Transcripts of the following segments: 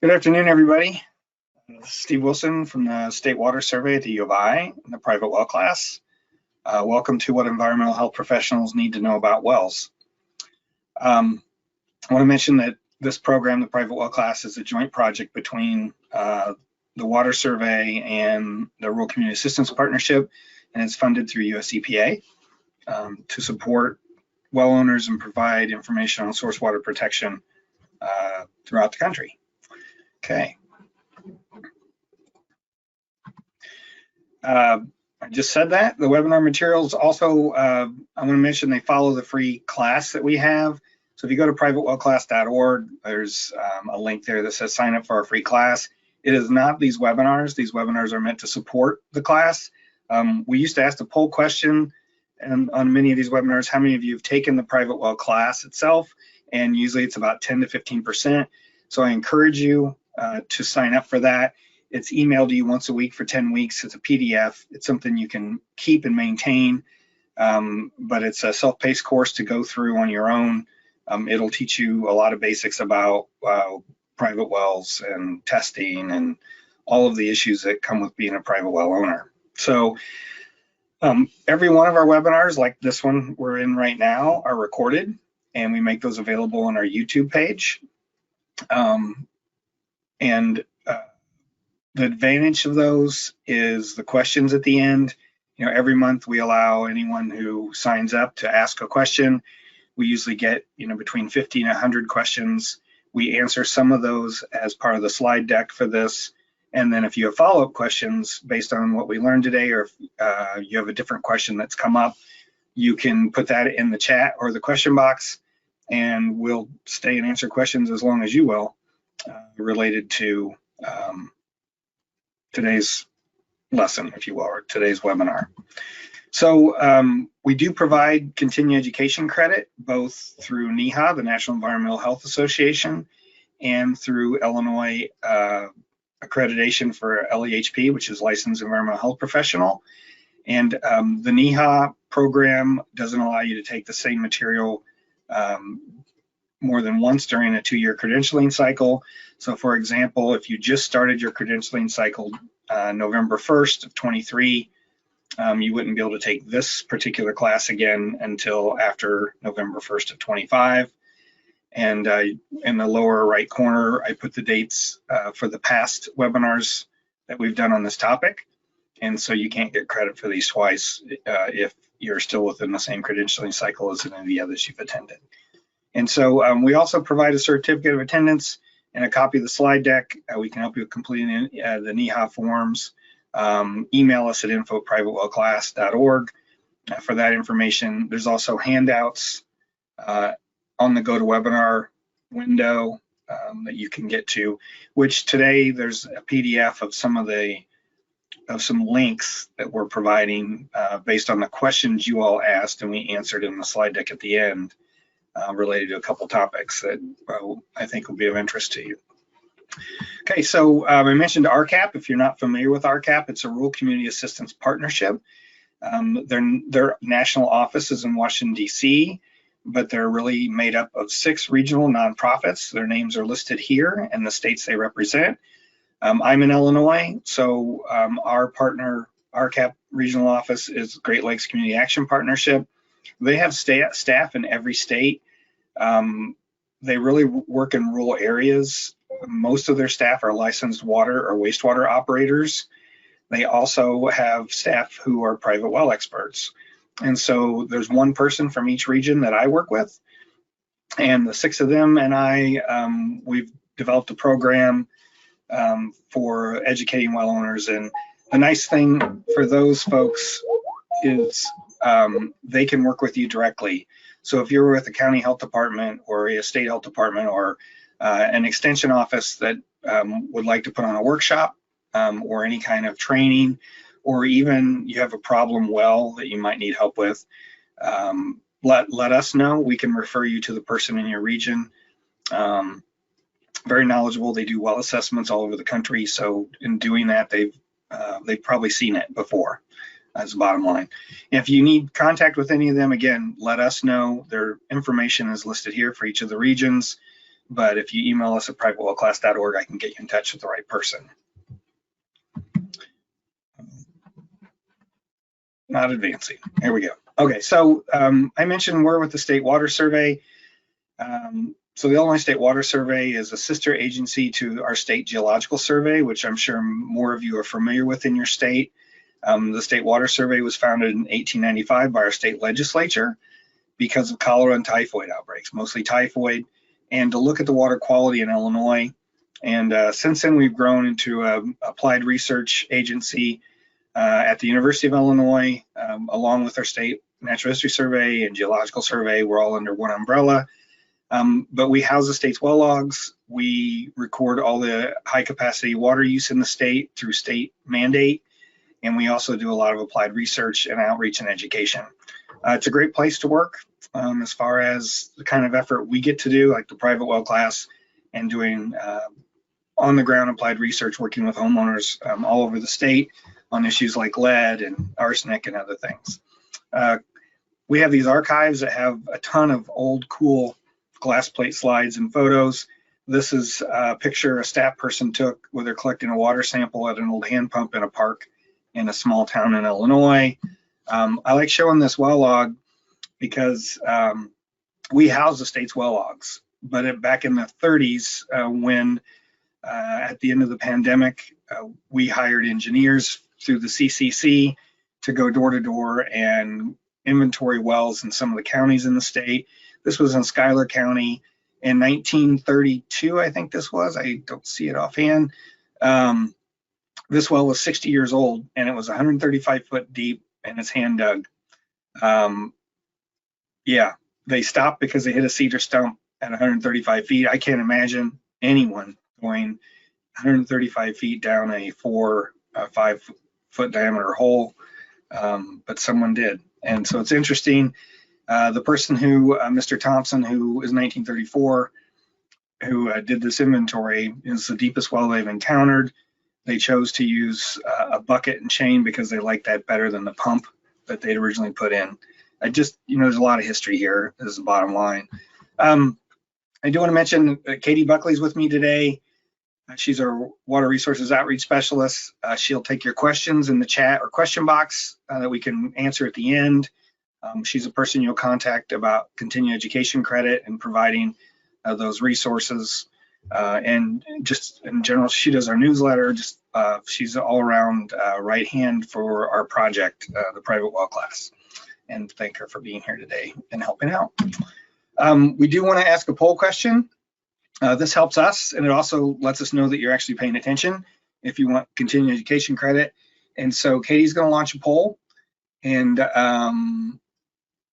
Good afternoon, everybody. Steve Wilson from the State Water Survey at the U of I in the private well class. Welcome to what environmental health professionals need to know about wells. I want to mention that this program, the private well class, is a joint project between the Water Survey and the Rural Community Assistance Partnership, and it's funded through US EPA to support well owners and provide information on source water protection throughout the country. Okay. I just said that. The webinar materials also, I want to mention they follow the free class that we have. So if you go to privatewellclass.org, there's a link there that says sign up for our free class. It is not these webinars. These webinars are meant to support the class. We used to ask the poll question on many of these webinars, how many of you have taken the private well class itself? And usually it's about 10 to 15%. So I encourage you to sign up for that. It's emailed to you once a week for 10 weeks. It's a PDF. It's something you can keep and maintain, but it's a self-paced course to go through on your own. It'll teach you a lot of basics about private wells and testing and all of the issues that come with being a private well owner. So every one of our webinars, like this one we're in right now, are recorded, and we make those available on our YouTube page. The advantage of those is the questions at the end. You know, every month we allow anyone who signs up to ask a question. We usually get, between 50 and 100 questions. We answer some of those as part of the slide deck for this. And then if you have follow-up questions based on what we learned today, or if you have a different question that's come up, you can put that in the chat or the question box, and we'll stay and answer questions as long as you will related to today's lesson, if you will, or today's webinar. So we do provide continuing education credit, both through NEHA, the National Environmental Health Association, and through Illinois accreditation for LEHP, which is Licensed Environmental Health Professional. And the NEHA program doesn't allow you to take the same material more than once during a 2-year credentialing cycle. So for example, if you just started your credentialing cycle November 1st of 23, you wouldn't be able to take this particular class again until after November 1st of 25. And in the lower right corner, I put the dates for the past webinars that we've done on this topic. And so you can't get credit for these twice if you're still within the same credentialing cycle as any of the others you've attended. And so we also provide a certificate of attendance and a copy of the slide deck. We can help you with completing the NEHA forms. Email us at info@privatewellclass.org for that information. There's also handouts on the GoToWebinar window that you can get to, which today there's a PDF of some links that we're providing based on the questions you all asked and we answered in the slide deck at the end. Related to a couple topics that I think will be of interest to you. Okay, so I mentioned RCAP. If you're not familiar with RCAP, it's a Rural Community Assistance Partnership. Their national office is in Washington, D.C., but they're really made up of 6 regional nonprofits. Their names are listed here and the states they represent. I'm in Illinois, so our partner, RCAP regional office, is Great Lakes Community Action Partnership. They have staff in every state. They really work in rural areas. Most of their staff are licensed water or wastewater operators. They also have staff who are private well experts. And so there's one person from each region that I work with. And the 6 of them and I, we've developed a program for educating well owners. And the nice thing for those folks is they can work with you directly. So if you're with a county health department or a state health department or an extension office that would like to put on a workshop or any kind of training, or even you have a problem well that you might need help with, let us know. We can refer you to the person in your region. Very knowledgeable. They do well assessments all over the country. So in doing that, they've probably seen it before. That's the bottom line. If you need contact with any of them, again, let us know. Their information is listed here for each of the regions. but if you email us at privatewellclass.org, I can get you in touch with the right person. Not advancing. Here we go. Okay, so I mentioned we're with the State Water Survey. So the Illinois State Water Survey is a sister agency to our State Geological Survey, which I'm sure more of you are familiar with in your state. The State Water Survey was founded in 1895 by our state legislature because of cholera and typhoid outbreaks, mostly typhoid, and to look at the water quality in Illinois. And since then, we've grown into an applied research agency at the University of Illinois, along with our State Natural History Survey and Geological Survey. We're all under one umbrella. But we house the state's well logs. We record all the high capacity water use in the state through state mandate. And we also do a lot of applied research and outreach and education. It's a great place to work as far as the kind of effort we get to do, like the private well class, and doing on the ground applied research, working with homeowners all over the state on issues like lead and arsenic and other things. We have these archives that have a ton of old, cool glass plate slides and photos. This is a picture a staff person took where they're collecting a water sample at an old hand pump in a park in a small town in Illinois. I like showing this well log because we house the state's well logs, but back in the 30s, when at the end of the pandemic, we hired engineers through the CCC to go door to door and inventory wells in some of the counties in the state. This was in Schuyler County in 1932, I think this was. I don't see it offhand. This well was 60 years old, and it was 135 foot deep, and it's hand dug. Yeah, they stopped because they hit a cedar stump at 135 feet. I can't imagine anyone going 135 feet down a 5 foot diameter hole, but someone did. And so it's interesting. The person who, Mr. Thompson, who is 1934, who did this inventory, is the deepest well they've encountered. They chose to use a bucket and chain because they liked that better than the pump that they'd originally put in. There's a lot of history here, is the bottom line. I do want to mention Katie Buckley's with me today. She's our Water Resources Outreach Specialist. She'll take your questions in the chat or question box that we can answer at the end. She's a person you'll contact about continuing education credit and providing those resources. And just in general, she does our newsletter. She's all around right hand for our project, the private well class. And thank her for being here today and helping out. We do want to ask a poll question. This helps us, and it also lets us know that you're actually paying attention if you want continuing education credit. And so Katie's going to launch a poll, and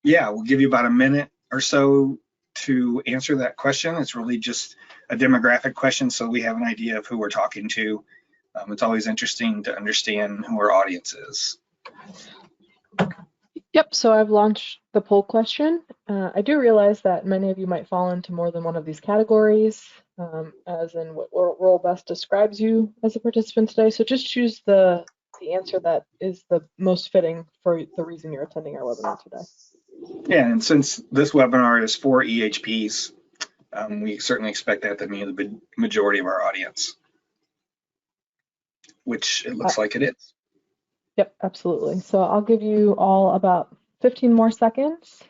yeah, we'll give you about a minute or so to answer that question. It's really just a demographic question, so we have an idea of who we're talking to. It's always interesting to understand who our audience is. Yep, so I've launched the poll question. I do realize that many of you might fall into more than one of these categories, as in what role best describes you as a participant today. So just choose the answer that is the most fitting for the reason you're attending our webinar today. Yeah, and since this webinar is for EHPs, we certainly expect that to be the majority of our audience, which it looks like it is. Yep, absolutely. So I'll give you all about 15 more seconds.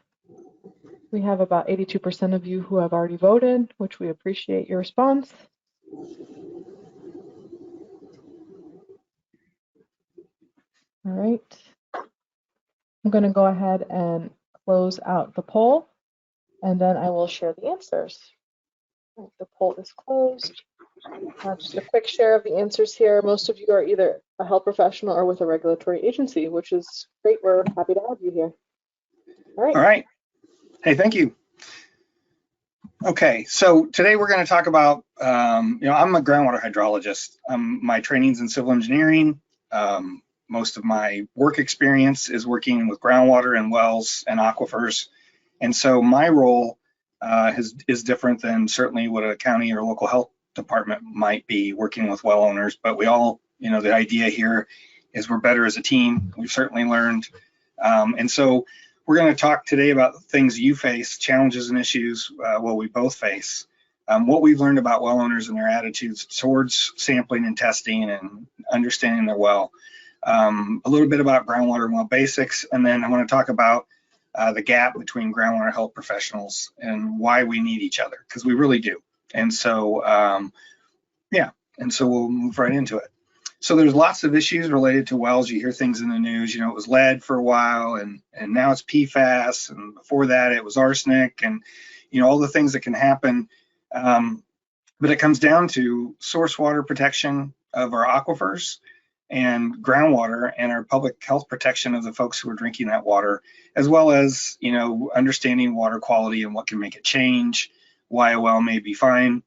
We have about 82% of you who have already voted, which we appreciate your response. All right. I'm going to go ahead and close out the poll, and then I will share the answers. The poll is closed. Just a quick share of the answers here. Most of you are either a health professional or with a regulatory agency, which is great. We're happy to have you here. All right. All right. Hey, thank you. Okay, so today we're going to talk about, I'm a groundwater hydrologist. My training's in civil engineering. Most of my work experience is working with groundwater and wells and aquifers. And so my role is different than certainly what a county or local health department might be working with well owners, but we all, the idea here is we're better as a team. We've certainly learned. And so we're going to talk today about things you face, challenges and issues, we both face what we've learned about well owners and their attitudes towards sampling and testing and understanding their well, a little bit about groundwater and well basics, and then I want to talk about the gap between groundwater health professionals and why we need each other, because we really do. And so, yeah, and so we'll move right into it. So there's lots of issues related to wells. You hear things in the news, you know, it was lead for a while, and now it's PFAS, and before that it was arsenic, and you know, all the things that can happen. But it comes down to source water protection of our aquifers and groundwater and our public health protection of the folks who are drinking that water, as well as, you know, understanding water quality and what can make it change, why a well may be fine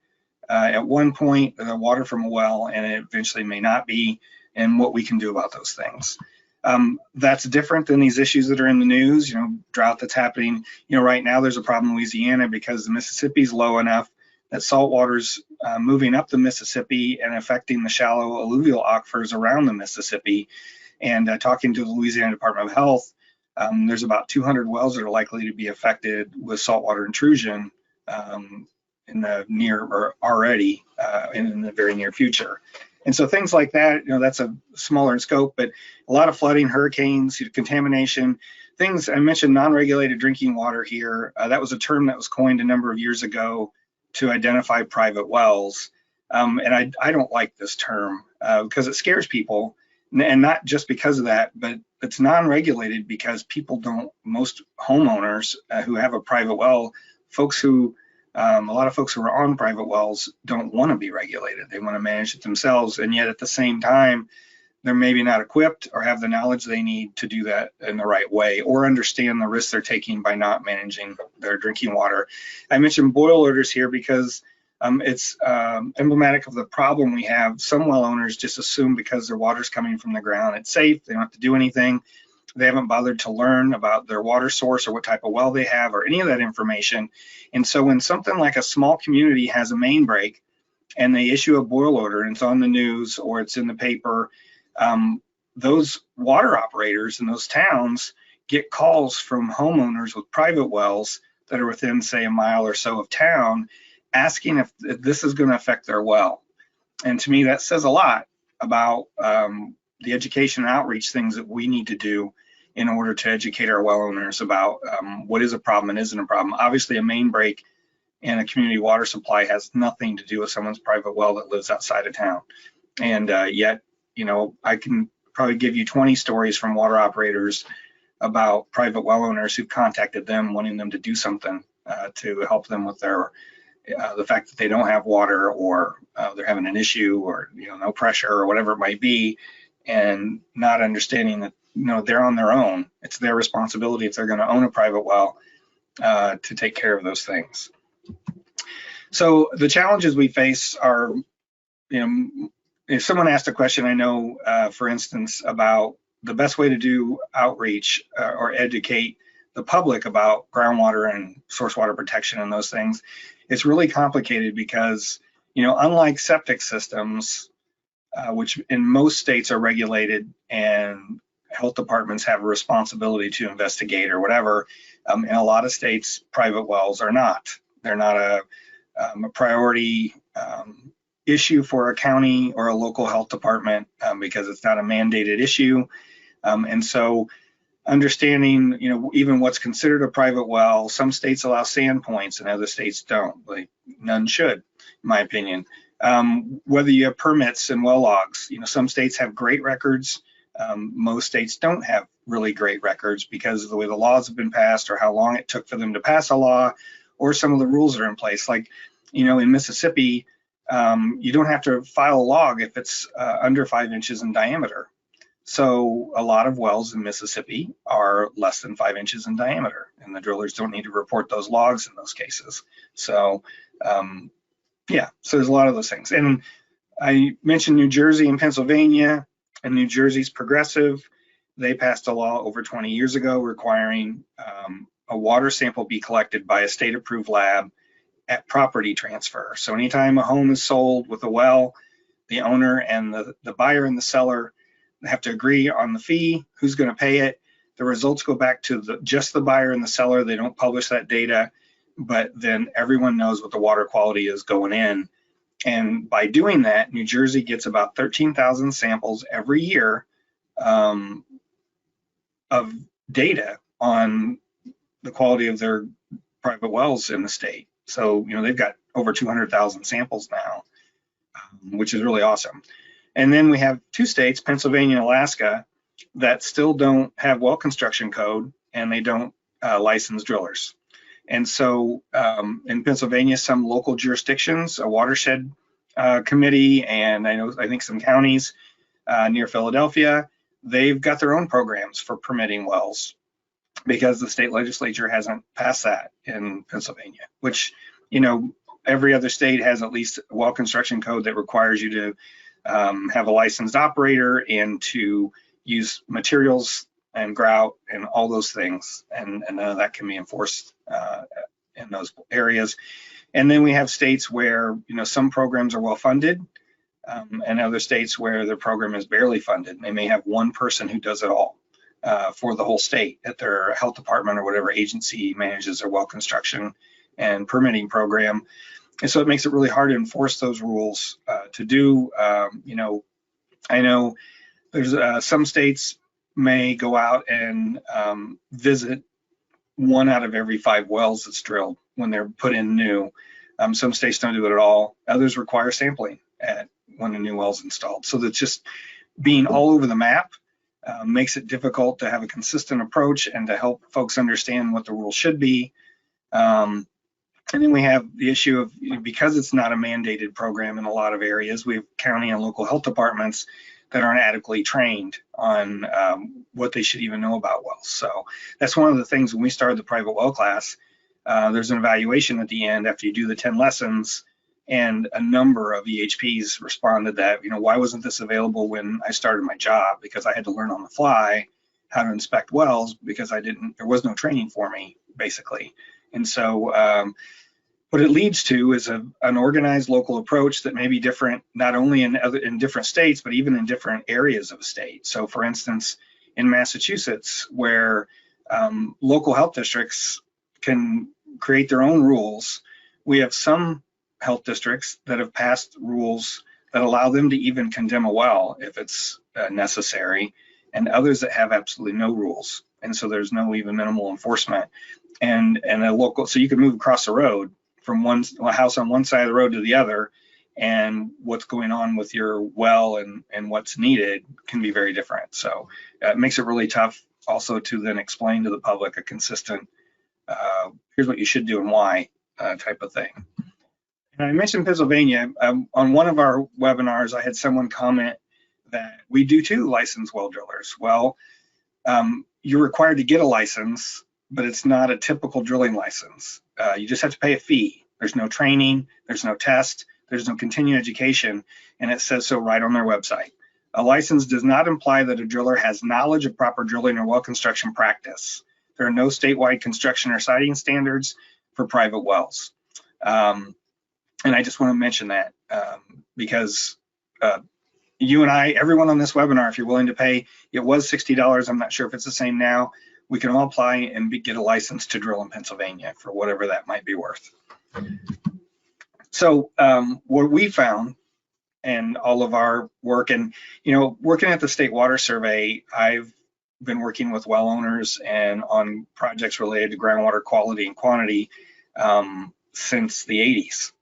at one point, the water from a well, and it eventually may not be, and what we can do about those things. That's different than these issues that are in the news, you know, drought that's happening. You know, right now there's a problem in Louisiana because the Mississippi's low enough that salt water's moving up the Mississippi and affecting the shallow alluvial aquifers around the Mississippi. And talking to the Louisiana Department of Health, there's about 200 wells that are likely to be affected with saltwater intrusion in the near, or already in the very near future. And so things like that, you know, that's a smaller in scope, but a lot of flooding, hurricanes, contamination, things. I mentioned non-regulated drinking water here. That was a term that was coined a number of years ago to identify private wells. And I don't like this term because it scares people, and not just because of that, but it's non-regulated because people don't, most homeowners who have a private well, folks who, a lot of folks who are on private wells don't want to be regulated. They want to manage it themselves. And yet at the same time, they're maybe not equipped or have the knowledge they need to do that in the right way, or understand the risks they're taking by not managing their drinking water. I mentioned boil orders here because it's emblematic of the problem we have. Some well owners just assume because their water's coming from the ground, it's safe, they don't have to do anything. They haven't bothered to learn about their water source or what type of well they have or any of that information. And so when something like a small community has a main break and they issue a boil order and it's on the news or it's in the paper, those water operators in those towns get calls from homeowners with private wells that are within, say, a mile or so of town, asking if this is going to affect their well. And to me, that says a lot about the education and outreach things that we need to do in order to educate our well owners about what is a problem and isn't a problem. Obviously, a main break in a community water supply has nothing to do with someone's private well that lives outside of town. And yet, you know, I can probably give you 20 stories from water operators about private well owners who contacted them wanting them to do something to help them with their the fact that they don't have water, or they're having an issue, or, you know, no pressure or whatever it might be, and not understanding that, you know, they're on their own. It's their responsibility if they're going to own a private well to take care of those things. So the challenges we face are, you know, if someone asked a question, I know, for instance, about the best way to do outreach or educate the public about groundwater and source water protection and those things, it's really complicated because, you know, unlike septic systems, which in most states are regulated and health departments have a responsibility to investigate or whatever, in a lot of states, private wells are not. They're not a priority issue for a county or a local health department because it's not a mandated issue. And so understanding, you know, even what's considered a private well, some states allow sand points and other states don't. Like, none should, in my opinion. Whether you have permits and well logs, you know, some states have great records. Most states don't have really great records because of the way the laws have been passed or how long it took for them to pass a law, or some of the rules that are in place. Like, you know, in Mississippi, you don't have to file a log if it's under 5 inches in diameter. So a lot of wells in Mississippi are less than 5 inches in diameter, and the drillers don't need to report those logs in those cases. So yeah, so there's a lot of those things. And I mentioned New Jersey and Pennsylvania, and New Jersey's progressive. They passed a law over 20 years ago requiring a water sample be collected by a state-approved lab at property transfer. So anytime a home is sold with a well, the owner and the buyer and the seller have to agree on the fee, who's going to pay it. The results go back to just the buyer and the seller. They don't publish that data. but then everyone knows what the water quality is going in. And by doing that, New Jersey gets about 13,000 samples every year of data on the quality of their private wells in the state. So, they've got over 200,000 samples now, which is really awesome. And then we have 2 states, Pennsylvania and Alaska, that still don't have well construction code, and they don't license drillers. And so in Pennsylvania, some local jurisdictions, a watershed committee, and I think some counties near Philadelphia, they've got their own programs for permitting wells because the state legislature hasn't passed that in Pennsylvania, which, every other state has at least a well construction code that requires you to have a licensed operator and to use materials and grout and all those things, and none of that can be enforced in those areas. And then we have states where some programs are well funded, and other states where their program is barely funded. They may have one person who does it all for the whole state at their health department or whatever agency manages their well construction and permitting program. And so it makes it really hard to enforce those rules to do. I know there's some states may go out and visit 1 out of every 5 wells that's drilled when they're put in new. Some states don't do it at all. Others require sampling when a new well's installed. So that's just being all over the map makes it difficult to have a consistent approach and to help folks understand what the rules should be. And then we have the issue of, because it's not a mandated program in a lot of areas, we have county and local health departments that aren't adequately trained on what they should even know about wells. So that's one of the things when we started the private well class, there's an evaluation at the end after you do the 10 lessons, and a number of EHPs responded that, why wasn't this available when I started my job? Because I had to learn on the fly how to inspect wells because there was no training for me, basically. And so what it leads to is an organized local approach that may be different, not only in different states, but even in different areas of a state. So for instance, in Massachusetts, where local health districts can create their own rules, we have some health districts that have passed rules that allow them to even condemn a well if it's necessary, and others that have absolutely no rules. And so there's no even minimal enforcement. And a local, so you can move across the road from a house on one side of the road to the other, and what's going on with your well and what's needed can be very different. So it makes it really tough also to then explain to the public a consistent, here's what you should do and why type of thing. And I mentioned Pennsylvania. On one of our webinars, I had someone comment that we do too license well drillers. Well, you're required to get a license, but it's not a typical drilling license. You just have to pay a fee. There's no training, there's no test, there's no continuing education, and it says so right on their website. A license does not imply that a driller has knowledge of proper drilling or well construction practice. There are no statewide construction or siting standards for private wells. And I just want to mention that because you and I, everyone on this webinar, if you're willing to pay, it was $60. I'm not sure if it's the same now. We can all apply and get a license to drill in Pennsylvania for whatever that might be worth. So what we found in all of our work, and working at the State Water Survey, I've been working with well owners and on projects related to groundwater quality and quantity since the 80s.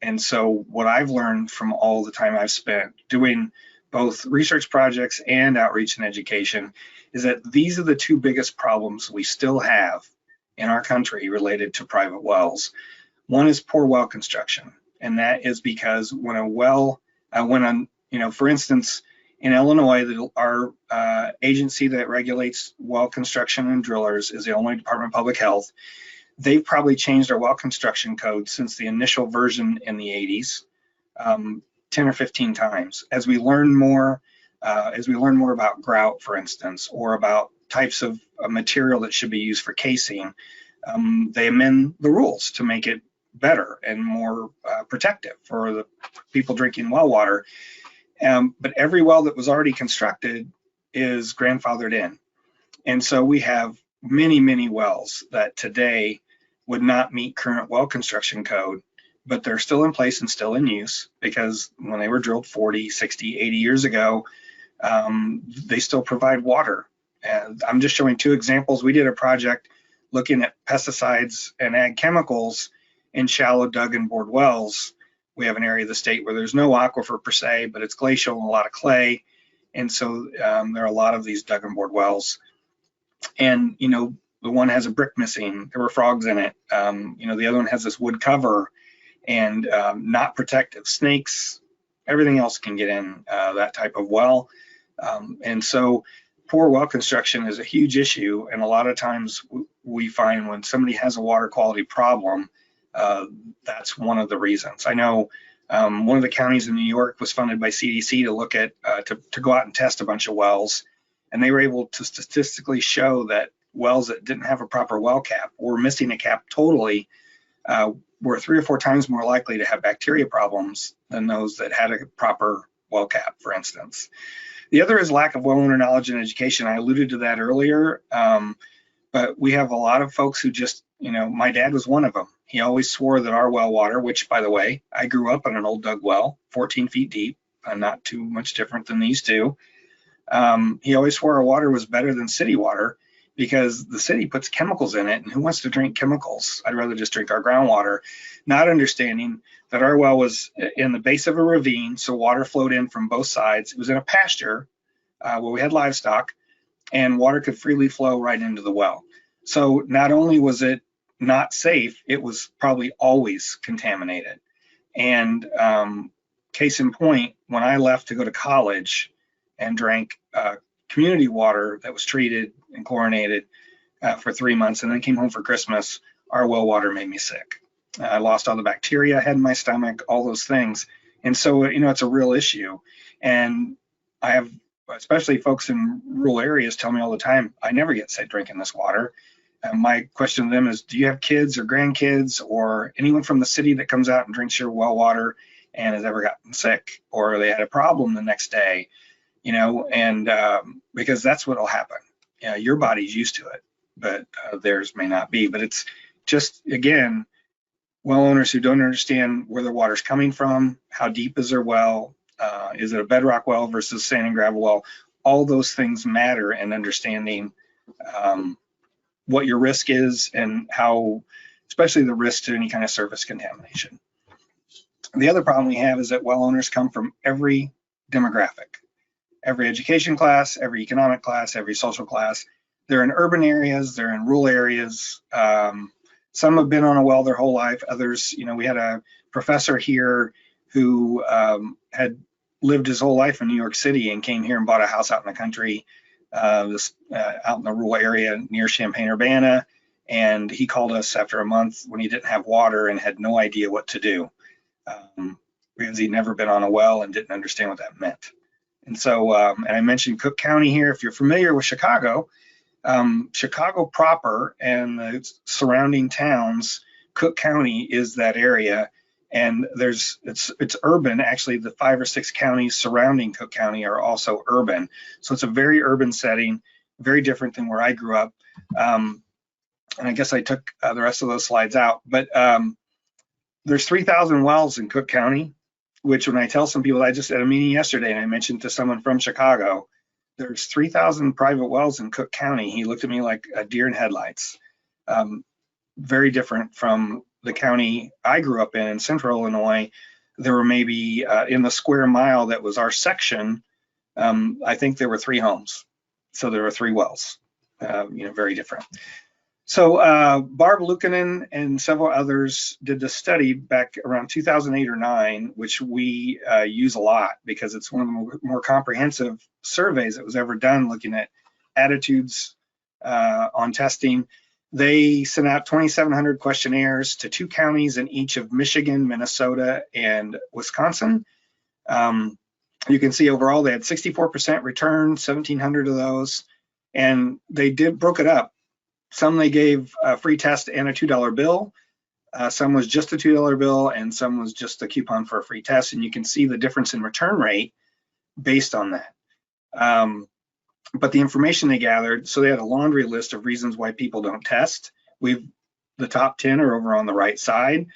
And so what I've learned from all the time I've spent doing both research projects and outreach and education is that these are the 2 biggest problems we still have in our country related to private wells. One is poor well construction, and that is because when a well, for instance, in Illinois, our agency that regulates well construction and drillers is the Illinois Department of Public Health. They've probably changed our well construction code since the initial version in the 80s, 10 or 15 times. As we learn more about grout, for instance, or about types of material that should be used for casing, they amend the rules to make it better and more protective for the people drinking well water. But every well that was already constructed is grandfathered in. And so we have many, many wells that today would not meet current well construction code, but they're still in place and still in use because when they were drilled 40, 60, 80 years ago, they still provide water. And I'm just showing two examples. We did a project looking at pesticides and ag chemicals in shallow dug and bored wells. We have an area of the state where there's no aquifer per se, but it's glacial and a lot of clay. And so there are a lot of these dug and bored wells. And, you know, the one has a brick missing, there were frogs in it. You know, the other one has this wood cover and not protective. Snakes, everything else can get in that type of well. And so poor well construction is a huge issue. And a lot of times we find when somebody has a water quality problem, that's one of the reasons. I know one of the counties in New York was funded by CDC to look at, to go out and test a bunch of wells. And they were able to statistically show that wells that didn't have a proper well cap or missing a cap totally were 3 or 4 times more likely to have bacteria problems than those that had a proper well cap, for instance. The other is lack of well owner knowledge and education. I alluded to that earlier, but we have a lot of folks who just, you know, my dad was one of them. He always swore that our well water, which by the way, I grew up in an old dug well, 14 feet deep, not too much different than these two. He always swore our water was better than city water because the city puts chemicals in it, and who wants to drink chemicals? I'd rather just drink our groundwater, not understanding that our well was in the base of a ravine, so water flowed in from both sides. It was in a pasture where we had livestock, and water could freely flow right into the well. So not only was it not safe, it was probably always contaminated. And case in point, when I left to go to college and drank community water that was treated and chlorinated for 3 months and then came home for Christmas, our well water made me sick. I lost all the bacteria I had in my stomach, all those things. And so, you know, it's a real issue. And I have, especially folks in rural areas tell me all the time, I never get sick drinking this water. My question to them is, do you have kids or grandkids or anyone from the city that comes out and drinks your well water and has ever gotten sick, or they had a problem the next day? You know, and because that's what will happen. Your body's used to it, but theirs may not be. But it's just, again, well owners who don't understand where their water's coming from, how deep is their well, is it a bedrock well versus sand and gravel well? All those things matter, and understanding what your risk is and how, especially the risk to any kind of surface contamination. The other problem we have is that well owners come from every demographic. Every education class, every economic class, every social class. They're in urban areas, they're in rural areas. Some have been on a well their whole life. Others, you know, we had a professor here who had lived his whole life in New York City and came here and bought a house out in the country, out in the rural area near Champaign-Urbana. And he called us after a month when he didn't have water and had no idea what to do because he'd never been on a well and didn't understand what that meant. And so, and I mentioned Cook County here. If you're familiar with Chicago, Chicago proper and the surrounding towns, Cook County is that area. And it's urban. Actually, the 5 or 6 counties surrounding Cook County are also urban. So it's a very urban setting, very different than where I grew up. And I guess I took the rest of those slides out. But there's 3,000 wells in Cook County, which when I tell some people, I just had a meeting yesterday and I mentioned to someone from Chicago, there's 3,000 private wells in Cook County. He looked at me like a deer in headlights. Very different from the county I grew up in central Illinois. There were maybe in the square mile that was our section, I think there were 3 homes. So there were 3 wells, you know, very different. So Barb Luukkonen and several others did the study back around 2008 or 9, which we use a lot because it's one of the more comprehensive surveys that was ever done looking at attitudes on testing. They sent out 2,700 questionnaires to 2 counties in each of Michigan, Minnesota, and Wisconsin. You can see overall they had 64% return, 1,700 of those, and they broke it up. Some they gave a free test and a $2 bill. Some was just a $2 bill, and some was just a coupon for a free test. And you can see the difference in return rate based on that. But the information they gathered, so they had a laundry list of reasons why people don't test. We've the top 10 are over on the right side.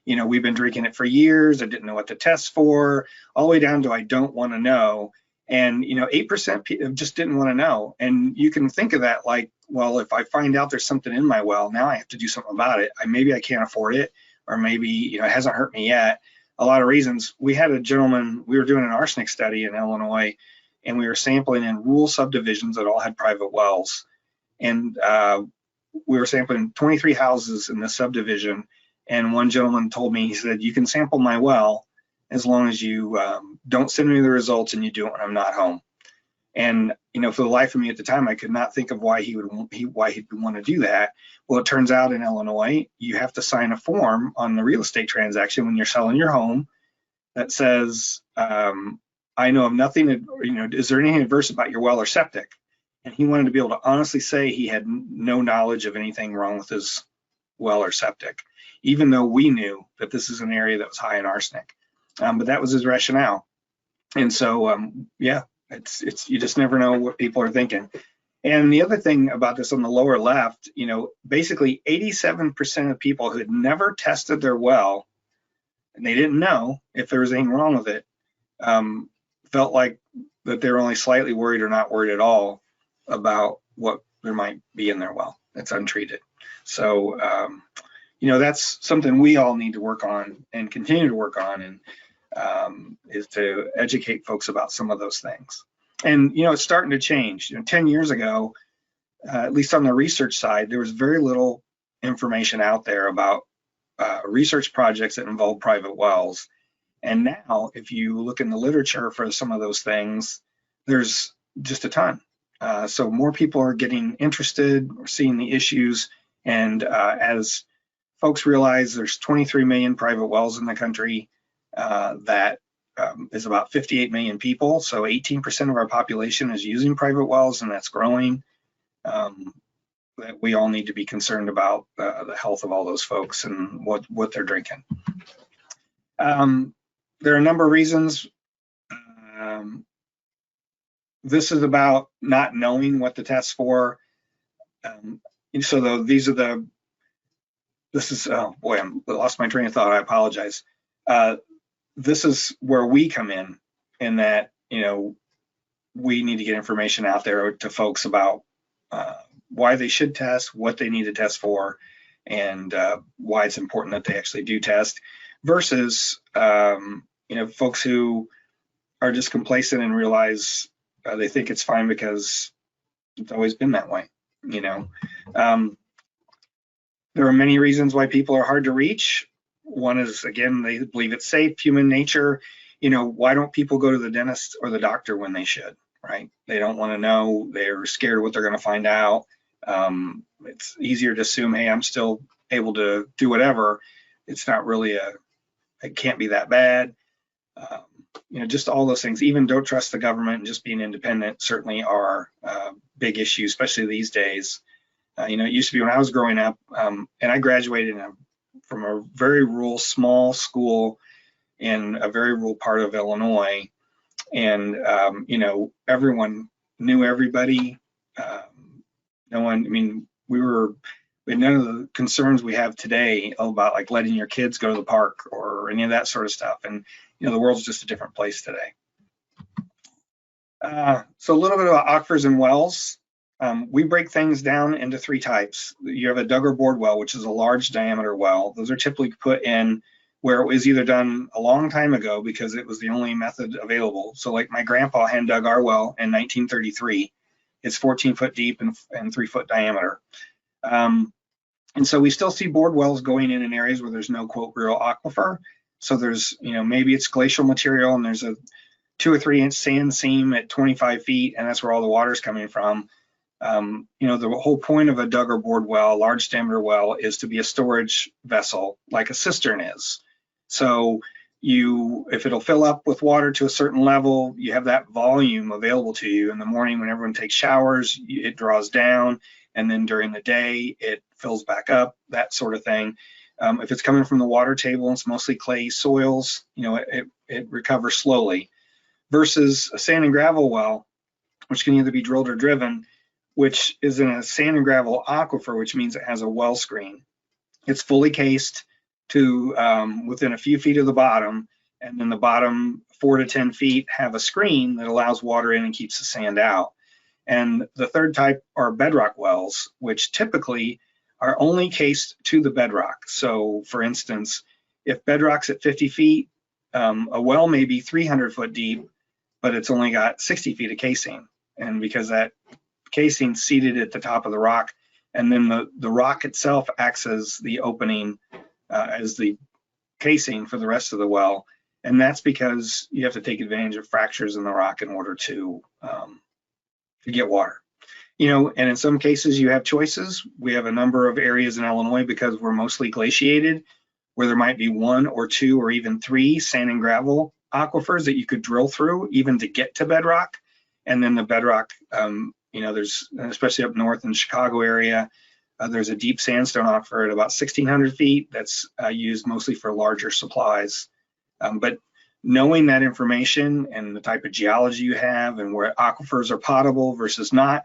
We've been drinking it for years. I didn't know what to test for, all the way down to I don't want to know. And 8% just didn't want to know. And you can think of that like, well, if I find out there's something in my well, now I have to do something about it. Maybe I can't afford it, or maybe it hasn't hurt me yet. A lot of reasons. We had a gentleman, we were doing an arsenic study in Illinois, and we were sampling in rural subdivisions that all had private wells. And we were sampling 23 houses in the subdivision. And one gentleman told me, he said, you can sample my well as long as you don't send me the results and you do it when I'm not home. And for the life of me at the time, I could not think of why he'd want to do that. Well, it turns out in Illinois, you have to sign a form on the real estate transaction when you're selling your home that says, I know of nothing, is there anything adverse about your well or septic? And he wanted to be able to honestly say he had no knowledge of anything wrong with his well or septic, even though we knew that this is an area that was high in arsenic. But that was his rationale. And so, yeah, it's you just never know what people are thinking. And the other thing about this on the lower left, basically 87% of people who had never tested their well, and they didn't know if there was anything wrong with it, felt like that they're only slightly worried or not worried at all about what there might be in their well that's untreated. So, that's something we all need to work on and continue to work on, and is to educate folks about some of those things. And, it's starting to change. 10 years ago, at least on the research side, there was very little information out there about research projects that involve private wells. And now, if you look in the literature for some of those things, there's just a ton. So more people are getting interested, or seeing the issues. And as folks realize there's 23 million private wells in the country, that is about 58 million people. So 18% of our population is using private wells, and that's growing. That we all need to be concerned about the health of all those folks and what they're drinking. There are a number of reasons. This is about not knowing what to test for. So these are oh boy, I lost my train of thought. I apologize. This is where we come in that, we need to get information out there to folks about why they should test, what they need to test for, and why it's important that they actually do test, versus, folks who are just complacent and realize they think it's fine because it's always been that way. There are many reasons why people are hard to reach. One is, again, they believe it's safe, human nature. Why don't people go to the dentist or the doctor when they should, right? They don't want to know. They're scared of what they're going to find out. It's easier to assume, hey, I'm still able to do whatever. It's not really it can't be that bad. Just all those things. Even don't trust the government and just being independent certainly are big issues, especially these days. It used to be when I was growing up, and I graduated from a very rural, small school in a very rural part of Illinois. And, everyone knew everybody. We had none of the concerns we have today about like letting your kids go to the park or any of that sort of stuff. And, the world's just a different place today. So a little bit about aquifers and wells. We break things down into three types. You have a Duggar bored well, which is a large diameter well. Those are typically put in where it was either done a long time ago because it was the only method available. So like my grandpa hand dug our well in 1933. It's 14 foot deep and 3 foot diameter. And so we still see bored wells going in areas where there's no, quote, real aquifer. So there's, maybe it's glacial material and there's a 2 or 3 inch sand seam at 25 feet, and that's where all the water's coming from. The whole point of a Duggar bored well, large diameter well, is to be a storage vessel like a cistern is. So if it'll fill up with water to a certain level, you have that volume available to you. In the morning when everyone takes showers, it draws down, and then during the day it fills back up, that sort of thing. If it's coming from the water table and it's mostly clay soils, it recovers slowly. Versus a sand and gravel well, which can either be drilled or driven, which is in a sand and gravel aquifer, which means it has a well screen. It's fully cased to within a few feet of the bottom, and then the bottom 4 to 10 feet have a screen that allows water in and keeps the sand out. And the third type are bedrock wells, which typically are only cased to the bedrock. So for instance, if bedrock's at 50 feet, a well may be 300 foot deep, but it's only got 60 feet of casing. And because that casing's seated at the top of the rock, and then the rock itself acts as the opening, as the casing for the rest of the well. And that's because you have to take advantage of fractures in the rock in order to get water. You know, and in some cases you have choices. We have a number of areas in Illinois, because we're mostly glaciated, where there might be 1 or 2 or even 3 sand and gravel aquifers that you could drill through even to get to bedrock. And then the bedrock, you know, there's, especially up north in the Chicago area, there's a deep sandstone aquifer at about 1,600 feet that's used mostly for larger supplies. But knowing that information and the type of geology you have and where aquifers are potable versus not,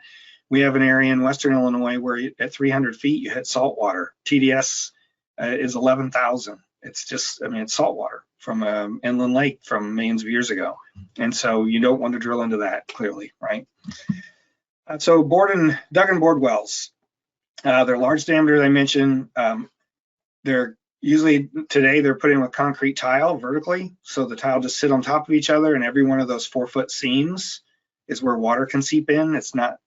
we have an area in Western Illinois where at 300 feet you hit salt water. TDS is 11,000. It's just, I mean, it's salt water from an inland lake from millions of years ago. And so you don't want to drill into that, clearly, right? So dug and bored wells. They're large diameter, as I mentioned. They're usually, today, they're put in with concrete tile vertically. So the tile just sit on top of each other, and every one of those 4-foot seams is where water can seep in. It's not,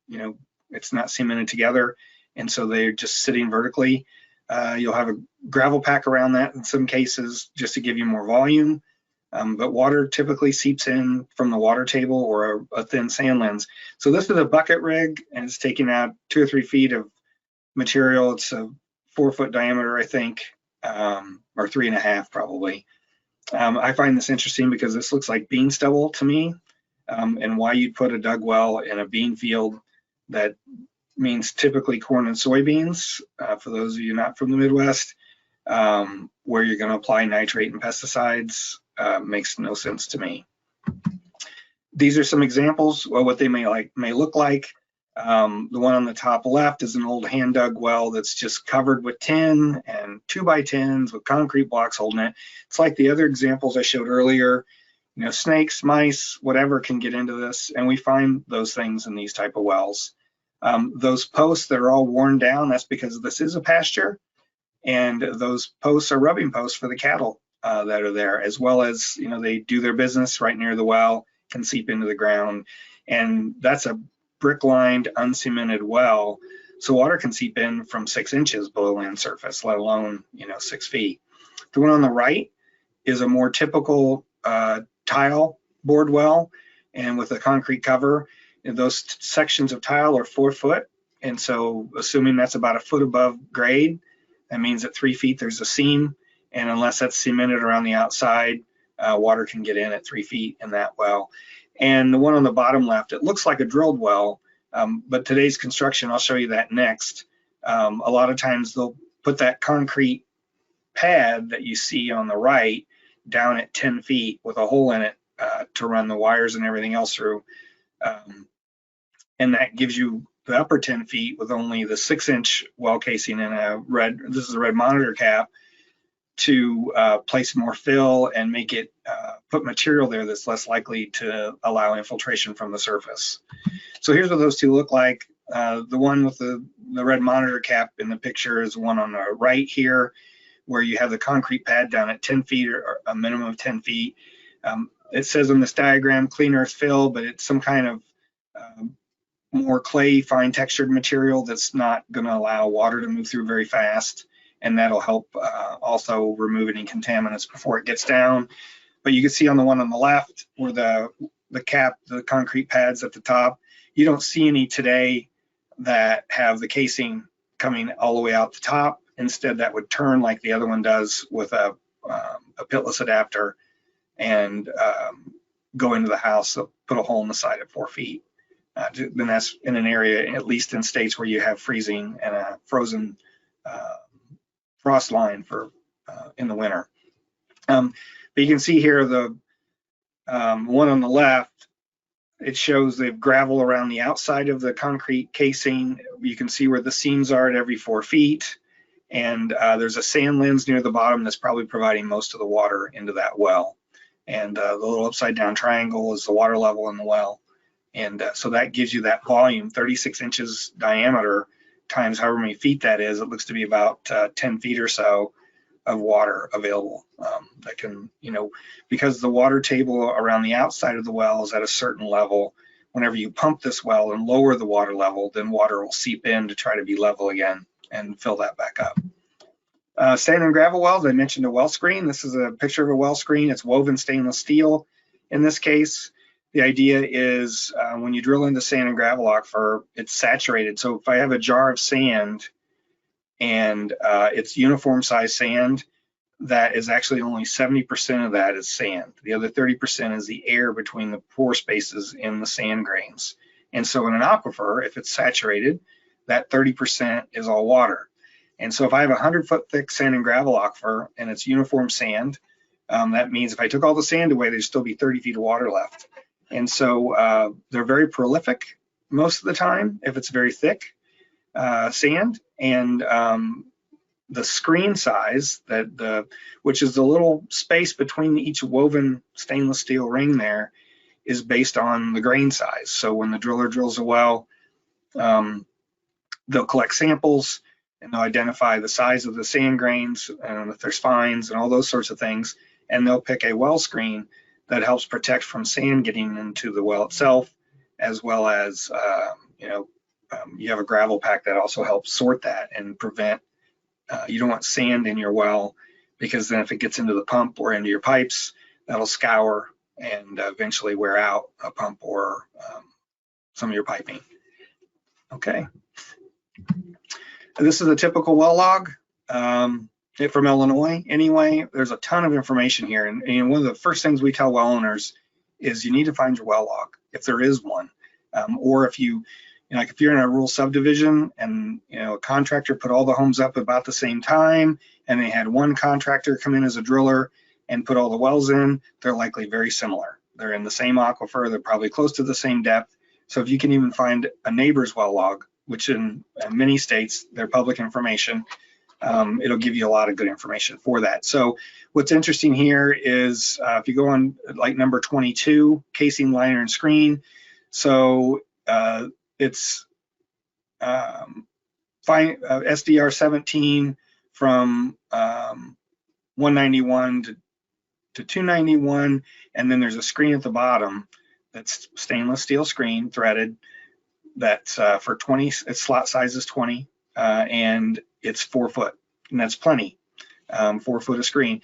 you know, it's not cemented together. And so they're just sitting vertically. You'll have a gravel pack around that in some cases just to give you more volume. But water typically seeps in from the water table or a thin sand lens. So this is a bucket rig, and it's taking out 2 or 3 feet of material. It's a 4-foot diameter, I think, or 3.5 probably. I find this interesting because this looks like bean stubble to me, and why you'd put a dug well in a bean field. That means typically corn and soybeans, for those of you not from the Midwest, where you're going to apply nitrate and pesticides. Makes no sense to me. These are some examples of what they may look like. The one on the top left is an old hand dug well that's just covered with tin and 2x10s with concrete blocks holding it. It's like the other examples I showed earlier. You know, snakes, mice, whatever can get into this, and we find those things in these type of wells. Those posts that are all worn down, that's because this is a pasture, and those posts are rubbing posts for the cattle that are there, as well as, you know, they do their business right near the well, can seep into the ground, and that's a brick-lined, uncemented well, so water can seep in from 6 inches below land surface, let alone, you know, 6 feet. The one on the right is a more typical tile bored well, and with a concrete cover. Those sections of tile are 4 foot, and so assuming that's about 1 foot above grade, that means at 3 feet there's a seam, and unless that's cemented around the outside, water can get in at 3 feet in that well. And the one on the bottom left, it looks like a drilled well, but today's construction, I'll show you that next. A lot of times they'll put that concrete pad that you see on the right down at 10 feet with a hole in it to run the wires and everything else through. And that gives you the upper 10 feet with only the 6-inch well casing and this is a red monitor cap to place more fill and make it put material there that's less likely to allow infiltration from the surface. So here's what those two look like. The one with the red monitor cap in the picture is the one on the right here, where you have the concrete pad down at 10 feet or a minimum of 10 feet. It says on this diagram clean earth fill, but it's some kind of more clay, fine textured material that's not going to allow water to move through very fast, and that'll help also remove any contaminants before it gets down. But you can see on the one on the left where the concrete pads at the top, you don't see any today that have the casing coming all the way out the top. Instead, that would turn like the other one does with a pitless adapter and go into the house, so put a hole in the side at 4 feet. Then that's in an area, at least in states where you have freezing and a frozen frost line for in the winter. But you can see here the one on the left, it shows they've gravel around the outside of the concrete casing. You can see where the seams are at every 4 feet. And there's a sand lens near the bottom that's probably providing most of the water into that well. And the little upside down triangle is the water level in the well. And so that gives you that volume, 36 inches diameter times however many feet that is. It looks to be about 10 feet or so of water available. That can, because the water table around the outside of the well is at a certain level, whenever you pump this well and lower the water level, then water will seep in to try to be level again and fill that back up. Sand and gravel wells, I mentioned a well screen. This is a picture of a well screen. It's woven stainless steel in this case. The idea is when you drill into sand and gravel aquifer, it's saturated. So if I have a jar of sand and it's uniform size sand, that is actually only 70% of that is sand. The other 30% is the air between the pore spaces in the sand grains. And so in an aquifer, if it's saturated, that 30% is all water. And so if I have a 100-foot thick sand and gravel aquifer and it's uniform sand, that means if I took all the sand away, there'd still be 30 feet of water left. And so they're very prolific most of the time if it's very thick sand. And the screen size, which is the little space between each woven stainless steel ring there, is based on the grain size. So when the driller drills a well, they'll collect samples and they'll identify the size of the sand grains and if there's fines and all those sorts of things. And they'll pick a well screen that helps protect from sand getting into the well itself, as well as, you have a gravel pack that also helps sort that and prevent, you don't want sand in your well, because then if it gets into the pump or into your pipes, that'll scour and eventually wear out a pump or some of your piping. Okay. This is a typical well log from Illinois. Anyway, there's a ton of information here. And one of the first things we tell well owners is you need to find your well log, if there is one. Or if like if you're in a rural subdivision and a contractor put all the homes up about the same time and they had one contractor come in as a driller and put all the wells in, they're likely very similar. They're in the same aquifer, they're probably close to the same depth. So if you can even find a neighbor's well log, which in many states, they're public information, it'll give you a lot of good information for that. So what's interesting here is if you go on like number 22, casing, liner, and screen. So it's SDR 17 from 191 to 291, and then there's a screen at the bottom that's stainless steel screen threaded. That's for 20, its slot size is 20, and it's 4 foot, and that's plenty, 4 foot of screen.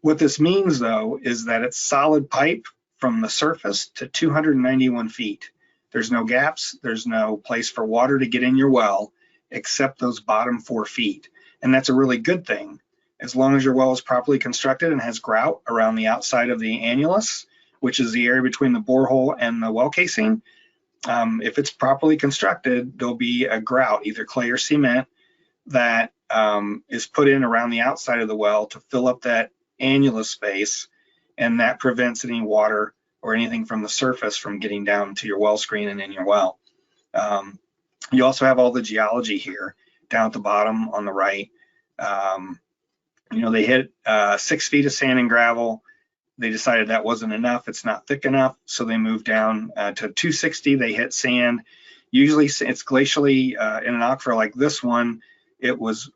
What this means though is that it's solid pipe from the surface to 291 feet. There's no gaps, there's no place for water to get in your well except those bottom 4 feet. And that's a really good thing. As long as your well is properly constructed and has grout around the outside of the annulus, which is the area between the borehole and the well casing, if it's properly constructed, there'll be a grout, either clay or cement, that is put in around the outside of the well to fill up that annulus space, and that prevents any water or anything from the surface from getting down to your well screen and in your well. You also have all the geology here down at the bottom on the right. They hit 6 feet of sand and gravel. They decided that wasn't enough, it's not thick enough, so they moved down to 260. They hit sand. Usually it's glacially in an aquifer like this one, it was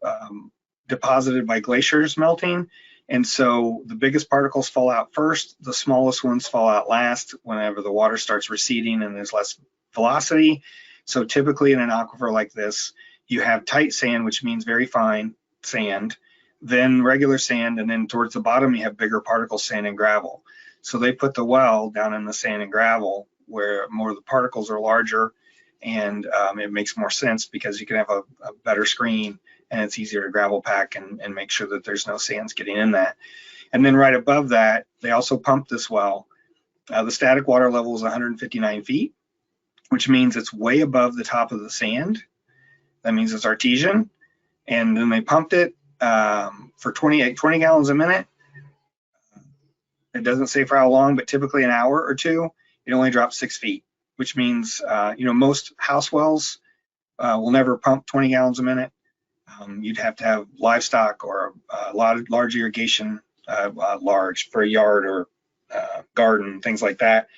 deposited by glaciers melting. And so the biggest particles fall out first, the smallest ones fall out last whenever the water starts receding and there's less velocity. So typically in an aquifer like this, you have tight sand, which means very fine sand, then regular sand, and then towards the bottom you have bigger particles, sand and gravel. So they put the well down in the sand and gravel where more of the particles are larger, and it makes more sense because you can have a better screen and it's easier to gravel pack and make sure that there's no sands getting in that. And then right above that, they also pumped this well. The static water level is 159 feet, which means it's way above the top of the sand. That means it's artesian. And then they pumped it for 20 gallons a minute. It doesn't say for how long, but typically an hour or two. It only drops 6 feet, which means most house wells will never pump 20 gallons a minute. You'd have to have livestock or a lot of large irrigation, large for a yard or garden, things like that.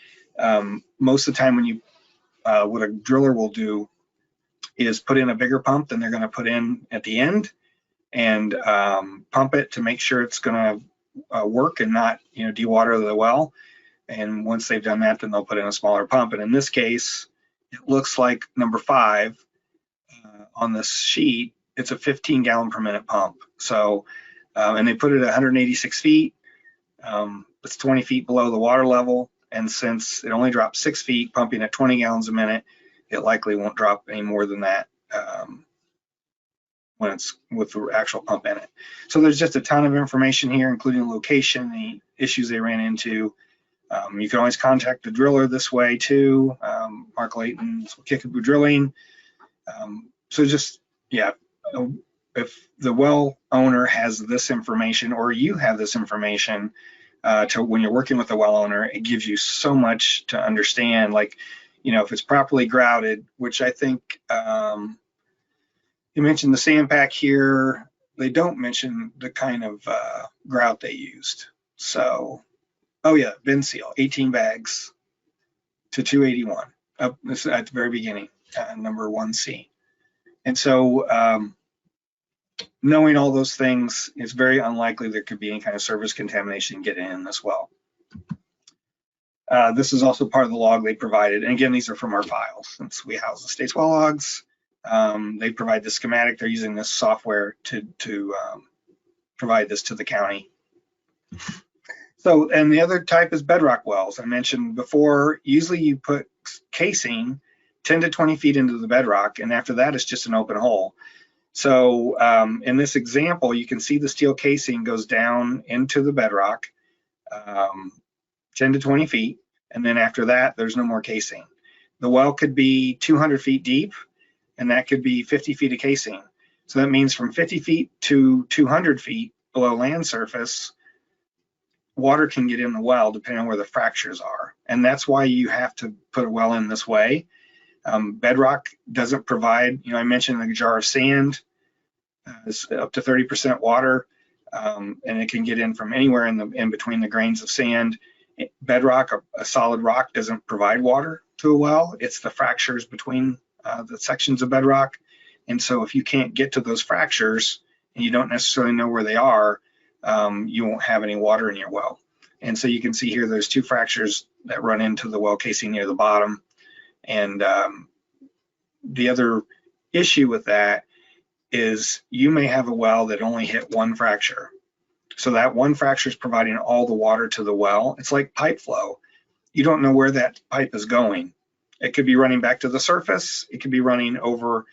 Most of the time when you, what a driller will do is put in a bigger pump than they're going to put in at the end, and pump it to make sure it's going to work and not, dewater the well. And once they've done that, then they'll put in a smaller pump. And in this case, it looks like number 5 on this sheet, it's a 15 gallon per minute pump. So, and they put it at 186 feet. It's 20 feet below the water level. And since it only drops 6 feet, pumping at 20 gallons a minute, it likely won't drop any more than that when it's with the actual pump in it. So there's just a ton of information here, including location, the issues they ran into. You can always contact the driller this way too, Mark Layton's Kickapoo Drilling. So just, yeah, if the well owner has this information or you have this information, to when you're working with the well owner, it gives you so much to understand. Like, if it's properly grouted, which I think you mentioned the sand pack here. They don't mention the kind of grout they used. So, oh yeah, bin seal, 18 bags to 281 up this at the very beginning, number 1C. And so knowing all those things, it's very unlikely there could be any kind of surface contamination getting in this well. This is also part of the log they provided. And again, these are from our files since we house the state's well logs. They provide the schematic. They're using this software to provide this to the county. So, and the other type is bedrock wells. I mentioned before, usually you put casing 10 to 20 feet into the bedrock, and after that, it's just an open hole. So in this example, you can see the steel casing goes down into the bedrock, 10 to 20 feet, and then after that, there's no more casing. The well could be 200 feet deep, and that could be 50 feet of casing. So that means from 50 feet to 200 feet below land surface, water can get in the well depending on where the fractures are. And that's why you have to put a well in this way. Bedrock doesn't provide, I mentioned a jar of sand is up to 30% water, and it can get in from anywhere in between the grains of sand. Bedrock, a solid rock, doesn't provide water to a well. It's the fractures between the sections of bedrock. And so if you can't get to those fractures and you don't necessarily know where they are, you won't have any water in your well. And so you can see here, there's 2 fractures that run into the well casing near the bottom. And the other issue with that is you may have a well that only hit 1 fracture. So that 1 fracture is providing all the water to the well. It's like pipe flow. You don't know where that pipe is going. It could be running back to the surface. It could be running over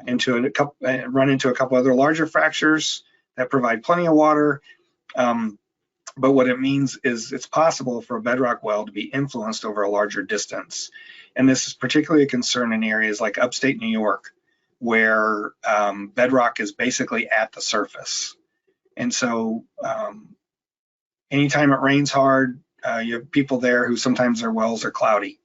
into a couple other larger fractures that provide plenty of water. But what it means is it's possible for a bedrock well to be influenced over a larger distance. And this is particularly a concern in areas like upstate New York, where bedrock is basically at the surface. And so anytime it rains hard, you have people there who sometimes their wells are cloudy.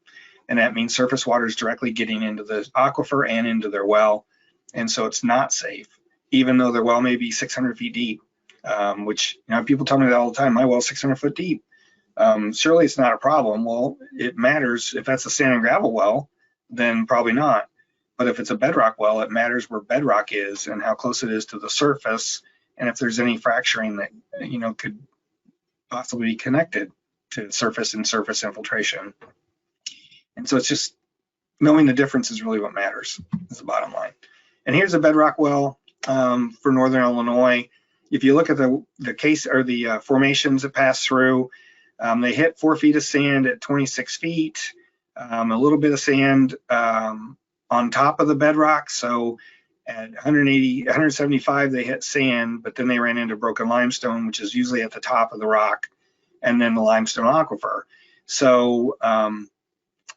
And that means surface water is directly getting into the aquifer and into their well. And so it's not safe, even though their well may be 600 feet deep, which, people tell me that all the time, my well's 600 foot deep. Surely it's not a problem. Well, it matters. If that's a sand and gravel well, then probably not. But if it's a bedrock well, it matters where bedrock is and how close it is to the surface, and if there's any fracturing that, could possibly be connected to surface and surface infiltration. And so it's just knowing the difference is really what matters, is the bottom line. And here's a bedrock well for Northern Illinois. If you look at the case or the formations that pass through, they hit 4 feet of sand at 26 feet, a little bit of sand on top of the bedrock. So at 175, they hit sand, but then they ran into broken limestone, which is usually at the top of the rock, and then the limestone aquifer. So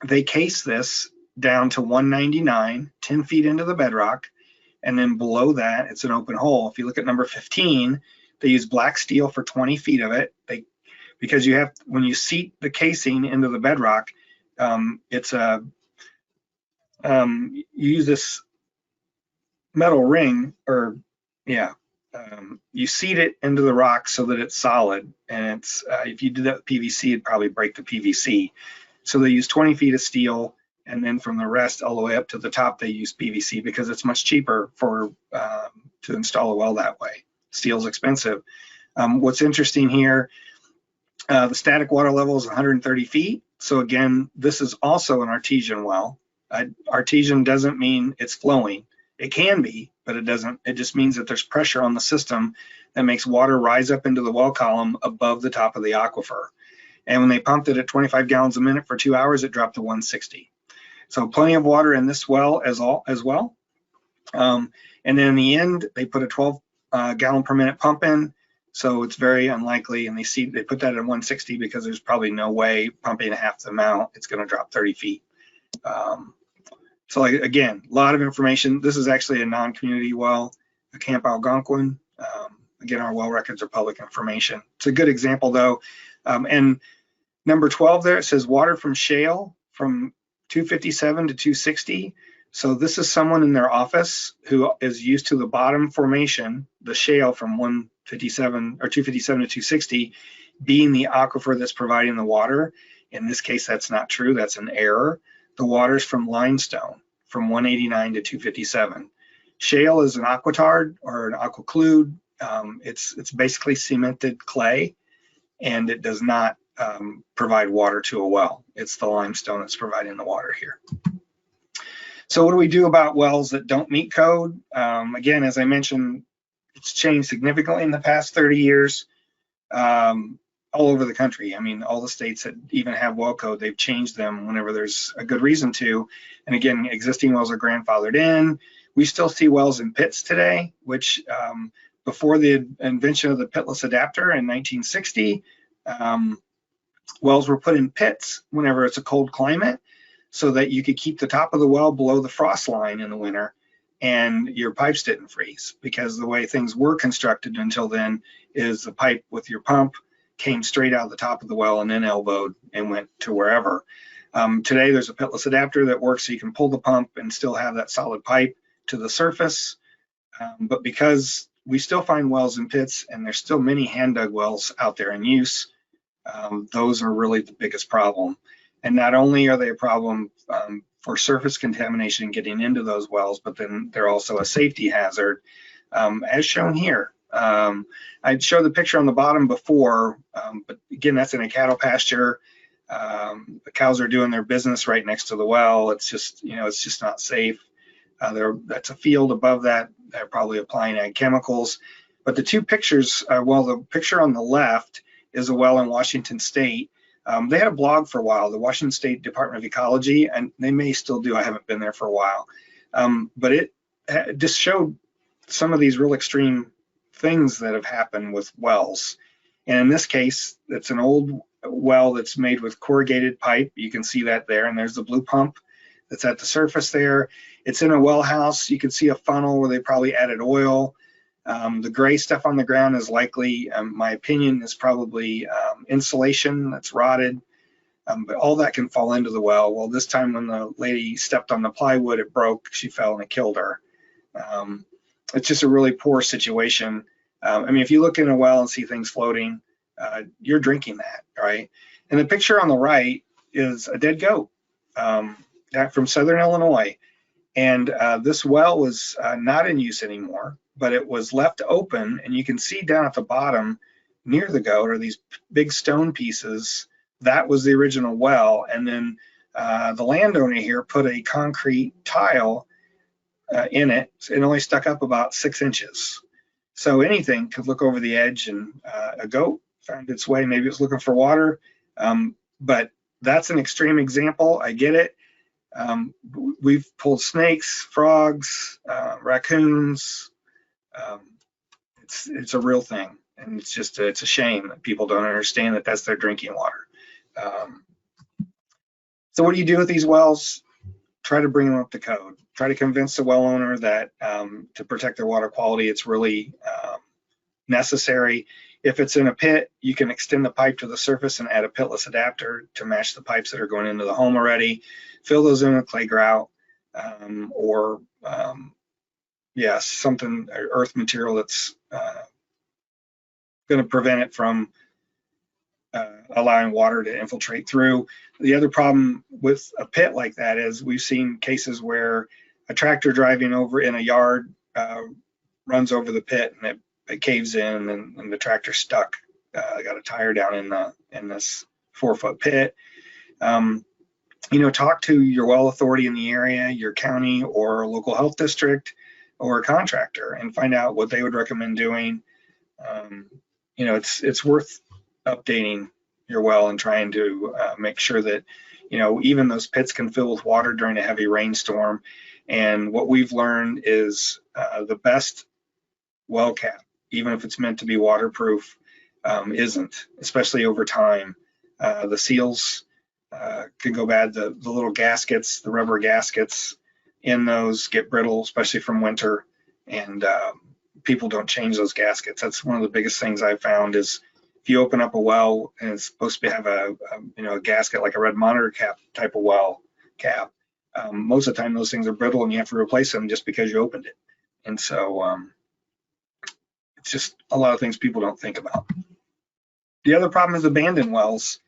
they case this down to 199, 10 feet into the bedrock. And then below that, it's an open hole. If you look at number 15, they use black steel for 20 feet of it. Because when you seat the casing into the bedrock, you use this metal ring or Yeah. You seed it into the rock so that it's solid, and it's if you did that with PVC, it'd probably break the PVC. So they use 20 feet of steel, and then from the rest all the way up to the top, they use PVC because it's much cheaper for to install a well that way. Steel's expensive. What's interesting here, the static water level is 130 feet. So again, this is also an artesian well. Artesian doesn't mean it's flowing. It can be, but it doesn't. It just means that there's pressure on the system that makes water rise up into the well column above the top of the aquifer. And when they pumped it at 25 gallons a minute for 2 hours, it dropped to 160. So plenty of water in this well as well. And then in the end, they put a 12 gallon per minute pump in. So it's very unlikely, and they put that at 160 because there's probably no way pumping half the amount, it's going to drop 30 feet. So again, a lot of information. This is actually a non-community well, a Camp Algonquin. Again, our well records are public information. It's a good example though. And number 12 there, it says water from shale from 257 to 260. So this is someone in their office who is used to the bottom formation, the shale from 157 or 257 to 260 being the aquifer that's providing the water. In this case, that's not true. That's an error. The water's from limestone from 189 to 257. Shale is an aquitard or an aquiclude. It's basically cemented clay, and it does not provide water to a well. It's the limestone that's providing the water here. So what do we do about wells that don't meet code? Again, as I mentioned, it's changed significantly in the past 30 years. All over the country. I mean, all the states that even have well code, they've changed them whenever there's a good reason to. And again, existing wells are grandfathered in. We still see wells in pits today, which before the invention of the pitless adapter in 1960, wells were put in pits whenever it's a cold climate so that you could keep the top of the well below the frost line in the winter and your pipes didn't freeze, because the way things were constructed until then is the pipe with your pump came straight out of the top of the well and then elbowed and went to wherever. Today, there's a pitless adapter that works so you can pull the pump and still have that solid pipe to the surface. But because we still find wells in pits and there's still many hand dug wells out there in use, those are really the biggest problem. And not only are they a problem for surface contamination getting into those wells, but then they're also a safety hazard, as shown here. I showed the picture on the bottom before, but again, that's in a cattle pasture. The cows are doing their business right next to the well. It's just, it's just not safe. That's a field above that. They're probably applying ag chemicals. But the two pictures, well, the picture on the left is a well in Washington State. They had a blog for a while, the Washington State Department of Ecology, and they may still do. I haven't been there for a while. But it just showed some of these real extreme things that have happened with wells. And in this case, it's an old well that's made with corrugated pipe. You can see that there, and there's the blue pump that's at the surface there. It's in a well house. You can see a funnel where they probably added oil. The gray stuff on the ground is likely, my opinion, is probably insulation that's rotted, but all that can fall into the well. Well, this time when the lady stepped on the plywood, it broke, she fell and it killed her. It's just a really poor situation. I mean, if you look in a well and see things floating, you're drinking that, right? And the picture on the right is a dead goat from Southern Illinois. And this well was not in use anymore, but it was left open, and you can see down at the bottom near the goat are these big stone pieces. That was the original well. And then the landowner here put a concrete tile in it. It only stuck up about 6 inches. So anything could look over the edge, and a goat found its way. Maybe it was looking for water, but that's an extreme example. I get it. We've pulled snakes, frogs, raccoons. It's a real thing, and it's a shame that people don't understand that that's their drinking water. So what do you do with these wells? Try to bring them up to code. Try to convince the well owner that to protect their water quality, it's really necessary. If it's in a pit, you can extend the pipe to the surface and add a pitless adapter to match the pipes that are going into the home already. Fill those in with clay grout, or yes, something, earth material that's going to prevent it from allowing water to infiltrate through. The other problem with a pit like that is we've seen cases where a tractor driving over in a yard runs over the pit and it caves in and the tractor's stuck. Got a tire down in this 4-foot pit. Talk to your well authority in the area, your county or local health district or a contractor, and find out what they would recommend doing. It's worth updating your well and trying to make sure that even those pits can fill with water during a heavy rainstorm. And what we've learned is the best well cap, even if it's meant to be waterproof, isn't, especially over time. The seals can go bad. The little gaskets, the rubber gaskets in those get brittle, especially from winter, and people don't change those gaskets. That's one of the biggest things I've found is if you open up a well and it's supposed to have a gasket like a red monitor cap type of well cap, most of the time those things are brittle and you have to replace them just because you opened it. And so it's just a lot of things people don't think about. The other problem is abandoned wells.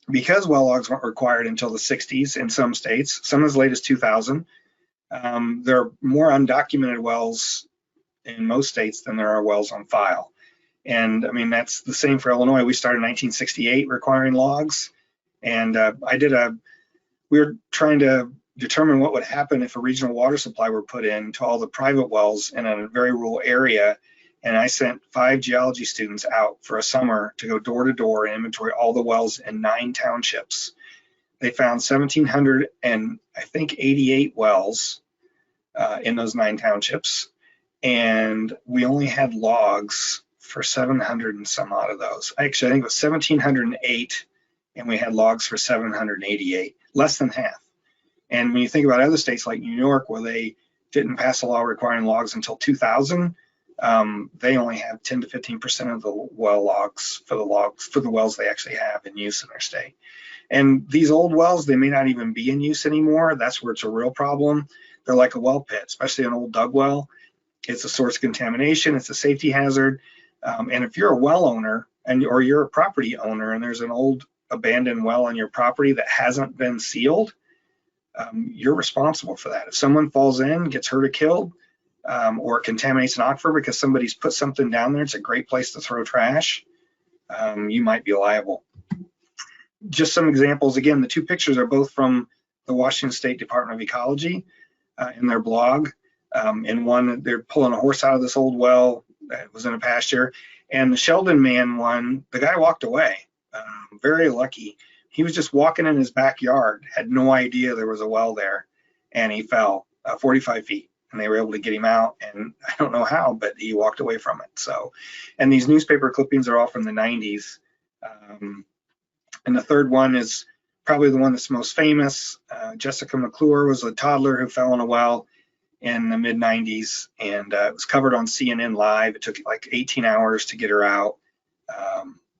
Because well logs weren't required until the 60s in some states, some as late as 2000, there are more undocumented wells in most states than there are wells on file. And I mean, that's the same for Illinois. We started in 1968 requiring logs. And we were trying to determine what would happen if a regional water supply were put in to all the private wells in a very rural area. And I sent 5 geology students out for a summer to go door to door and inventory all the wells in 9 townships. They found 1,700 and I think 88 wells in those 9 townships. And we only had logs for 700 and some odd of those. Actually, I think it was 1,708 and we had logs for 788, less than half. And when you think about other states like New York, where they didn't pass a law requiring logs until 2000, they only have 10 to 15% of the well logs for the wells they actually have in use in their state. And these old wells, they may not even be in use anymore. That's where it's a real problem. They're like a well pit, especially an old dug well. It's a source of contamination. It's a safety hazard. And if you're a well owner or you're a property owner and there's an old abandoned well on your property that hasn't been sealed, you're responsible for that. If someone falls in, gets hurt or killed, or contaminates an aquifer because somebody's put something down there, it's a great place to throw trash, you might be liable. Just some examples. Again, the 2 pictures are both from the Washington State Department of Ecology in their blog. In one, they're pulling a horse out of this old well that was in a pasture. And the Sheldon man one, the guy walked away. Very lucky. He was just walking in his backyard, had no idea there was a well there, and he fell 45 feet. And they were able to get him out, and I don't know how, but he walked away from it. So, and these newspaper clippings are all from the 90s. And the third one is probably the one that's most famous. Jessica McClure was a toddler who fell in a well in the mid 90s, and it was covered on CNN Live. It took like 18 hours to get her out.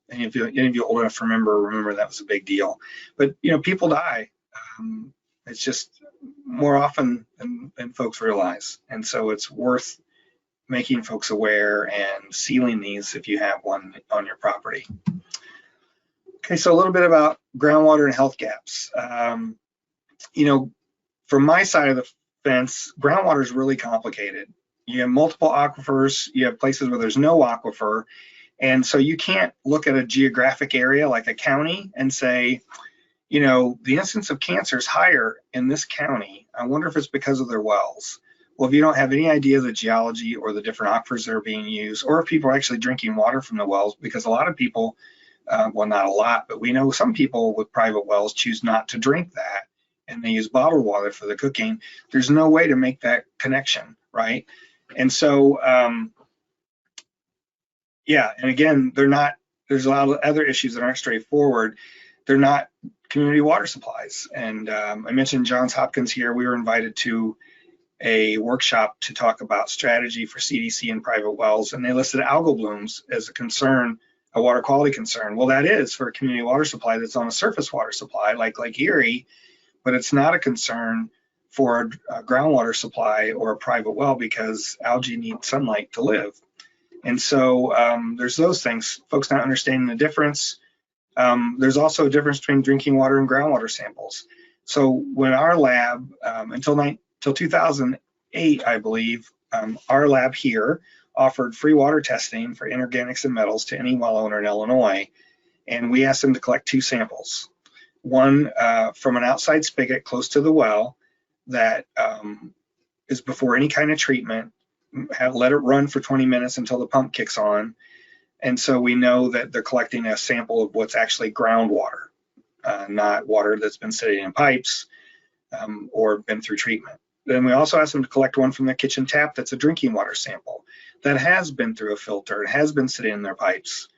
And if any of you old enough to remember that was a big deal. But people die. It's just more often than folks realize. And so it's worth making folks aware and sealing these if you have one on your property. Okay, so a little bit about groundwater and health gaps. From my side of the fence, groundwater is really complicated. You have multiple aquifers, you have places where there's no aquifer, and so you can't look at a geographic area like a county and say, the incidence of cancer is higher in this county. I wonder if it's because of their wells. Well, if you don't have any idea of the geology or the different aquifers that are being used, or if people are actually drinking water from the wells, because a lot of people, well, not a lot, but we know some people with private wells choose not to drink that, and they use bottled water for the cooking. There's no way to make that connection, right? And so, yeah, and again, there's a lot of other issues that aren't straightforward. They're not community water supplies. And I mentioned Johns Hopkins here. We were invited to a workshop to talk about strategy for CDC and private wells, and they listed algal blooms as a concern, a water quality concern. Well, that is for a community water supply that's on a surface water supply like Lake Erie, but it's not a concern for a groundwater supply or a private well because algae need sunlight to live. And so there's those things, folks not understanding the difference. There's also a difference between drinking water and groundwater samples. So when our lab, until 2008, I believe, our lab here offered free water testing for inorganics and metals to any well owner in Illinois. And we asked them to collect 2 samples. One from an outside spigot close to the well that is before any kind of treatment. Let it run for 20 minutes until the pump kicks on. And so we know that they're collecting a sample of what's actually groundwater, not water that's been sitting in pipes or been through treatment. Then we also asked them to collect one from their kitchen tap that's a drinking water sample that has been through a filter, it has been sitting in their pipes,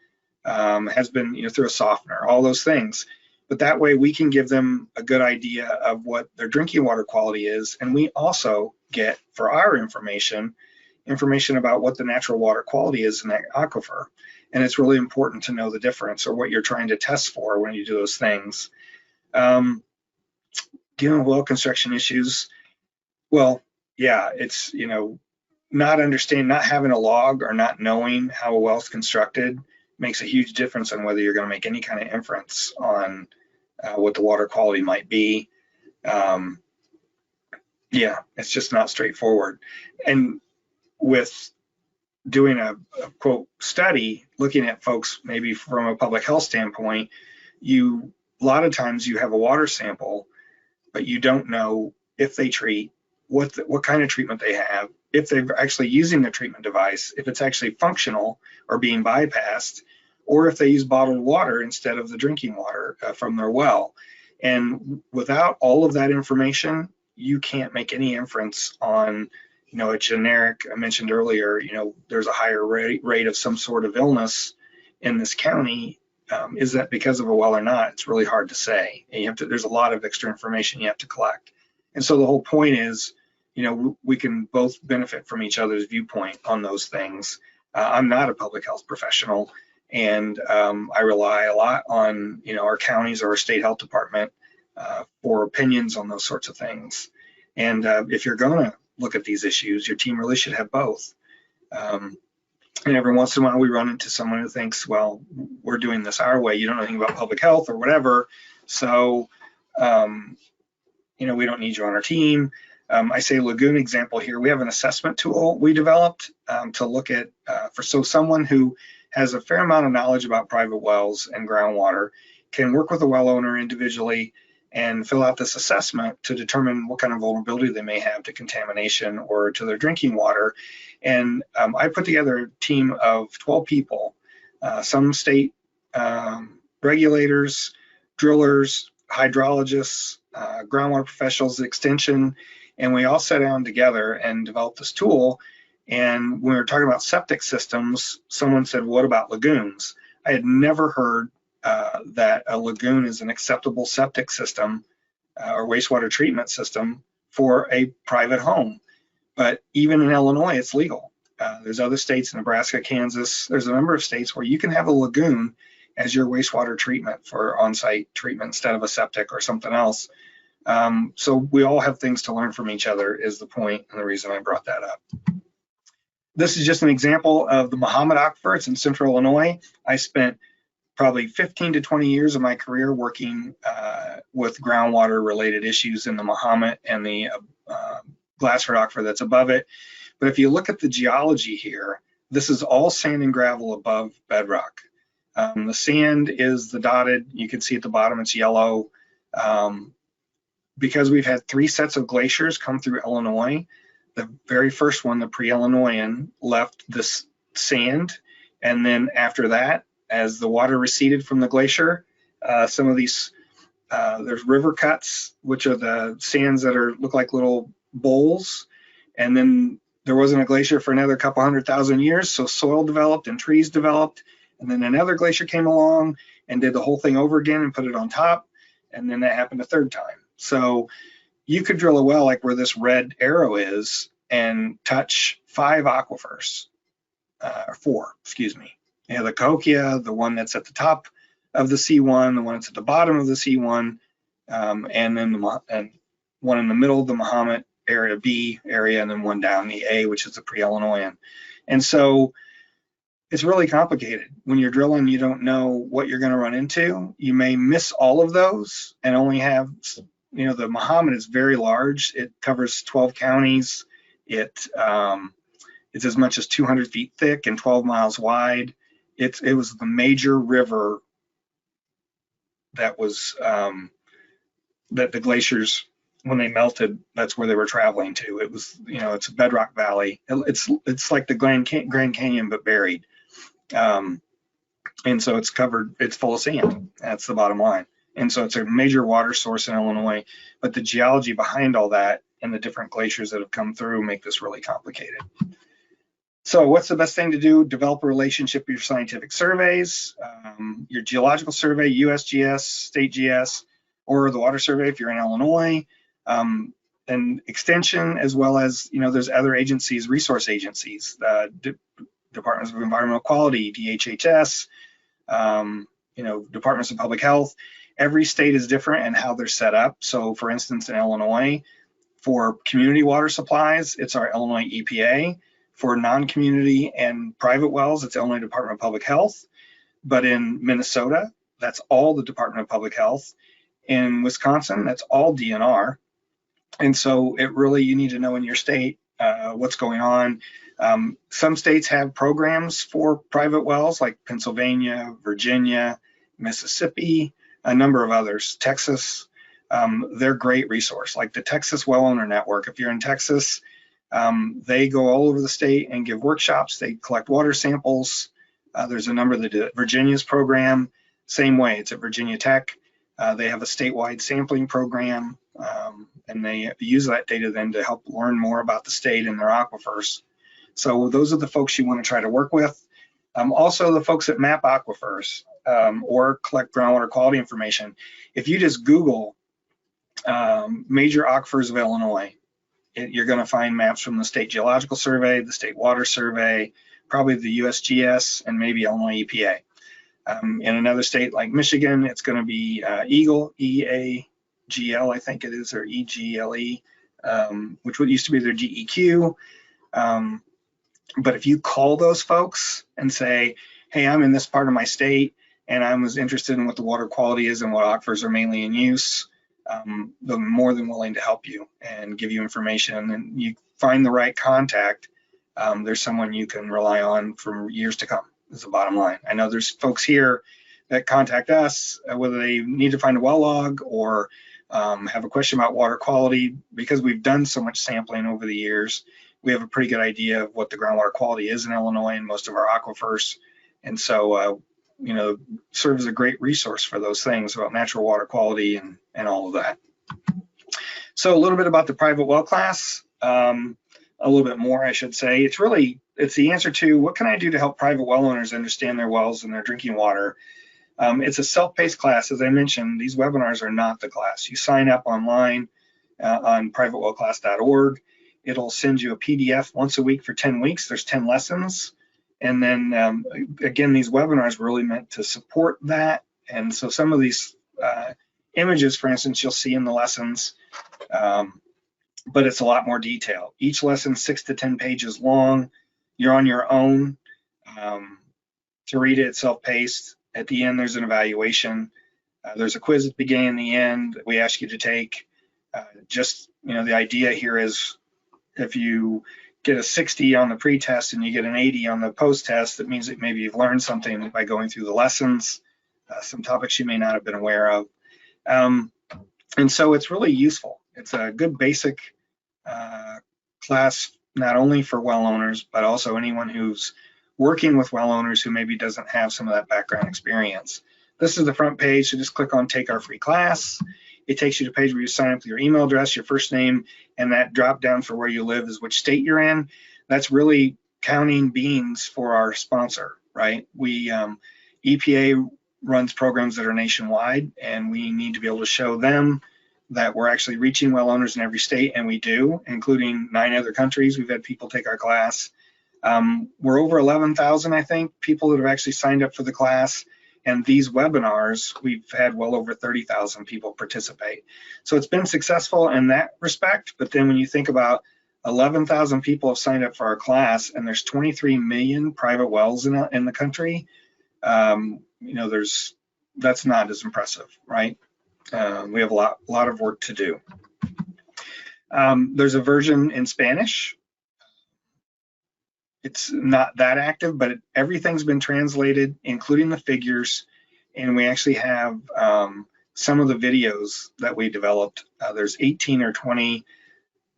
has been through a softener, all those things. But that way we can give them a good idea of what their drinking water quality is. And we also get, for our information about what the natural water quality is in that aquifer. And it's really important to know the difference or what you're trying to test for when you do those things. Dealing with well construction issues, well, yeah, it's, not having a log or not knowing how a well's constructed makes a huge difference on whether you're going to make any kind of inference on what the water quality might be. Yeah, it's just not straightforward. And with doing a quote study, looking at folks maybe from a public health standpoint, a lot of times you have a water sample, but you don't know if they treat, what kind of treatment they have, if they're actually using the treatment device, if it's actually functional or being bypassed, or if they use bottled water instead of the drinking water from their well. And without all of that information, you can't make any inference on a generic, I mentioned earlier, there's a higher rate of some sort of illness in this county. Is that because of a well or not? It's really hard to say. And there's a lot of extra information you have to collect. And so the whole point is, we can both benefit from each other's viewpoint on those things. I'm not a public health professional, and I rely a lot on, our counties or our state health department for opinions on those sorts of things. And if you're gonna look at these issues, your team really should have both. And every once in a while we run into someone who thinks, well, we're doing this our way, you don't know anything about public health or whatever, so we don't need you on our team. I say Lagoon example here, we have an assessment tool we developed to look at, so someone who has a fair amount of knowledge about private wells and groundwater can work with a well owner individually and fill out this assessment to determine what kind of vulnerability they may have to contamination or to their drinking water. And I put together a team of 12 people, some state regulators, drillers, hydrologists, groundwater professionals, extension, and we all sat down together and developed this tool. And when we were talking about septic systems, someone said, what about lagoons? I had never heard that a lagoon is an acceptable septic system or wastewater treatment system for a private home. But even in Illinois, it's legal. There's other states, Nebraska, Kansas, there's a number of states where you can have a lagoon as your wastewater treatment for on-site treatment instead of a septic or something else. So we all have things to learn from each other is the point and the reason I brought that up. This is just an example of the Mahomet Aquifer. It's in central Illinois. I spent probably 15 to 20 years of my career working with groundwater related issues in the Mahomet and the Glassford Aquifer that's above it. But if you look at the geology here, this is all sand and gravel above bedrock. The sand is the dotted, you can see at the bottom it's yellow. Because we've had 3 sets of glaciers come through Illinois, the very first one, the pre-Illinoian, left this sand. And then after that, as the water receded from the glacier, some of these, there's river cuts, which are the sands that look like little bowls. And then there wasn't a glacier for another couple 100,000 years, so soil developed and trees developed. And then another glacier came along and did the whole thing over again and put it on top. And then that happened a 3rd time. So you could drill a well like where this red arrow is and touch 5 aquifers, or 4, excuse me. You have the Cahokia, the one that's at the top of the C1, the one that's at the bottom of the C1, and then one in the middle of the Mahomet area B area, and then one down the A, which is the pre-Illinoisan. And so it's really complicated. When you're drilling, you don't know what you're going to run into. You may miss all of those and only have, the Mahomet is very large. It covers 12 counties. It's as much as 200 feet thick and 12 miles wide. It was the major river that was that the glaciers, when they melted, that's where they were traveling to. It was, it's a bedrock valley. It's like the Grand Canyon but buried. And so it's covered, it's full of sand. That's the bottom line. And so it's a major water source in Illinois, but the geology behind all that and the different glaciers that have come through make this really complicated. So what's the best thing to do? Develop a relationship with your scientific surveys, your geological survey, USGS, State GS, or the water survey if you're in Illinois, and extension, as well as, there's other agencies, resource agencies, Departments of Environmental Quality, DHHS, Departments of Public Health. Every state is different in how they're set up. So for instance, in Illinois, for community water supplies, it's our Illinois EPA. For non-community and private wells, it's Illinois Department of Public Health. But in Minnesota, that's all the Department of Public Health. In Wisconsin, that's all DNR. And so you need to know in your state what's going on. Some states have programs for private wells, like Pennsylvania, Virginia, Mississippi, a number of others, Texas. They're a great resource, like the Texas Well Owner Network. If you're in Texas, they go all over the state and give workshops. They collect water samples. There's a number that do Virginia's program, same way, it's at Virginia Tech. They have a statewide sampling program, and they use that data then to help learn more about the state and their aquifers. So those are the folks you want to try to work with. Also the folks that map aquifers or collect groundwater quality information. If you just Google major aquifers of Illinois, you're going to find maps from the State Geological Survey, the State Water Survey, probably the USGS, and maybe Illinois EPA. In another state like Michigan, it's going to be EAGLE, EAGL, I think it is, or EGLE, which used to be their GEQ. But if you call those folks and say, hey, I'm in this part of my state, and I was interested in what the water quality is and what aquifers are mainly in use, they're more than willing to help you and give you information. And you find the right contact, there's someone you can rely on for years to come, is the bottom line. I know there's folks here that contact us, whether they need to find a well log or have a question about water quality. Because we've done so much sampling over the years, we have a pretty good idea of what the groundwater quality is in Illinois and most of our aquifers. And so, serves as a great resource for those things about natural water quality and all of that. So a little bit about the private well class, a little bit more, I should say. It's the answer to what can I do to help private well owners understand their wells and their drinking water. It's a self-paced class. As I mentioned, these webinars are not the class. You sign up online on privatewellclass.org. It'll send you a PDF once a week for 10 weeks. There's 10 lessons. And then again, these webinars were really meant to support that. And so some of these images, for instance, you'll see in the lessons, but it's a lot more detail. Each lesson 6 to 10 pages long. You're on your own to read it, self-paced. At the end, there's an evaluation. There's a quiz at the beginning and the end that we ask you to take. The idea here is if you get a 60 on the pre-test and you get an 80 on the post-test, that means that maybe you've learned something by going through the lessons, some topics you may not have been aware of. And so it's really useful. It's a good basic class, not only for well owners, but also anyone who's working with well owners who maybe doesn't have some of that background experience. This is the front page, so just click on Take Our Free Class. It takes you to a page where you sign up with your email address, your first name, and that drop down for where you live is which state you're in. That's really counting beans for our sponsor, right? EPA runs programs that are nationwide, and we need to be able to show them that we're actually reaching well owners in every state, and we do, including 9 other countries. We've had people take our class. We're over 11,000, I think, people that have actually signed up for the class. And these webinars, we've had well over 30,000 people participate. So it's been successful in that respect. But then when you think about 11,000 people have signed up for our class, and there's 23 million private wells in the country, you know, that's not as impressive, right? We have a lot of work to do. There's a version in Spanish. It's not that active, but everything's been translated, including the figures. And we actually have some of the videos that we developed. There's 18 or 20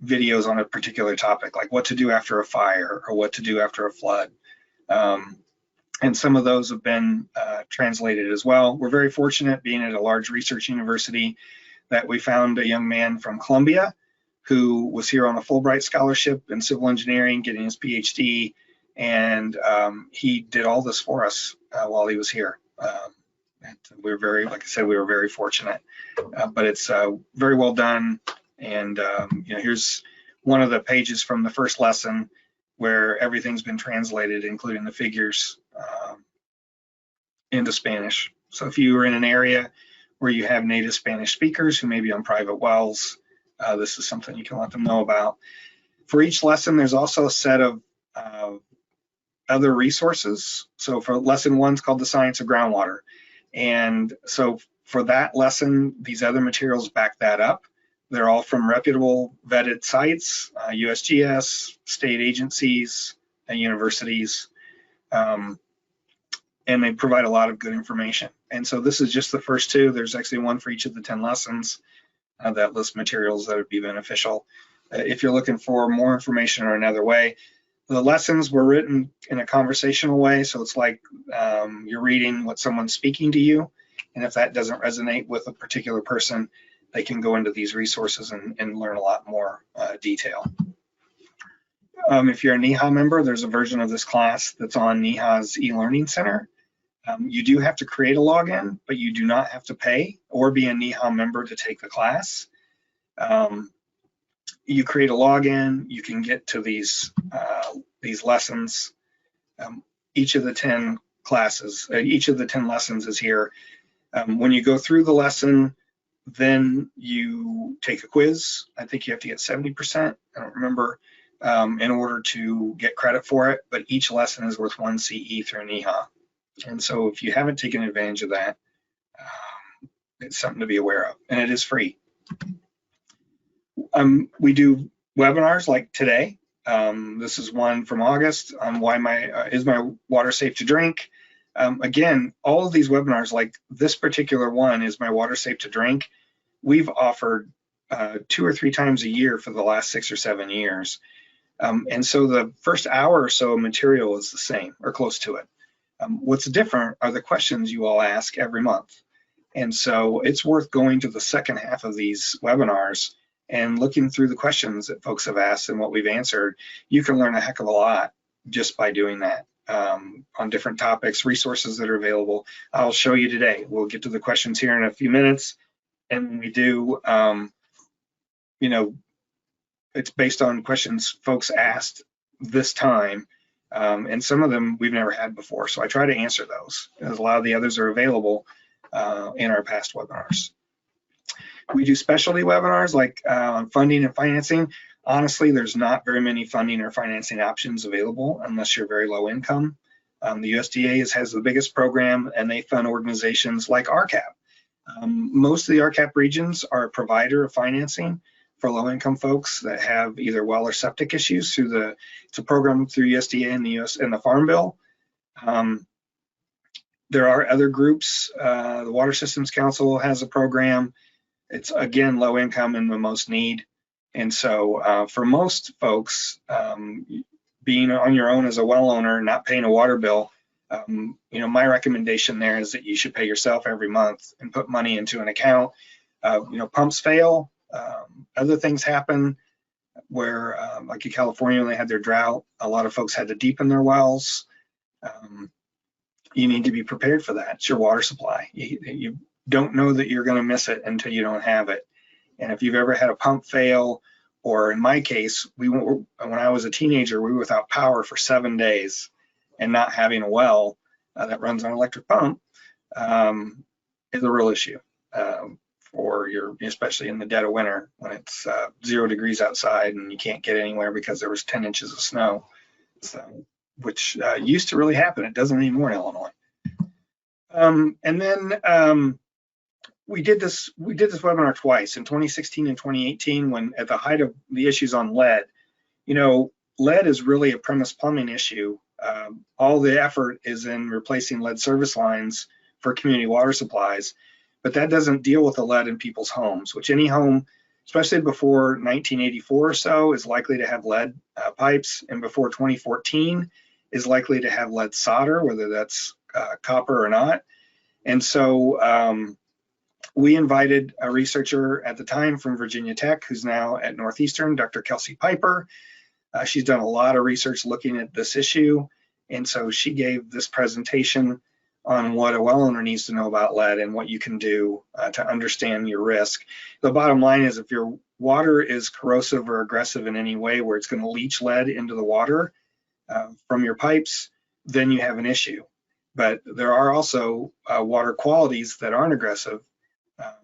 videos on a particular topic, like what to do after a fire or what to do after a flood. And some of those have been translated as well. We're very fortunate, being at a large research university, that we found a young man from Columbia who was here on a Fulbright scholarship in civil engineering, getting his PhD, and he did all this for us while he was here. And we were very, like I said, we were very fortunate, but it's very well done. And you know, here's one of the pages from the first lesson where everything's been translated, including the figures, into Spanish. So if you are in an area where you have native Spanish speakers who may be on private wells, this is something you can let them know about. For each lesson, there's also a set of other resources. So for lesson 1, it's called The Science of Groundwater. And so for that lesson, these other materials back that up. They're all from reputable vetted sites, USGS, state agencies, and universities. And they provide a lot of good information. And so this is just the first 2. There's actually one for each of the 10 lessons that list materials that would be beneficial. If you're looking for more information or another way, the lessons were written in a conversational way. So it's like you're reading what someone's speaking to you. And if that doesn't resonate with a particular person, they can go into these resources and learn a lot more detail. If you're a NEHA member, there's a version of this class that's on NEHA's e-learning center. You do have to create a login, but you do not have to pay or be a NEHA member to take the class. You create a login, you can get to these lessons. Each of the 10 classes, each of the 10 lessons is here. When you go through the lesson, then you take a quiz. I think you have to get 70%, I don't remember, in order to get credit for it, but each lesson is worth 1 CE through NEHA. And so if you haven't taken advantage of that, it's something to be aware of, and it is free. We do webinars like today. This is one from August on why is my water safe to drink? Again, all of these webinars, like this particular one, is my water safe to drink, we've offered 2 or 3 times a year for the last 6 or 7 years. And so the first hour or so of material is the same or close to it. What's different are the questions you all ask every month. And so it's worth going to the second half of these webinars and looking through the questions that folks have asked and what we've answered. You can learn a heck of a lot just by doing that on different topics, resources that are available. I'll show you today. We'll get to the questions here in a few minutes. And when we do, you know, it's based on questions folks asked this time. And some of them we've never had before. So I try to answer those, as a lot of the others are available in our past webinars. We do specialty webinars like on funding and financing. Honestly, there's not very many funding or financing options available unless you're very low income. The USDA has the biggest program, and they fund organizations like RCAP. Most of the RCAP regions are a provider of financing for low-income folks that have either well or septic issues through it's a program through USDA and the Farm Bill. There are other groups. The Water Systems Council has a program. It's again low income and the most need. And so for most folks, being on your own as a well owner, not paying a water bill, you know, my recommendation there is that you should pay yourself every month and put money into an account. You know, pumps fail. Other things happen where, like in California, when they had their drought, a lot of folks had to deepen their wells. You need to be prepared for that. It's your water supply. You don't know that you're going to miss it until you don't have it. And if you've ever had a pump fail, or in my case, when I was a teenager, we were without power for 7 days and not having a well that runs on an electric pump, is a real issue for especially in the dead of winter when it's 0 degrees outside and you can't get anywhere because there was 10 inches of snow, so, which used to really happen. It doesn't anymore in Illinois. And then we did this webinar twice, in 2016 and 2018, when at the height of the issues on lead. Lead is really a premise plumbing issue. All the effort is in replacing lead service lines for community water supplies, but that doesn't deal with the lead in people's homes, which any home, especially before 1984 or so, is likely to have lead pipes, and before 2014 is likely to have lead solder, whether that's copper or not. And so we invited a researcher at the time from Virginia Tech, who's now at Northeastern, Dr. Kelsey Piper. She's done a lot of research looking at this issue, and so she gave this presentation on what a well owner needs to know about lead and what you can do to understand your risk. The bottom line is, if your water is corrosive or aggressive in any way where it's going to leach lead into the water from your pipes, then you have an issue. But there are also water qualities that aren't aggressive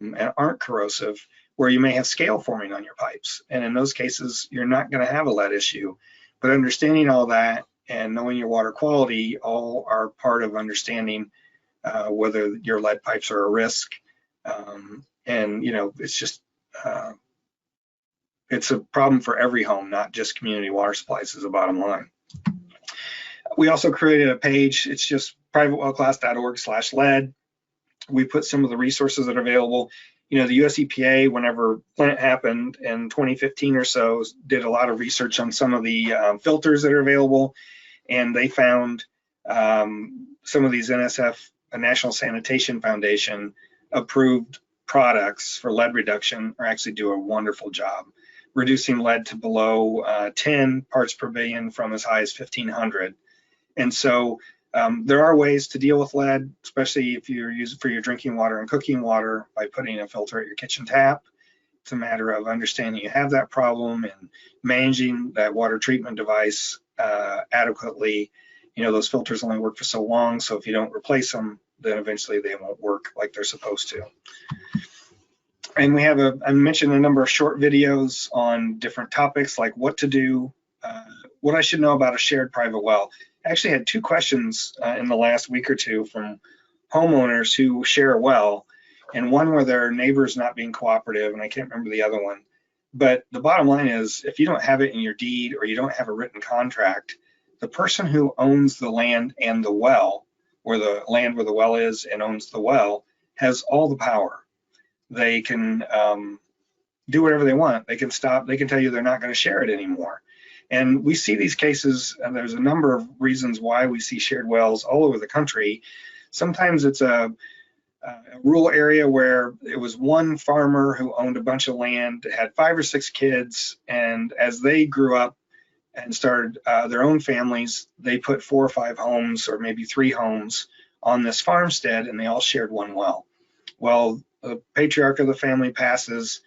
and aren't corrosive, where you may have scale forming on your pipes. And in those cases, you're not going to have a lead issue. But understanding all that and knowing your water quality all are part of understanding whether your lead pipes are a risk. And it's just, it's a problem for every home, not just community water supplies, is the bottom line. We also created a page. It's just privatewellclass.org/lead. We put some of the resources that are available. The US EPA, whenever Flint happened in 2015 or so, did a lot of research on some of the filters that are available, and they found some of these NSF, National Sanitation Foundation approved products for lead reduction are actually do a wonderful job, reducing lead to below 10 parts per billion from as high as 1,500. And so there are ways to deal with lead, especially if you're using for your drinking water and cooking water, by putting a filter at your kitchen tap. It's a matter of understanding you have that problem and managing that water treatment device adequately. Those filters only work for so long, so if you don't replace them, then eventually they won't work like they're supposed to. And we have I mentioned a number of short videos on different topics, like what to do, what I should know about a shared private well. I actually had 2 questions in the last week or two from homeowners who share a well, and one where their neighbor's not being cooperative, and I can't remember the other one. But the bottom line is, if you don't have it in your deed or you don't have a written contract, the person who owns the land and the well, or the land where the well is and owns the well, has all the power. They can do whatever they want. They can stop, they can tell you they're not going to share it anymore. And we see these cases, and there's a number of reasons why we see shared wells all over the country. Sometimes it's a rural area where it was one farmer who owned a bunch of land, had 5 or 6 kids, and as they grew up and started their own families, they put 4 or 5 homes, or maybe 3 homes, on this farmstead, and they all shared one well. Well, the patriarch of the family passes,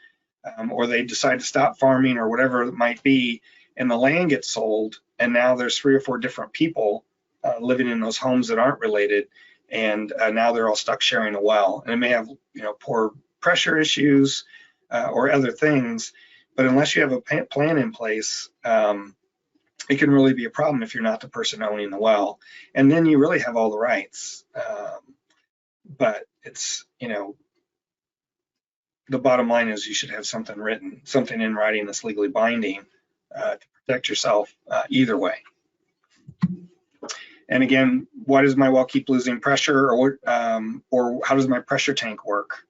or they decide to stop farming, or whatever it might be, and the land gets sold, and now there's 3 or 4 different people living in those homes that aren't related, and now they're all stuck sharing a well. And it may have poor pressure issues or other things, but unless you have a plan in place, it can really be a problem if you're not the person owning the well. And then you really have all the rights, but it's the bottom line is you should have something written, something in writing that's legally binding to protect yourself either way. And again, why does my well keep losing pressure, or how does my pressure tank work?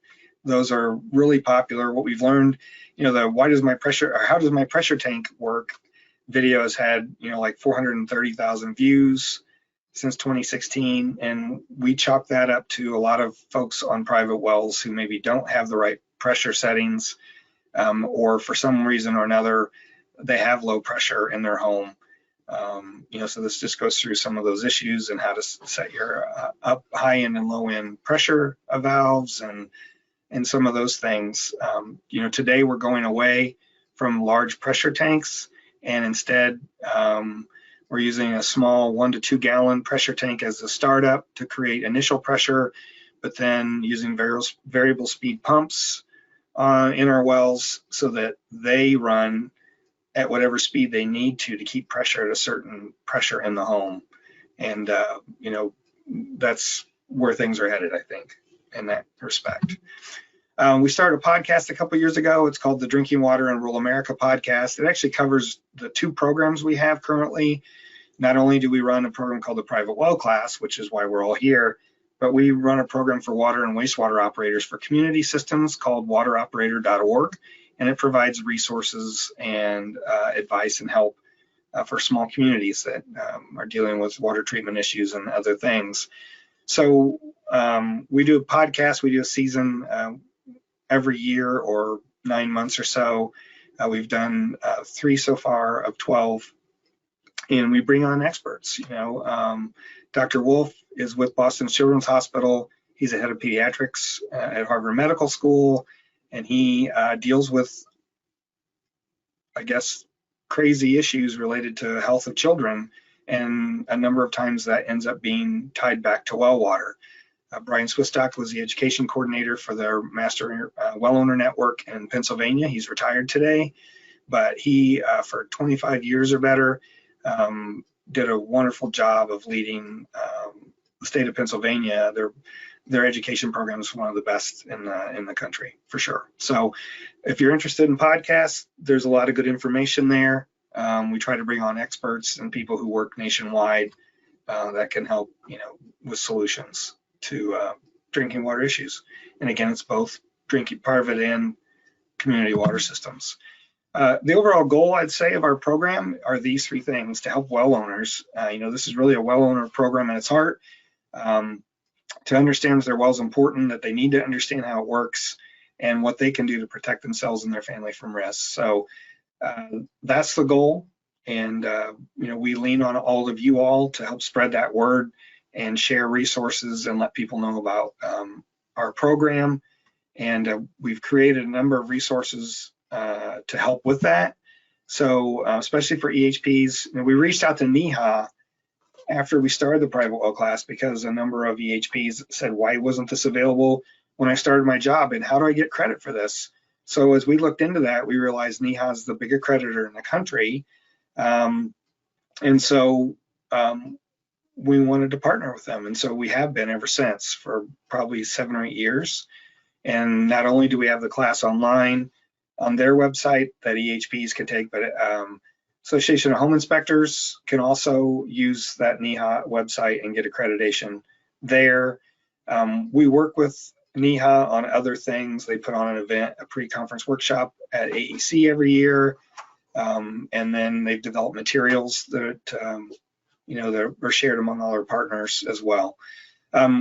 Those are really popular. What we've learned, the why does my pressure, or how does my pressure tank work video has had like 430,000 views since 2016, and we chalk that up to a lot of folks on private wells who maybe don't have the right pressure settings, or for some reason or another they have low pressure in their home. So this just goes through some of those issues and how to set your up high end and low end pressure valves and some of those things. Today we're going away from large pressure tanks, and instead we're using a small 1 to 2 gallon pressure tank as a startup to create initial pressure, but then using variable speed pumps in our wells so that they run at whatever speed they need to keep pressure at a certain pressure in the home. And, that's where things are headed, I think, in that respect. We started a podcast a couple years ago. It's called the Drinking Water in Rural America podcast. It actually covers the 2 programs we have currently. Not only do we run a program called the Private Well Class, which is why we're all here, but we run a program for water and wastewater operators for community systems called wateroperator.org, and it provides resources and advice and help for small communities that are dealing with water treatment issues and other things. So we do a podcast, we do a season every year or 9 months or so. We've done 3 so far of 12, and we bring on experts. Dr. Wolf is with Boston Children's Hospital. He's the head of pediatrics at Harvard Medical School, and he deals with, I guess, crazy issues related to health of children, and a number of times that ends up being tied back to well water. Brian Swistock was the education coordinator for their master well owner network in Pennsylvania. He's retired today, but he, for 25 years or better, did a wonderful job of leading the state of Pennsylvania. Their education program is one of the best in the country, for sure. So if you're interested in podcasts, there's a lot of good information there. We try to bring on experts and people who work nationwide that can help, with solutions to drinking water issues. And again, it's both drinking, private and community water systems. The overall goal, I'd say, of our program are these 3 things: to help well owners. This is really a well owner program at its heart. To understand that their well is important, that they need to understand how it works, and what they can do to protect themselves and their family from risks. So that's the goal. And, we lean on all of you all to help spread that word and share resources and let people know about our program. And we've created a number of resources to help with that. So especially for EHPs, we reached out to NEHA after we started the private well class because a number of EHPs said, why wasn't this available when I started my job, and how do I get credit for this? So as we looked into that, we realized NEHA is the big accreditor in the country. And so we wanted to partner with them. And so we have been ever since, for probably 7 or 8 years. And not only do we have the class online on their website that EHPs can take, but Association of Home Inspectors can also use that NEHA website and get accreditation there. We work with NEHA on other things. They put on an event, a pre-conference workshop at AEC every year. And then they've developed materials that, that are shared among all our partners as well.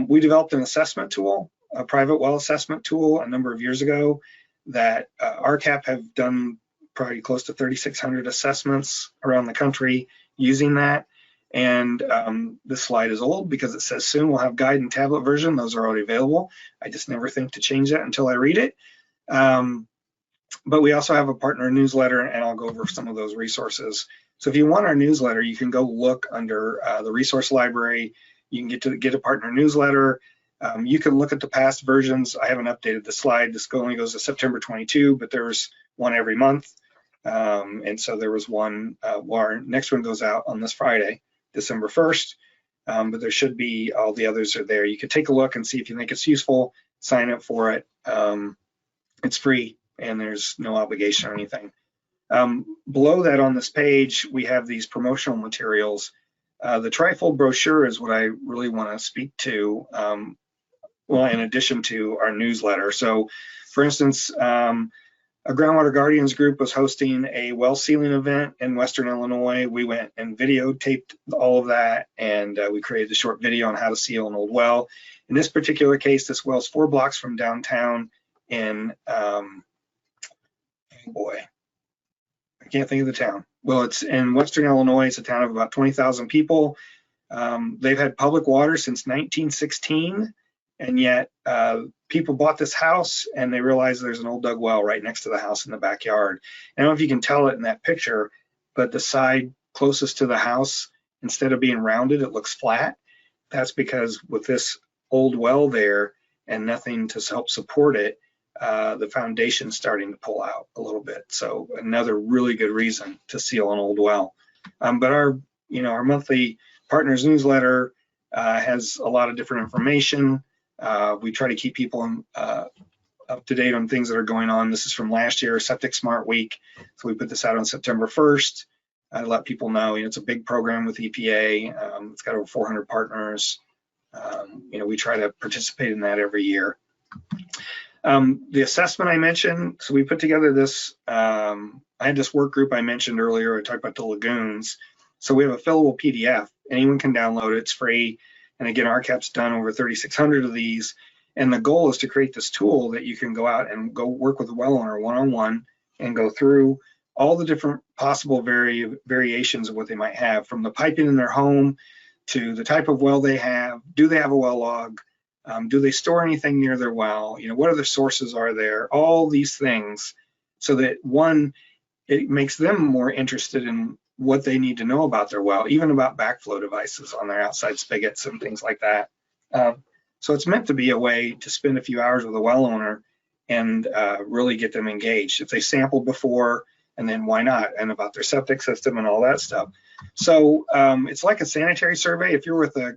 We developed an assessment tool, a private well assessment tool, a number of years ago that RCAP have done probably close to 3,600 assessments around the country using that. And this slide is old because it says soon we'll have guide and tablet version. Those are already available. I just never think to change that until I read it. But we also have a partner newsletter, and I'll go over some of those resources. So if you want our newsletter, you can go look under the resource library. You can get a partner newsletter. You can look at the past versions. I haven't updated the slide. This only goes to September 22, but there's one every month. And so there was one, our next one goes out on this Friday, December 1st. But there should be, all the others are there. You could take a look and see if you think it's useful, sign up for it. It's free and there's no obligation or anything. Below that on this page, we have these promotional materials. The trifold brochure is what I really want to speak to, well, in addition to our newsletter. So for instance, a Groundwater Guardians group was hosting a well sealing event in Western Illinois. We went and videotaped all of that, and we created a short video on how to seal an old well. In this particular case, this well's 4 blocks from downtown in, oh boy, I can't think of the town. Well, it's in Western Illinois. It's a town of about 20,000 people. They've had public water since 1916, and yet people bought this house and they realized there's an old dug well right next to the house in the backyard. I don't know if you can tell it in that picture, but the side closest to the house, instead of being rounded, it looks flat. That's because with this old well there, and nothing to help support it, the foundation's starting to pull out a little bit. So another really good reason to seal an old well. But our monthly partners newsletter has a lot of different information. We try to keep people up to date on things that are going on. This is from last year, Septic Smart Week. So we put this out on September 1st. I let people know, it's a big program with EPA. It's got over 400 partners. We try to participate in that every year. The assessment I mentioned, so we put together this, I had this work group I mentioned earlier. I talked about the lagoons. So we have a fillable PDF. Anyone can download it. It's free. And again, RCAP's done over 3,600 of these. And the goal is to create this tool that you can go out and go work with a well owner one-on-one and go through all the different possible variations of what they might have, from the piping in their home to the type of well they have. Do they have a well log? Do they store anything near their well? What other sources are there? All these things, so that one, it makes them more interested in what they need to know about their well, even about backflow devices on their outside spigots and things like that. So it's meant to be a way to spend a few hours with a well owner and really get them engaged. If they sampled before, and then why not? And about their septic system and all that stuff. So it's like a sanitary survey. If you're with a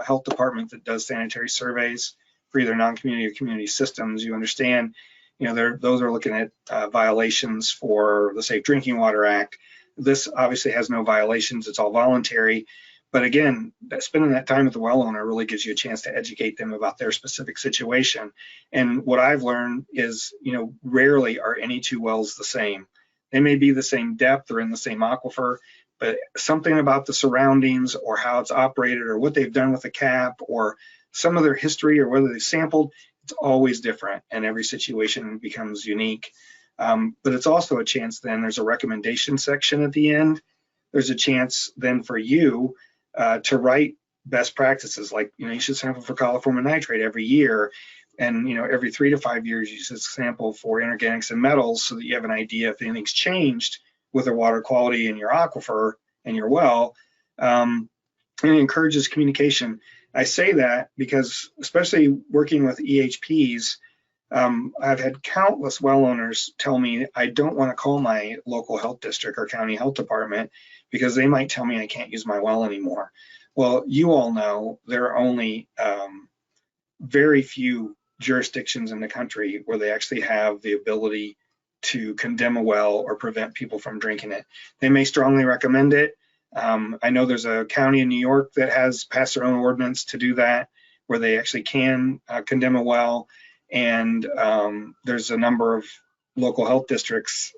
health department that does sanitary surveys for either non-community or community systems, you understand, those are looking at violations for the Safe Drinking Water Act. This obviously has no violations. It's all voluntary. But again, spending that time with the well owner really gives you a chance to educate them about their specific situation. And what I've learned is, rarely are any two wells the same. They may be the same depth or in the same aquifer, but something about the surroundings or how it's operated or what they've done with the cap or some of their history or whether they sampled, it's always different, and every situation becomes unique. But it's also a chance then, there's a recommendation section at the end. There's a chance then for you to write best practices, like, you should sample for coliform nitrate every year. And, every 3 to 5 years, you should sample for inorganics and metals so that you have an idea if anything's changed with the water quality in your aquifer and your well. And it encourages communication. I say that because, especially working with EHPs, I've had countless well owners tell me I don't want to call my local health district or county health department because they might tell me I can't use my well anymore. Well, you all know there are only very few jurisdictions in the country where they actually have the ability to condemn a well or prevent people from drinking it. They may strongly recommend it. I know there's a county in New York that has passed their own ordinance to do that, where they actually can condemn a well. And there's a number of local health districts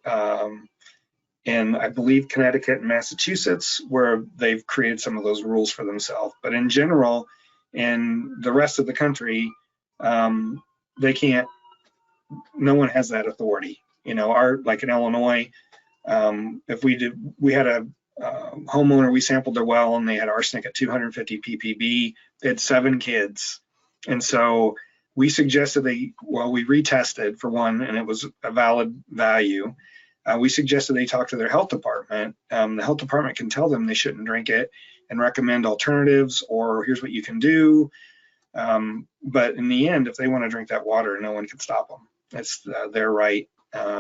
in, I believe, Connecticut and Massachusetts, where they've created some of those rules for themselves. But in general, in the rest of the country, they can't, no one has that authority. Like in Illinois, if we had a homeowner, we sampled their well and they had arsenic at 250 ppb, they had 7 kids. And so we suggested we retested for one, and it was a valid value. We suggested they talk to their health department. The health department can tell them they shouldn't drink it and recommend alternatives, or here's what you can do. But in the end, if they want to drink that water, no one can stop them. It's their right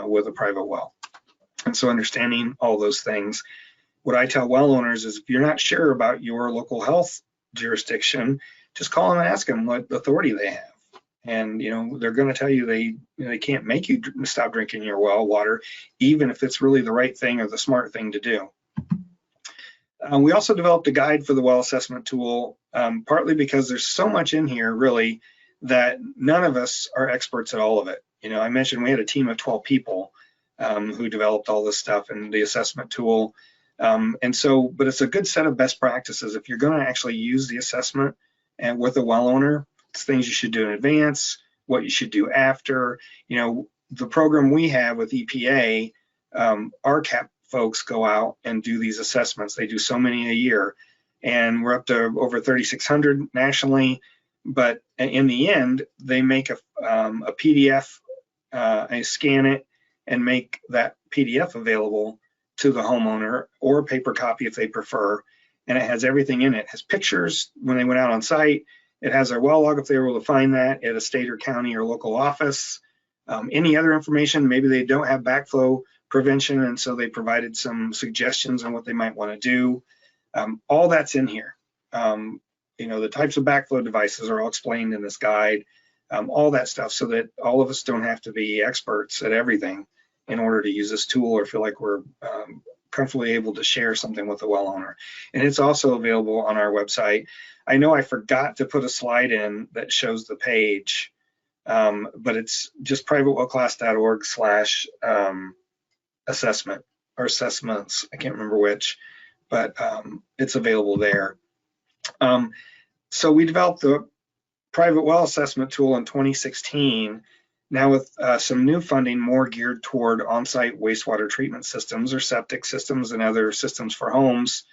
with a private well. And so understanding all those things, what I tell well owners is, if you're not sure about your local health jurisdiction, just call them and ask them what authority they have. And they're going to tell you they can't make you stop drinking your well water, even if it's really the right thing or the smart thing to do. We also developed a guide for the well assessment tool, partly because there's so much in here really that none of us are experts at all of it. I mentioned we had a team of 12 people who developed all this stuff and the assessment tool. But it's a good set of best practices. If you're going to actually use the assessment and with a well owner, it's things you should do in advance, what you should do after. The program we have with EPA, RCAP folks go out and do these assessments. They do so many a year, and we're up to over 3,600 nationally. But in the end, they make a PDF, scan it, and make that PDF available to the homeowner, or a paper copy if they prefer. And it has everything in it. It has pictures when they went out on site. It has our well log if they were able to find that at a state or county or local office. Any other information, maybe they don't have backflow prevention, and so they provided some suggestions on what they might want to do. All that's in here. The types of backflow devices are all explained in this guide, all that stuff, so that all of us don't have to be experts at everything in order to use this tool or feel like we're comfortably able to share something with the well owner. And it's also available on our website. I know I forgot to put a slide in that shows the page, but it's just privatewellclass.org/assessment or assessments. I can't remember which, but it's available there. So we developed the private well assessment tool in 2016. Now with some new funding more geared toward on-site wastewater treatment systems or septic systems and other systems for homes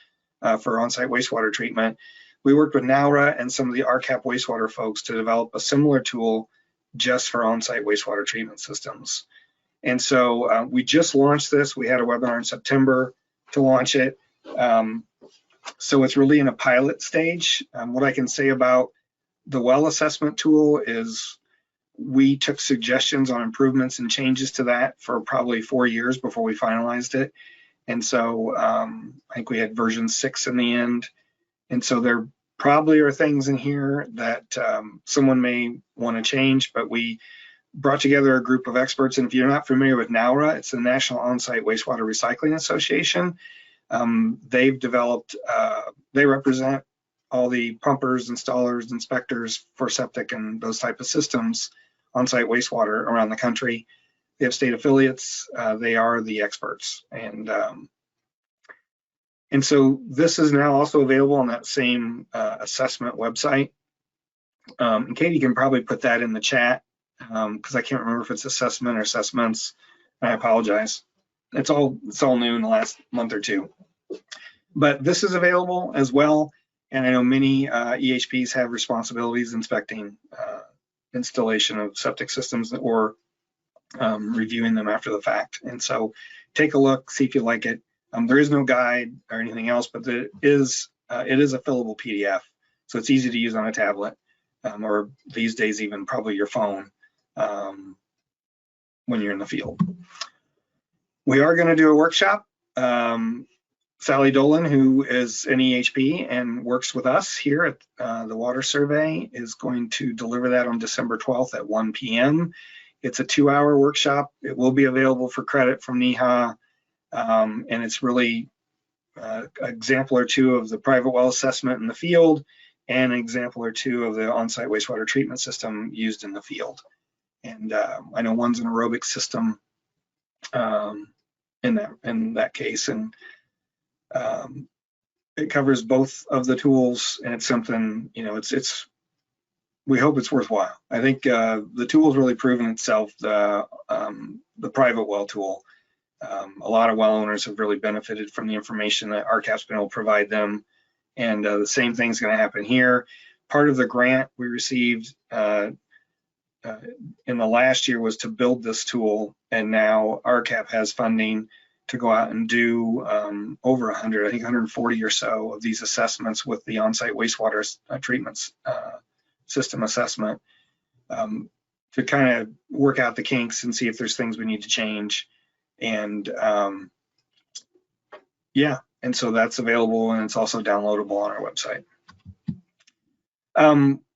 for on-site wastewater treatment, we worked with NAURA and some of the RCAP wastewater folks to develop a similar tool just for on-site wastewater treatment systems. And so we just launched this. We had a webinar in September to launch it. So it's really in a pilot stage. What I can say about the well assessment tool is we took suggestions on improvements and changes to that for probably 4 years before we finalized it. And so I think we had version 6 in the end. And so there probably are things in here that someone may want to change, but we brought together a group of experts. And if you're not familiar with NAURA, it's the National On-Site Wastewater Recycling Association. They've developed, they represent all the pumpers, installers, inspectors for septic and those type of systems, on-site wastewater around the country. They have state affiliates. They are the experts. And so this is now also available on that same assessment website. And Katie can probably put that in the chat because I can't remember if it's assessment or assessments. I apologize. It's all new in the last month or two. But this is available as well. And I know many EHPs have responsibilities inspecting installation of septic systems or reviewing them after the fact. And so take a look, see if you like it. There is no guide or anything else, but it is a fillable PDF. So it's easy to use on a tablet or these days even probably your phone when you're in the field. We are going to do a workshop. Sally Dolan, who is an EHP and works with us here at the Water Survey, is going to deliver that on December 12th at 1 p.m. It's a 2-hour workshop. It will be available for credit from NEHA, and it's really an example or two of the private well assessment in the field and an example or two of the on-site wastewater treatment system used in the field. And I know one's an aerobic system in that case, and it covers both of the tools, and it's something, we hope it's worthwhile. I think the tool's really proven itself, the private well tool. A lot of well owners have really benefited from the information that RCAP's been able to provide them, and the same thing's going to happen here. Part of the grant we received in the last year was to build this tool, and now RCAP has funding to go out and do over 100, I think 140 or so of these assessments with the on-site wastewater treatments system assessment to kind of work out the kinks and see if there's things we need to change. And yeah, and so that's available, and it's also downloadable on our website.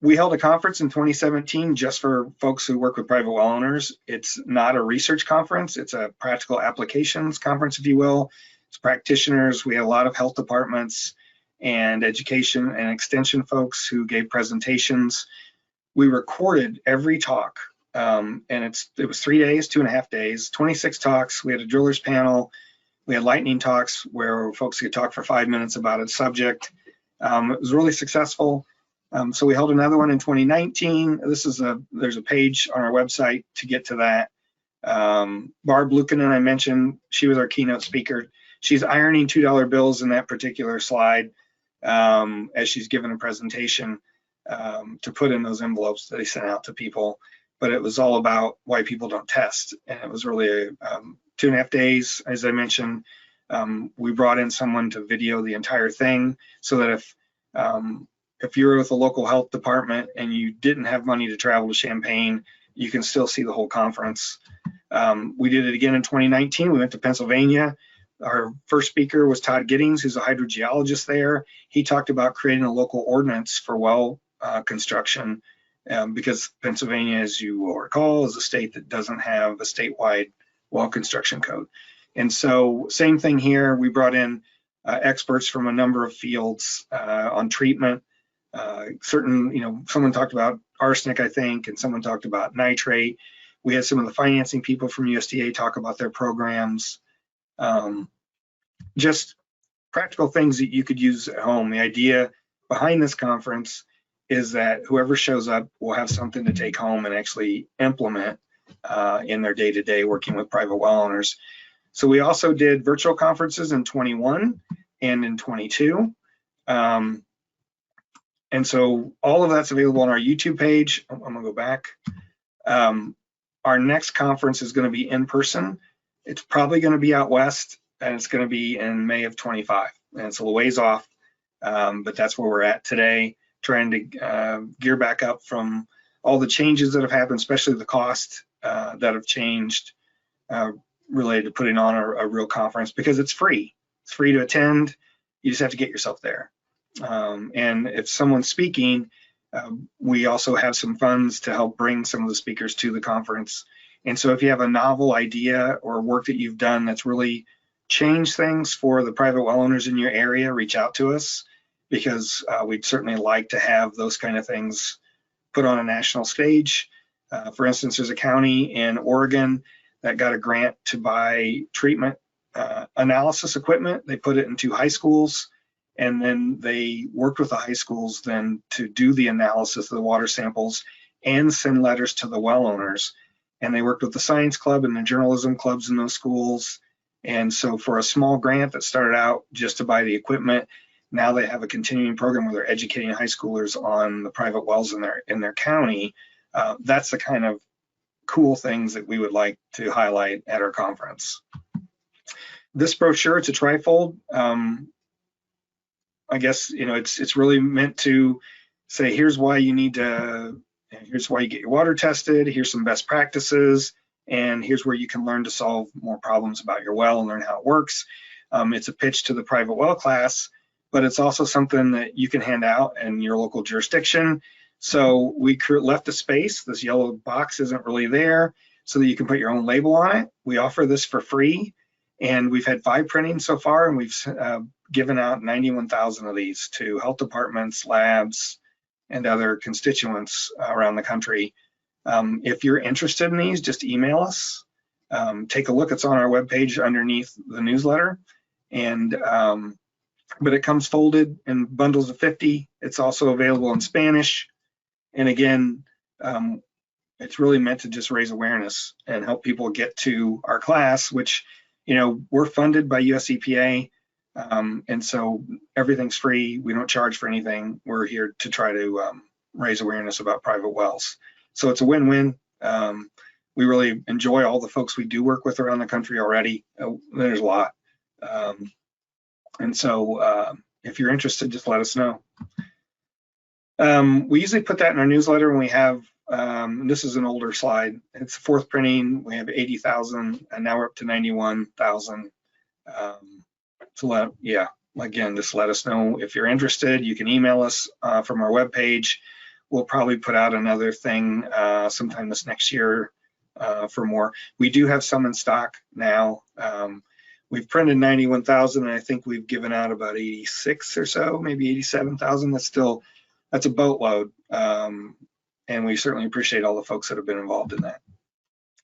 We held a conference in 2017 just for folks who work with private well owners. It's not a research conference. It's a practical applications conference, if you will. It's practitioners. We had a lot of health departments and education and extension folks who gave presentations. We recorded every talk, and it was 3 days, 2.5 days, 26 talks. We had a driller's panel. We had lightning talks where folks could talk for 5 minutes about a subject. It was really successful. So we held another one in 2019. There's a page on our website to get to that. Barb Lukanen, I mentioned, she was our keynote speaker. She's ironing $2 bills in that particular slide as she's given a presentation to put in those envelopes that they sent out to people. But it was all about why people don't test. And it was really 2.5 days, as I mentioned. We brought in someone to video the entire thing so that if if you're with a local health department and you didn't have money to travel to Champaign, you can still see the whole conference. We did it again in 2019. We went to Pennsylvania. Our first speaker was Todd Giddings, who's a hydrogeologist there. He talked about creating a local ordinance for well construction because Pennsylvania, as you will recall, is a state that doesn't have a statewide well construction code. And so same thing here, we brought in experts from a number of fields on treatment. Someone talked about arsenic, I think, and someone talked about nitrate. We had some of the financing people from USDA talk about their programs. Just practical things that you could use at home. The idea behind this conference is that whoever shows up will have something to take home and actually implement in their day-to-day working with private well owners. So we also did virtual conferences in 21 and in 22. And so all of that's available on our YouTube page. I'm gonna go back. Our next conference is gonna be in person. It's probably gonna be out west, and it's gonna be in May of 25. And it's a little ways off, but that's where we're at today, trying to gear back up from all the changes that have happened, especially the cost that have changed related to putting on a real conference, because it's free. It's free to attend. You just have to get yourself there. And if someone's speaking, we also have some funds to help bring some of the speakers to the conference. And so if you have a novel idea or work that you've done that's really changed things for the private well owners in your area, reach out to us, because we'd certainly like to have those kind of things put on a national stage. For instance, there's a county in Oregon that got a grant to buy treatment analysis equipment. They put it into high schools, and then they worked with the high schools then to do the analysis of the water samples and send letters to the well owners. And they worked with the science club and the journalism clubs in those schools. And so for a small grant that started out just to buy the equipment, now they have a continuing program where they're educating high schoolers on the private wells in their county. That's the kind of cool things that we would like to highlight at our conference. This brochure, it's a trifold. I guess, it's really meant to say, here's why you need to, here's why you get your water tested, here's some best practices, and here's where you can learn to solve more problems about your well and learn how it works. It's a pitch to the private well class, but it's also something that you can hand out in your local jurisdiction. So we left a space. This yellow box isn't really there, so that you can put your own label on it. We offer this for free, and we've had 5 printings so far, and we've given out 91,000 of these to health departments, labs, and other constituents around the country. If you're interested in these, just email us. Take a look. It's on our webpage underneath the newsletter. And but it comes folded in bundles of 50. It's also available in Spanish. And again, it's really meant to just raise awareness and help people get to our class, which, we're funded by US EPA. And so everything's free. We don't charge for anything. We're here to try to raise awareness about private wells. So it's a win-win. We really enjoy all the folks we do work with around the country already. There's a lot. And so if you're interested, just let us know. We usually put that in our newsletter when we have, this is an older slide. It's the 4th printing. We have 80,000, and now we're up to 91,000. So again, just let us know if you're interested. You can email us from our webpage. We'll probably put out another thing sometime this next year for more. We do have some in stock now. We've printed 91,000, and I think we've given out about 86 or so, maybe 87,000. That's a boatload. And we certainly appreciate all the folks that have been involved in that.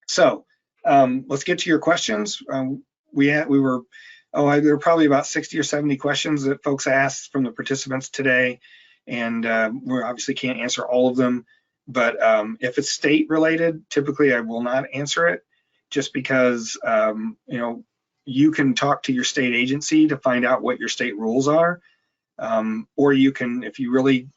So let's get to your questions. There were probably about 60 or 70 questions that folks asked from the participants today. And we obviously can't answer all of them, but if it's state related, typically I will not answer it, just because you can talk to your state agency to find out what your state rules are, or you can, if you really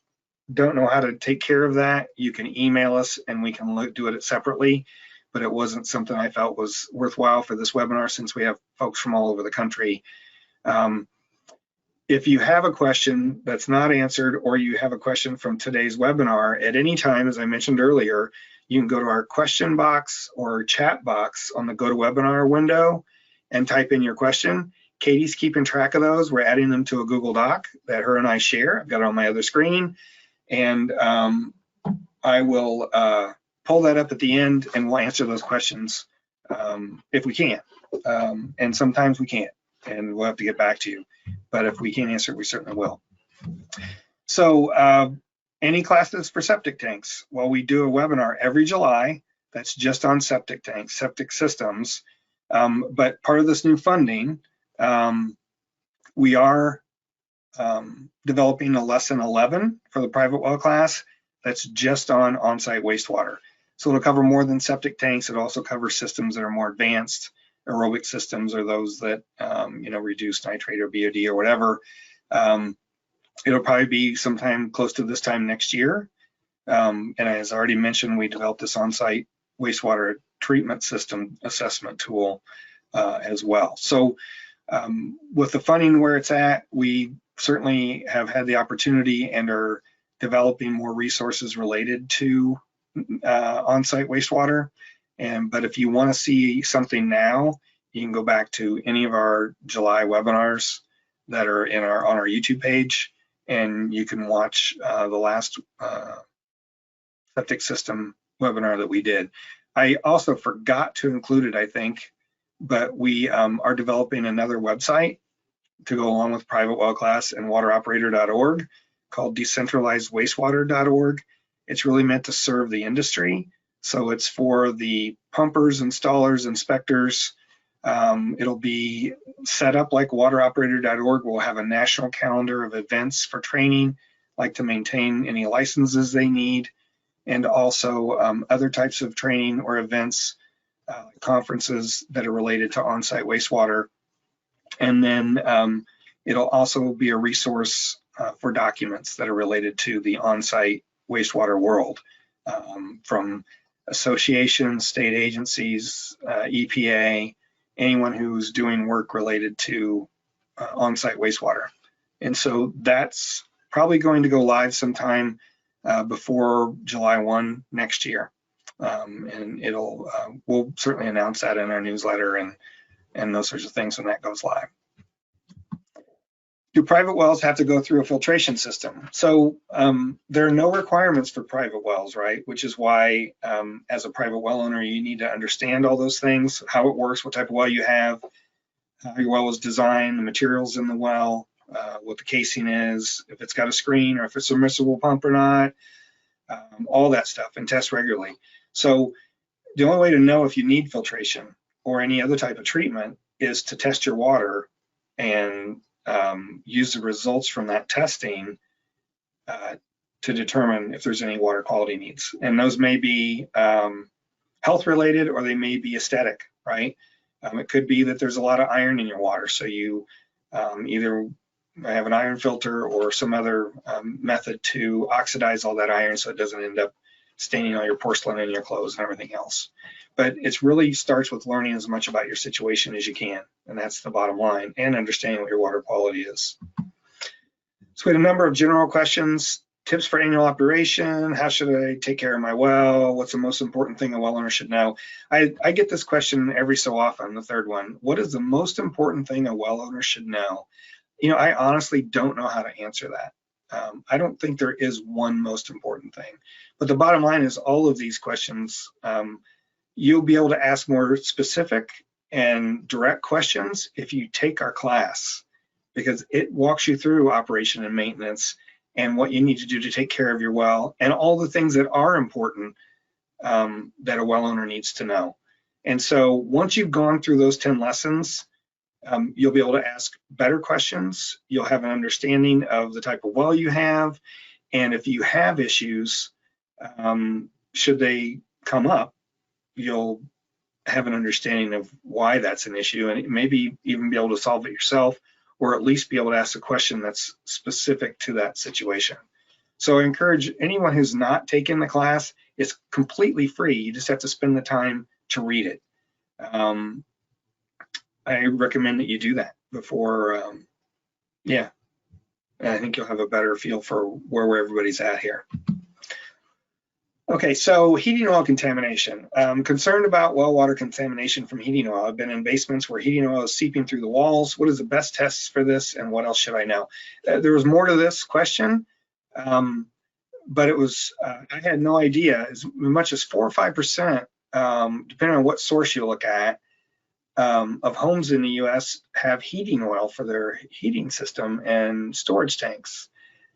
don't know how to take care of that, you can email us and we can do it separately. But it wasn't something I felt was worthwhile for this webinar, since we have folks from all over the country. If you have a question that's not answered, or you have a question from today's webinar at any time, as I mentioned earlier, you can go to our question box or chat box on the GoToWebinar window and type in your question. Katie's keeping track of those. We're adding them to a Google Doc that her and I share. I've got it on my other screen. And I will pull that up at the end, and we'll answer those questions if we can. And sometimes we can't, and we'll have to get back to you. But if we can answer it, we certainly will. So any classes for septic tanks? Well, we do a webinar every July that's just on septic tanks, septic systems. But part of this new funding, we are developing a lesson 11 for the private well class that's just on on-site wastewater. So it'll cover more than septic tanks. It also covers systems that are more advanced, aerobic systems, or those that reduce nitrate or BOD or whatever. It'll probably be sometime close to this time next year. And as I already mentioned, we developed this on-site wastewater treatment system assessment tool as well. So with the funding where it's at, we certainly have had the opportunity and are developing more resources related to on-site wastewater. But if you want to see something now, you can go back to any of our July webinars that are on our YouTube page, and you can watch the last septic system webinar that we did. I also forgot to include it, I think, but we are developing another website to go along with private well class and wateroperator.org called decentralizedwastewater.org. It's really meant to serve the industry. So it's for the pumpers, installers, inspectors. It'll be set up like wateroperator.org. We'll have a national calendar of events for training, like to maintain any licenses they need, and also other types of training or events, conferences that are related to on-site wastewater. And then it'll also be a resource for documents that are related to the on-site wastewater world, from associations, state agencies, EPA, anyone who's doing work related to on-site wastewater. And so that's probably going to go live sometime before July 1 next year. And we'll certainly announce that in our newsletter and those sorts of things when that goes live. Do private wells have to go through a filtration system? So there are no requirements for private wells, right? Which is why, as a private well owner, you need to understand all those things, how it works, what type of well you have, how your well is designed, the materials in the well, what the casing is, if it's got a screen or if it's a submersible pump or not, all that stuff, and test regularly. So the only way to know if you need filtration or any other type of treatment is to test your water and use the results from that testing to determine if there's any water quality needs. And those may be health related, or they may be aesthetic, right? It could be that there's a lot of iron in your water, so you either have an iron filter or some other method to oxidize all that iron so it doesn't end up staining all your porcelain and your clothes and everything else. But it really starts with learning as much about your situation as you can, and that's the bottom line, and understanding what your water quality is. So we had a number of general questions. Tips for annual operation: how should I take care of my well? What's the most important thing a well owner should know? I get this question every so often, the third one. What is the most important thing a well owner should know? I honestly don't know how to answer that. I don't think there is one most important thing. But the bottom line is all of these questions, you'll be able to ask more specific and direct questions if you take our class, because it walks you through operation and maintenance and what you need to do to take care of your well and all the things that are important that a well owner needs to know. And so once you've gone through those 10 lessons, you'll be able to ask better questions. You'll have an understanding of the type of well you have. And if you have issues, should they come up, you'll have an understanding of why that's an issue, and maybe even be able to solve it yourself, or at least be able to ask a question that's specific to that situation. So I encourage anyone who's not taken the class, it's completely free. You just have to spend the time to read it. I recommend that you do that before, And I think you'll have a better feel for where everybody's at here. Okay, so heating oil contamination. I'm concerned about well water contamination from heating oil. I've been in basements where heating oil is seeping through the walls. What is the best tests for this, and what else should I know? There was more to this question, but it was, I had no idea, as much as 4 or 5%, depending on what source you look at, of homes in the US have heating oil for their heating system and storage tanks.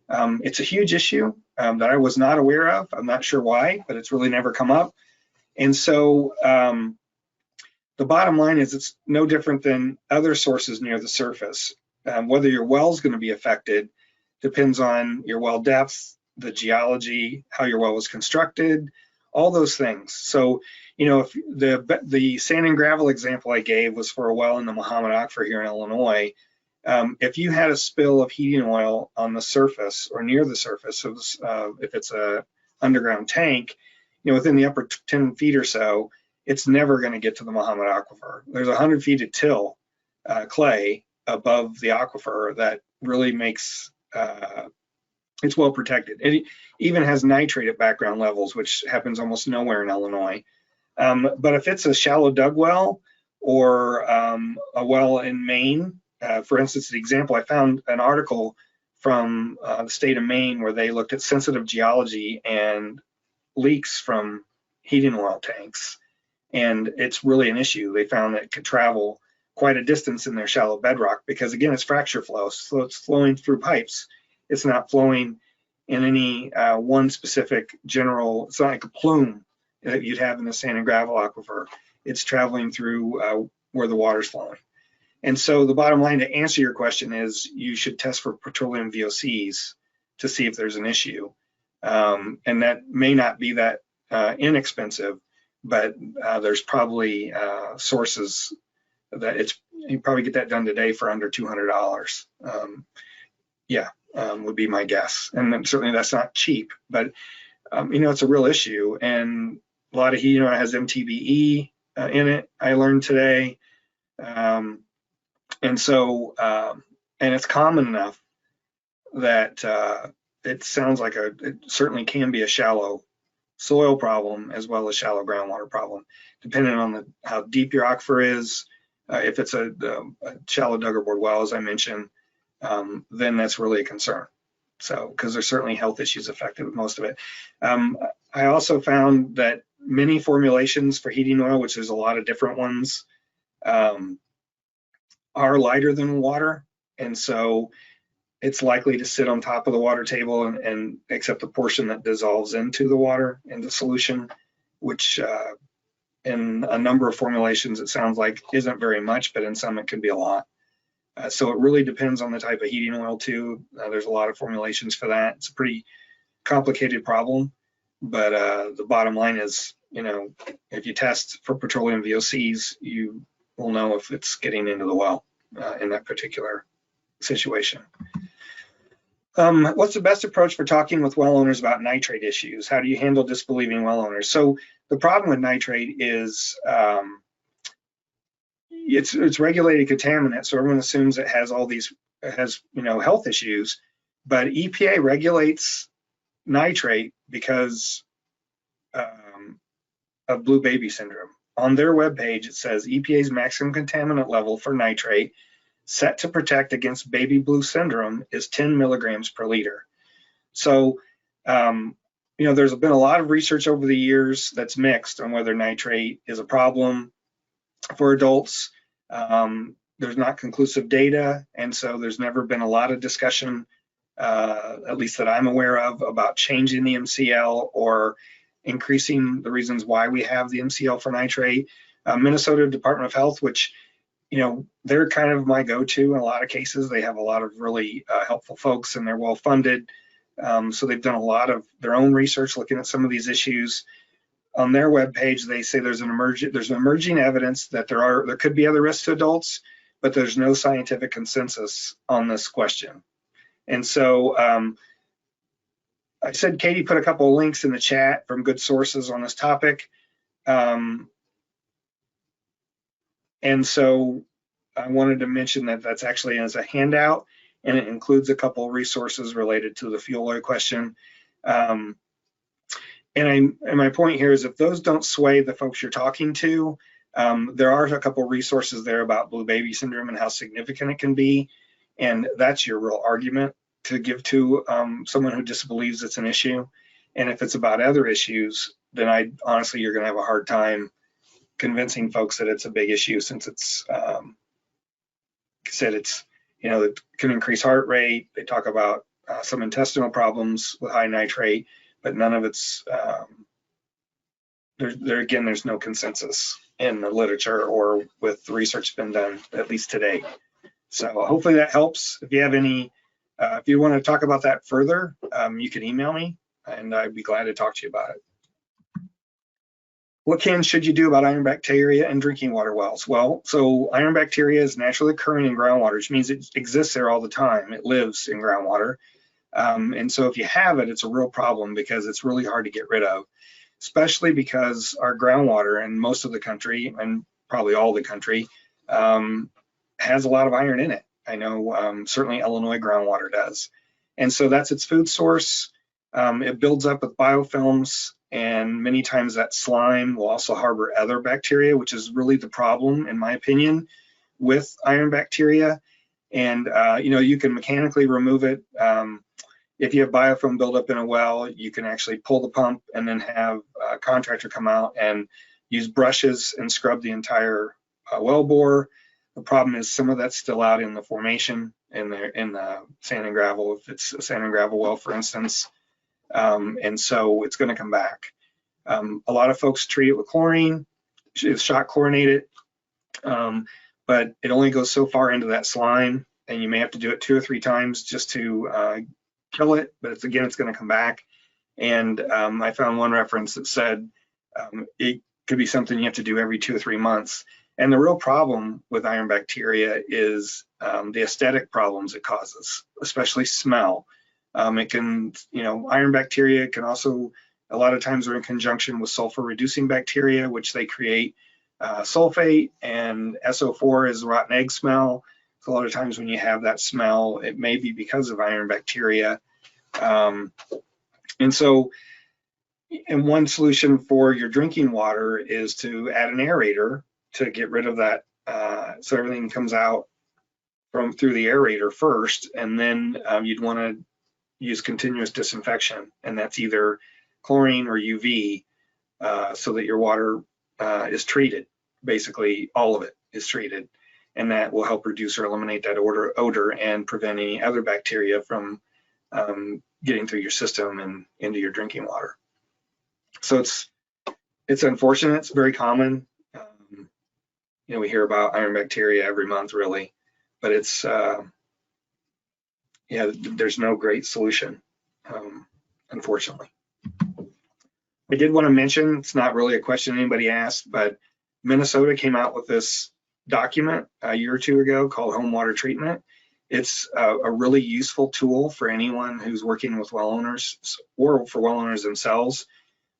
It's a huge issue that I was not aware of. I'm not sure why, but it's really never come up. And so the bottom line is it's no different than other sources near the surface. Whether your well is going to be affected depends on your well depth, the geology, how your well was constructed, all those things. So, you know, if the sand and gravel example I gave was for a well in the Muhammad Aquifer here in Illinois, if you had a spill of heating oil on the surface or near the surface, if it's a underground tank, you know, within the upper 10 feet or so, it's never going to get to the Muhammad Aquifer. There's 100 feet of till clay above the aquifer that really makes it's well protected. It even has nitrate at background levels, which happens almost nowhere in Illinois. But if it's a shallow dug well or a well in Maine, for instance, the example, I found an article from the state of Maine where they looked at sensitive geology and leaks from heating oil tanks. And it's really an issue. They found that it could travel quite a distance in their shallow bedrock because, again, it's fracture flow. So it's flowing through pipes. It's not flowing in any one specific general, it's not like a plume that you'd have in the sand and gravel aquifer. It's traveling through where the water's flowing. And so the bottom line to answer your question is you should test for petroleum VOCs to see if there's an issue. And that may not be that inexpensive, but there's probably sources that you probably get that done today for under $200. Would be my guess. And then certainly that's not cheap, but you know, it's a real issue. And a lot of heating oil has MTBE in it, I learned today. And so, and it's common enough that it sounds like it certainly can be a shallow soil problem as well as shallow groundwater problem, depending on how deep your aquifer is. If it's a shallow duggerboard well, as I mentioned, then that's really a concern. So, because there's certainly health issues affected with most of it. I also found that many formulations for heating oil, which there's a lot of different ones, are lighter than water. And so it's likely to sit on top of the water table and accept the portion that dissolves into the water, into solution, which in a number of formulations, it sounds like isn't very much, but in some it can be a lot. So it really depends on the type of heating oil too. There's a lot of formulations for that. It's a pretty complicated problem, but the bottom line is, you know, if you test for petroleum VOCs, you will know if it's getting into the well in that particular situation. What's the best approach for talking with well owners about nitrate issues? How do you handle disbelieving well owners? So the problem with nitrate is it's regulated contaminant, so everyone assumes it has you know, health issues, but EPA regulates nitrate because of blue baby syndrome. On their webpage, it says EPA's maximum contaminant level for nitrate set to protect against baby blue syndrome is 10 milligrams per liter. So, you know, there's been a lot of research over the years that's mixed on whether nitrate is a problem for adults. There's not conclusive data, and so there's never been a lot of discussion, at least that I'm aware of, about changing the MCL or increasing the reasons why we have the MCL for nitrate. Minnesota Department of Health, which, you know, they're kind of my go-to in a lot of cases. They have a lot of really helpful folks, and they're well funded. So they've done a lot of their own research looking at some of these issues. On their webpage, they say there's emerging evidence that there could be other risks to adults, but there's no scientific consensus on this question. And so I said Katie put a couple of links in the chat from good sources on this topic. And so I wanted to mention that that's actually as a handout. and it includes a couple resources related to the fuel oil question. And my point here is if those don't sway the folks you're talking to, there are a couple resources there about blue baby syndrome and how significant it can be, and that's your real argument to give to someone who disbelieves it's an issue. And if it's about other issues, then honestly, you're going to have a hard time convincing folks that it's a big issue, since it's, said it's, it can increase heart rate. They talk about some intestinal problems with high nitrate, but none of it's, again, there's no consensus in the literature or with the research been done, at least today. So hopefully that helps. If you have any, if you want to talk about that further, you can email me and I'd be glad to talk to you about it. What should you do about iron bacteria in drinking water wells? Well, so iron bacteria is naturally occurring in groundwater, which means it exists there all the time. It lives in groundwater. And so if you have it, it's a real problem because it's really hard to get rid of, especially because our groundwater in most of the country, and probably all the country, has a lot of iron in it. I know certainly Illinois groundwater does. And so that's its food source. It builds up with biofilms, and many times that slime will also harbor other bacteria, which is really the problem, in my opinion, with iron bacteria. And you can mechanically remove it. If you have biofilm buildup in a well, you can actually pull the pump and then have a contractor come out and use brushes and scrub the entire well bore. The problem is some of that's still out in the formation, in the sand and gravel, if it's a sand and gravel well, for instance. And so it's going to come back. A lot of folks treat it with chlorine, it's shock chlorinated, but it only goes so far into that slime, and you may have to do it 2 or 3 times just to kill it, but it's going to come back. And I found one reference that said it could be something you have to do every 2 or 3 months. And the real problem with iron bacteria is the aesthetic problems it causes, especially smell. It can, iron bacteria can also, a lot of times are in conjunction with sulfur reducing bacteria, which they create sulfate, and SO4 is rotten egg smell. So a lot of times when you have that smell, it may be because of iron bacteria. And one solution for your drinking water is to add an aerator to get rid of that, so everything comes out through the aerator first, and then you'd want to use continuous disinfection, and that's either chlorine or UV, so that your water is treated. Basically, all of it is treated, and that will help reduce or eliminate that odor and prevent any other bacteria from getting through your system and into your drinking water. So it's unfortunate. It's very common. We hear about iron bacteria every month, really, but it's there's no great solution, unfortunately. I did want to mention, it's not really a question anybody asked, but Minnesota came out with this document a year or 2 ago called Home Water Treatment. It's a really useful tool for anyone who's working with well owners or for well owners themselves,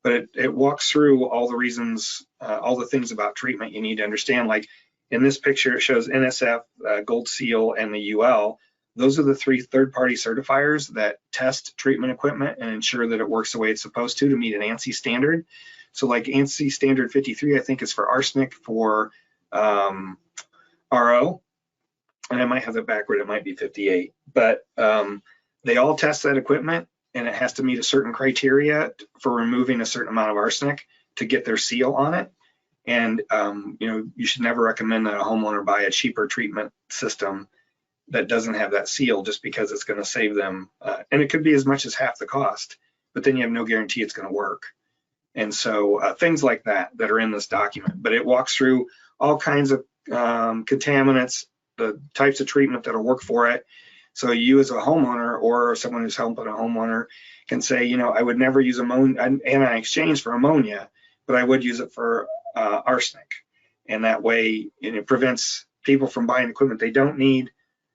but it walks through all the reasons, all the things about treatment you need to understand. Like in this picture, it shows NSF, Gold Seal, and the UL. Those are the 3 third-party certifiers that test treatment equipment and ensure that it works the way it's supposed to meet an ANSI standard. So like ANSI standard 53, I think is for arsenic for RO, and I might have it backward, it might be 58, but they all test that equipment, and it has to meet a certain criteria for removing a certain amount of arsenic to get their seal on it. And you should never recommend that a homeowner buy a cheaper treatment system that doesn't have that seal just because it's going to save them, and it could be as much as half the cost, but then you have no guarantee it's going to work. And so things like that are in this document, but it walks through all kinds of contaminants, the types of treatment that'll work for it. So you as a homeowner or someone who's helping a homeowner can say, I would never use anion exchange for ammonia, but I would use it for arsenic. And that way it prevents people from buying equipment they don't need,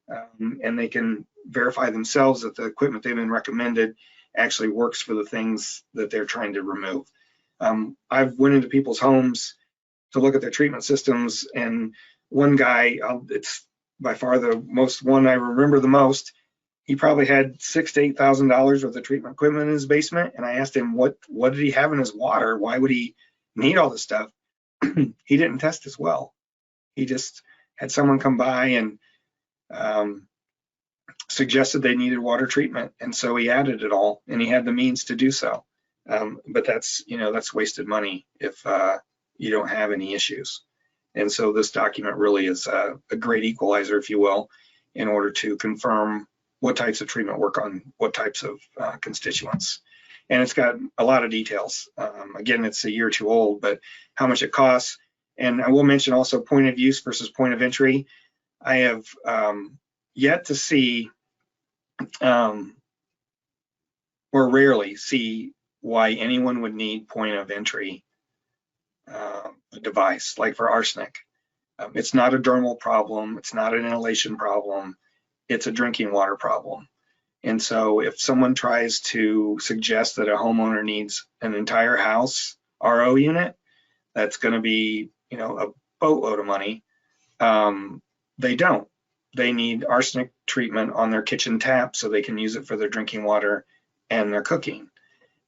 and they can verify themselves that the equipment they've been recommended actually works for the things that they're trying to remove. I've went into people's homes to look at their treatment systems, and one guy, by far the most one I remember the most. He probably had $6,000 to $8,000 worth of treatment equipment in his basement. And I asked him, what did he have in his water? Why would he need all this stuff? He didn't test his well. He just had someone come by and suggested they needed water treatment. And so he added it all, and he had the means to do so. But that's wasted money if you don't have any issues. And so this document really is a great equalizer, if you will, in order to confirm what types of treatment work on what types of constituents. And it's got a lot of details. Again, it's a year or two old, but how much it costs. And I will mention also point of use versus point of entry. I have yet to see, or rarely see, why anyone would need point of entry device, like for arsenic. It's not a dermal problem. It's not an inhalation problem. It's a drinking water problem. And so if someone tries to suggest that a homeowner needs an entire house RO unit, that's going to be, a boatload of money. They don't. They need arsenic treatment on their kitchen tap so they can use it for their drinking water and their cooking.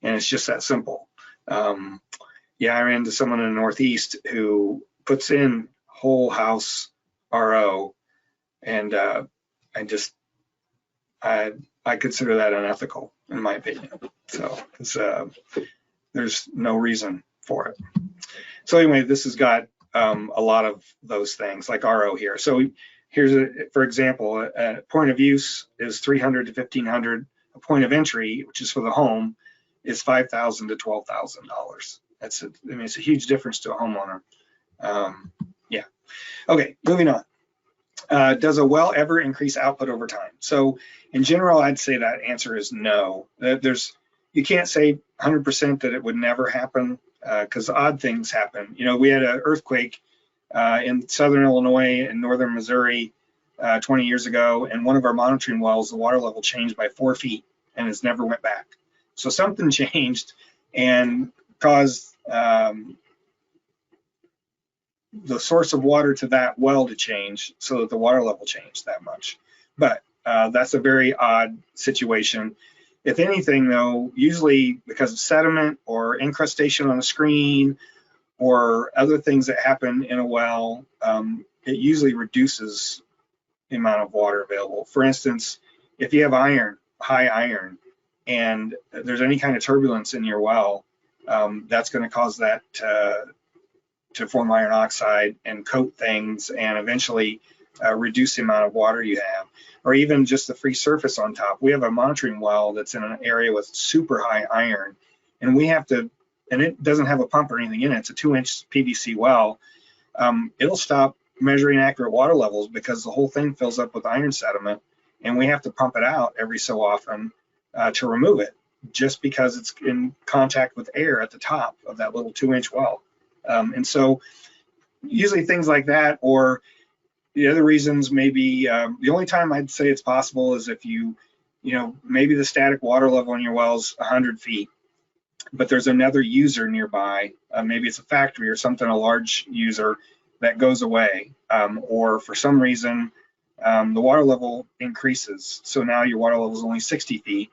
And it's just that simple. I ran into someone in the Northeast who puts in whole house RO, and I consider that unethical, in my opinion. So there's no reason for it. So anyway, this has got a lot of those things like RO here. So here's for example, a point of use is $300 to $1,500. A point of entry, which is for the home, is $5,000 to $12,000. It's a huge difference to a homeowner. Okay, moving on. Does a well ever increase output over time? So in general, I'd say that answer is no. You can't say 100% that it would never happen, because odd things happen. We had an earthquake in southern Illinois and northern Missouri 20 years ago, and one of our monitoring wells, the water level changed by 4 feet and has never went back. So something changed and caused the source of water to that well to change so that the water level changed that much. But that's a very odd situation. If anything, though, usually because of sediment or incrustation on a screen or other things that happen in a well, it usually reduces the amount of water available. For instance, if you have high iron, and there's any kind of turbulence in your well, that's going to cause that to form iron oxide and coat things and eventually reduce the amount of water you have, or even just the free surface on top. We have a monitoring well that's in an area with super high iron, and we have to, and it doesn't have a pump or anything in it. It's a 2-inch PVC well. It'll stop measuring accurate water levels because the whole thing fills up with iron sediment, and we have to pump it out every so often to remove it, just because it's in contact with air at the top of that little 2-inch well. And so usually things like that, or the other reasons, maybe the only time I'd say it's possible is if maybe the static water level in your well is 100 feet, but there's another user nearby, maybe it's a factory or something, a large user that goes away, or for some reason the water level increases, so now your water level is only 60 feet.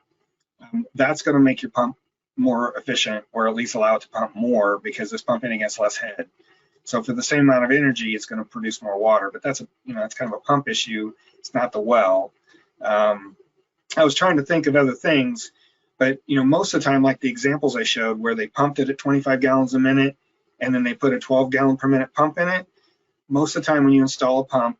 That's going to make your pump more efficient, or at least allow it to pump more, because it's pumping against less head. So for the same amount of energy, it's going to produce more water, but that's that's kind of a pump issue. It's not the well. I was trying to think of other things, but most of the time, like the examples I showed where they pumped it at 25 gallons a minute and then they put a 12 gallon per minute pump in it, most of the time when you install a pump,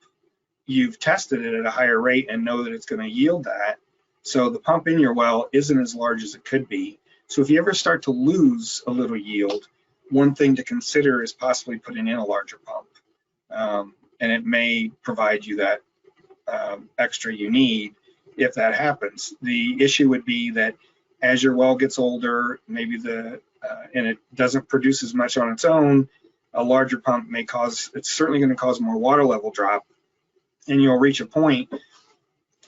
you've tested it at a higher rate and know that it's going to yield that. So the pump in your well isn't as large as it could be. So if you ever start to lose a little yield, one thing to consider is possibly putting in a larger pump. And it may provide you that extra you need if that happens. The issue would be that as your well gets older, maybe and it doesn't produce as much on its own, a larger pump may it's certainly going to cause more water level drop. And you'll reach a point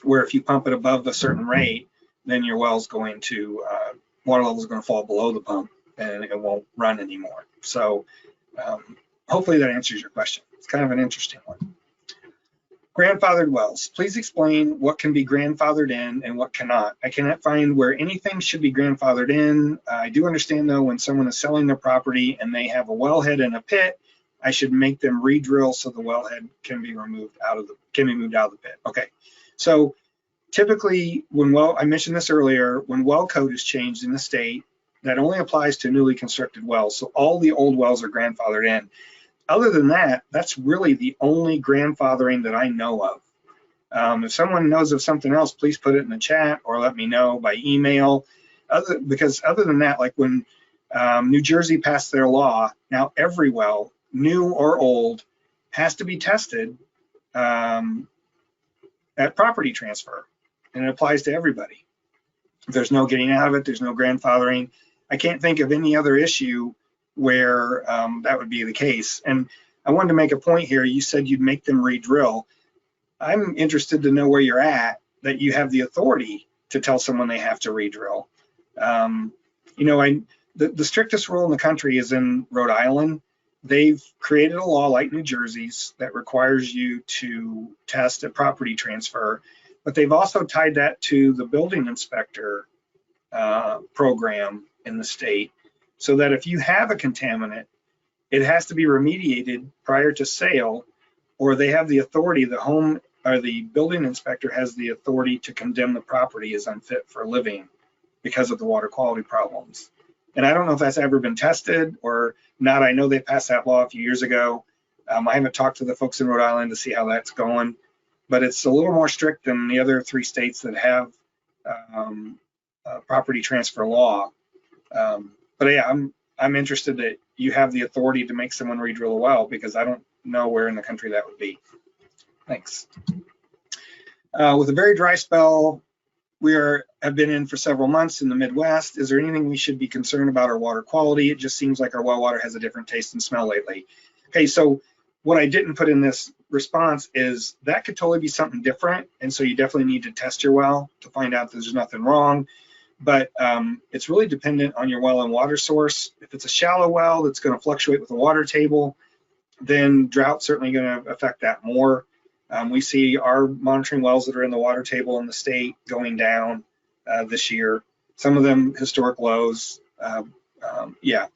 where if you pump it above a certain rate, then your well's going to, water level is going to fall below the pump and it won't run anymore. So hopefully that answers your question. It's kind of an interesting one. Grandfathered wells. Please explain what can be grandfathered in and what cannot. I cannot find where anything should be grandfathered in. I do understand though, when someone is selling their property and they have a wellhead and a pit, I should make them re-drill so the wellhead can be moved out of the pit. Okay, so typically I mentioned this earlier, when well code is changed in the state, that only applies to newly constructed wells. So all the old wells are grandfathered in. Other than that, that's really the only grandfathering that I know of. If someone knows of something else, please put it in the chat or let me know by email. Because other than that, like when New Jersey passed their law, now every well, new or old, has to be tested at property transfer, and it applies to everybody. There's no getting out of it. There's no grandfathering. I can't think of any other issue where that would be the case. And I wanted to make a point here. You said you'd make them re-drill. I'm interested to know where you're at, that you have the authority to tell someone they have to re-drill. You know, the strictest rule in the country is in Rhode Island. They've created a law like New Jersey's that requires you to test a property transfer, but they've also tied that to the building inspector program in the state, so that if you have a contaminant, it has to be remediated prior to sale, or they have the authority, the building inspector has the authority to condemn the property as unfit for living because of the water quality problems. And I don't know if that's ever been tested or not. I know they passed that law a few years ago. I haven't talked to the folks in Rhode Island to see how that's going, but it's a little more strict than the other 3 states that have property transfer law. But yeah, I'm interested that you have the authority to make someone re-drill a well, because I don't know where in the country that would be. Thanks. With a very dry spell we have been in for several months in the Midwest, is there anything we should be concerned about our water quality? It just seems like our well water has a different taste and smell lately. Okay, so what I didn't put in this response is that could totally be something different, and so you definitely need to test your well to find out there's nothing wrong. But it's really dependent on your well and water source. If it's a shallow well that's going to fluctuate with the water table, then drought's certainly going to affect that more. We see our monitoring wells that are in the water table in the state going down this year. Some of them historic lows. Yeah,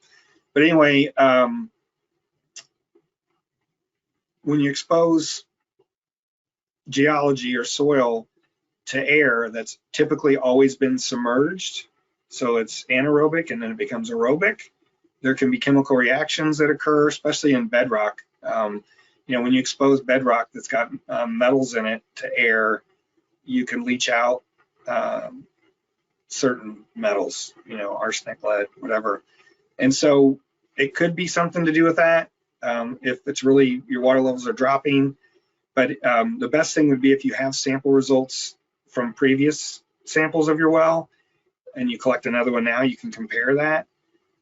but anyway, when you expose geology or soil to air that's typically always been submerged, so it's anaerobic and then it becomes aerobic, there can be chemical reactions that occur, especially in bedrock. You know, when you expose bedrock that's got metals in it to air, you can leach out certain metals, you know, arsenic, lead, whatever. And so it could be something to do with that if it's really your water levels are dropping. But the best thing would be if you have sample results from previous samples of your well and you collect another one now, you can compare that.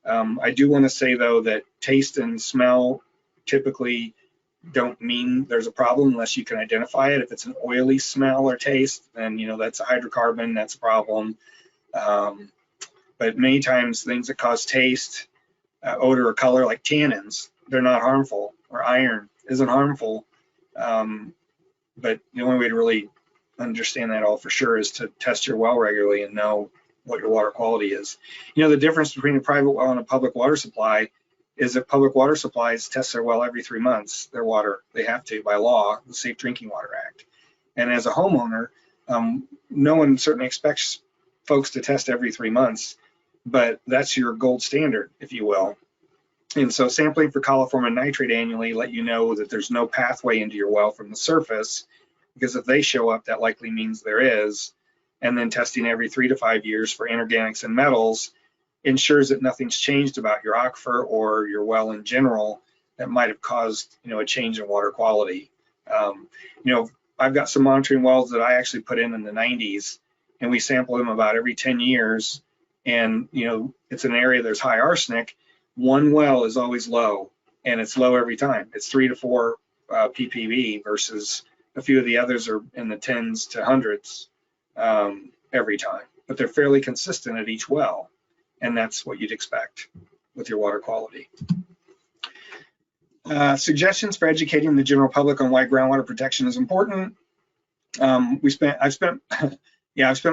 I do want to say though that taste and smell typically don't mean there's a problem unless you can identify it. If it's an oily smell or taste, then you know that's a hydrocarbon, that's a problem. But many times things that cause taste, odor, or color, like tannins, they're not harmful, or iron isn't harmful. But the only way to really understand that all for sure is to test your well regularly and know what your water quality is. You know, the difference between a private well and a public water supply is that public water supplies test their well every 3 months, their water. They have to by law, the Safe Drinking Water Act. And as a homeowner, no one certainly expects folks to test every 3 months, but that's your gold standard, if you will. And so sampling for coliform and nitrate annually let you know that there's no pathway into your well from the surface, because if they show up, that likely means there is. And then testing every 3 to 5 years for inorganics and metals ensures that nothing's changed about your aquifer or your well in general that might have caused, you know, a change in water quality. You know, I've got some monitoring wells that I actually put in the 90s, and we sample them about every 10 years. And, you know, it's an area there's high arsenic. One well is always low, and it's low every time. It's 3 to 4 ppb versus a few of the others are in the 10s to 100s every time. But they're fairly consistent at each well, and that's what you'd expect with your water quality. Suggestions for educating the general public on why groundwater protection is important. I've spent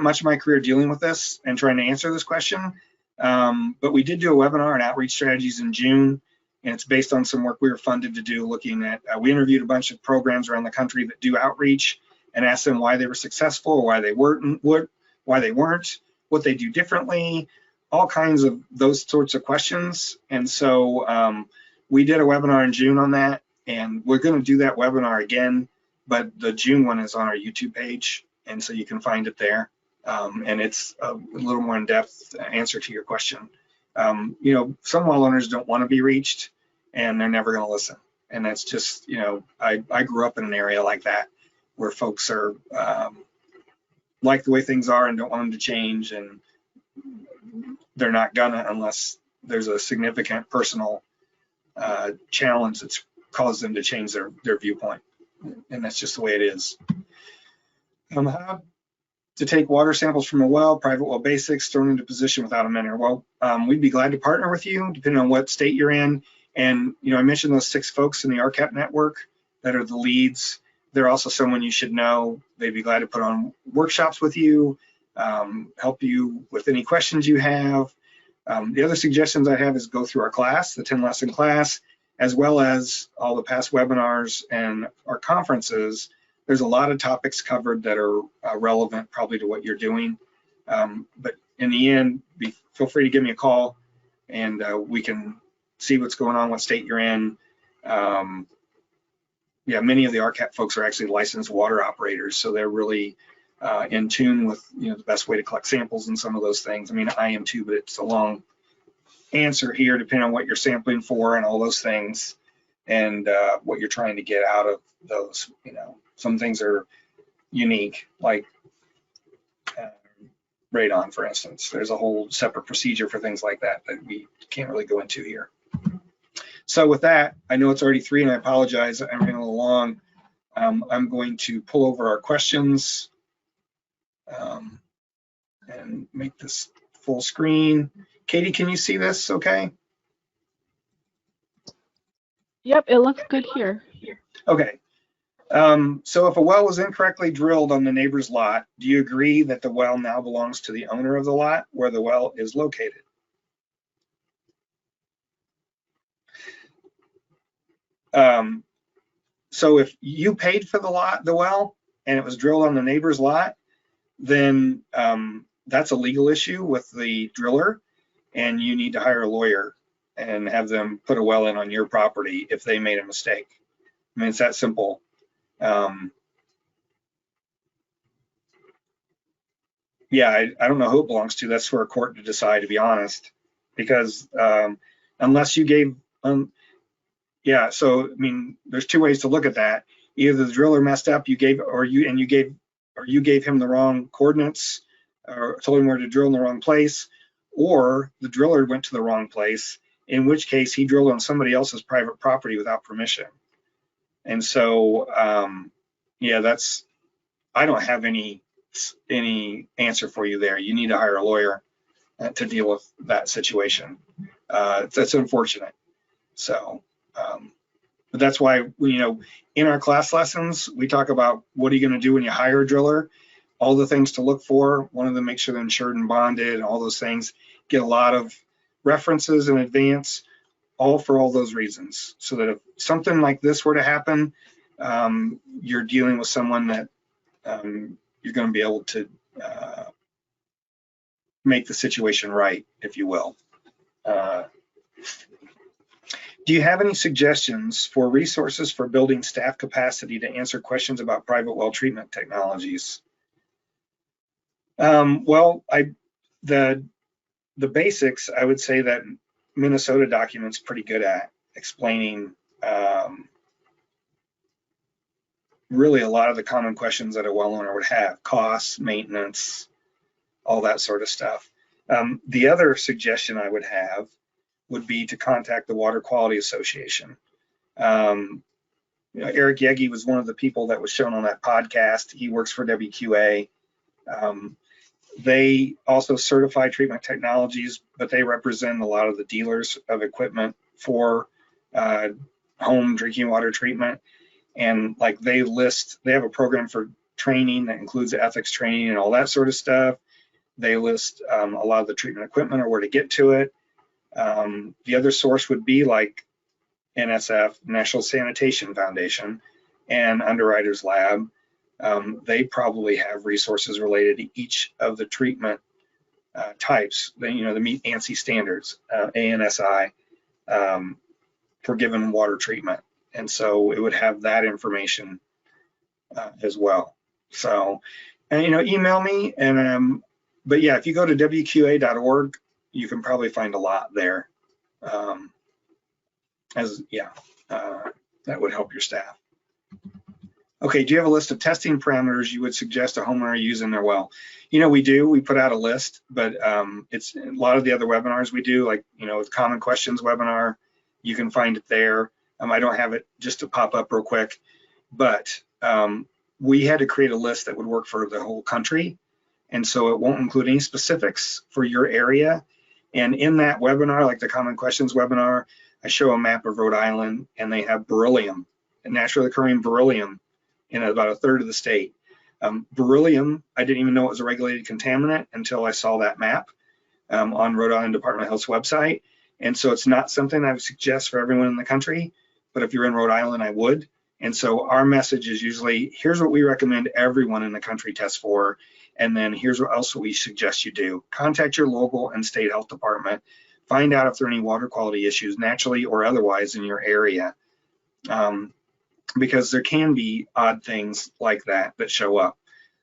much of my career dealing with this and trying to answer this question. But we did do a webinar on outreach strategies in June, and it's based on some work we were funded to do looking at, we interviewed a bunch of programs around the country that do outreach and asked them why they were successful, or why they weren't, what they do differently, all kinds of those sorts of questions. And so we did a webinar in June on that, and we're going to do that webinar again, but the June one is on our YouTube page, and so you can find it there. And it's a little more in-depth answer to your question. You know, some well owners don't want to be reached, and they're never going to listen. And that's just, you know, I grew up in an area like that where folks are like the way things are and don't want them to change, and they're not gonna unless there's a significant personal challenge that's caused them to change their viewpoint. And that's just the way it is. How to take water samples from a well, private well basics, thrown into position without a mentor. Well, we'd be glad to partner with you depending on what state you're in. And, you know, I mentioned those 6 folks in the RCAP network that are the leads. They're also someone you should know. They'd be glad to put on workshops with you, help you with any questions you have. The other suggestions I have is go through our class, the 10-lesson class, as well as all the past webinars and our conferences. There's a lot of topics covered that are relevant probably to what you're doing. But in the end, feel free to give me a call, and we can see what's going on, what state you're in. Yeah, many of the RCAP folks are actually licensed water operators, so they're really in tune with, you know, the best way to collect samples and some of those things. I mean, I am too, but it's a long answer here depending on what you're sampling for and all those things, and what you're trying to get out of those. You know, some things are unique, like radon, for instance. There's a whole separate procedure for things like that that we can't really go into here. So with that, I know it's already 3 and I apologize, I'm running a little long. I'm going to pull over our questions and make this full screen. Katie, can you see this okay? Yep, it looks good here. Okay. So if a well was incorrectly drilled on the neighbor's lot, do you agree that the well now belongs to the owner of the lot where the well is located? So if you paid for the well, and it was drilled on the neighbor's lot, then that's a legal issue with the driller, and you need to hire a lawyer and have them put a well in on your property if they made a mistake. I mean, it's that simple. Yeah, I don't know who it belongs to. That's for a court to decide, to be honest, because unless you gave, yeah. So I mean, there's 2 ways to look at that. Either the driller messed up, you gave him the wrong coordinates, or told him where to drill in the wrong place, or the driller went to the wrong place, in which case he drilled on somebody else's private property without permission. And so, yeah, I don't have any answer for you there. You need to hire a lawyer to deal with that situation. That's unfortunate. So, but that's why you know, in our class lessons, we talk about what are you going to do when you hire a driller, all the things to look for. One of them, make sure they're insured and bonded, and all those things. Get a lot of references in advance, all for all those reasons, so that if something like this were to happen, you're dealing with someone that you're going to be able to make the situation right, if you will. Do you have any suggestions for resources for building staff capacity to answer questions about private well treatment technologies? Well, the basics, I would say that Minnesota document's pretty good at explaining really a lot of the common questions that a well owner would have: costs, maintenance, all that sort of stuff. The other suggestion I would have would be to contact the Water Quality Association. You know, Eric Yegi was one of the people that was shown on that podcast. He works for WQA. They also certify treatment technologies, but they represent a lot of the dealers of equipment for home drinking water treatment. And like they have a program for training that includes ethics training and all that sort of stuff. They list a lot of the treatment equipment or where to get to it. The other source would be like NSF, National Sanitation Foundation, and Underwriters Lab. They probably have resources related to each of the treatment types. They meet ANSI standards, ANSI, for given water treatment. And so it would have that information as well. So, and email me. And but yeah, if you go to wqa.org, you can probably find a lot there. That would help your staff. Okay, do you have a list of testing parameters you would suggest a homeowner use in their well? We do. We put out a list, but it's a lot of the other webinars we do, like the Common Questions webinar. You can find it there. I don't have it just to pop up real quick, but we had to create a list that would work for the whole country, and so it won't include any specifics for your area. And in that webinar, like the Common Questions webinar, I show a map of Rhode Island, and they have beryllium, naturally occurring beryllium, in about a third of the state. Beryllium, I didn't even know it was a regulated contaminant until I saw that map on Rhode Island Department of Health's website. And so it's not something I would suggest for everyone in the country, but if you're in Rhode Island, I would. And so our message is usually, here's what we recommend everyone in the country test for, and then here's what else we suggest you do. Contact your local and state health department. Find out if there are any water quality issues, naturally or otherwise, in your area. Because there can be odd things like that show up.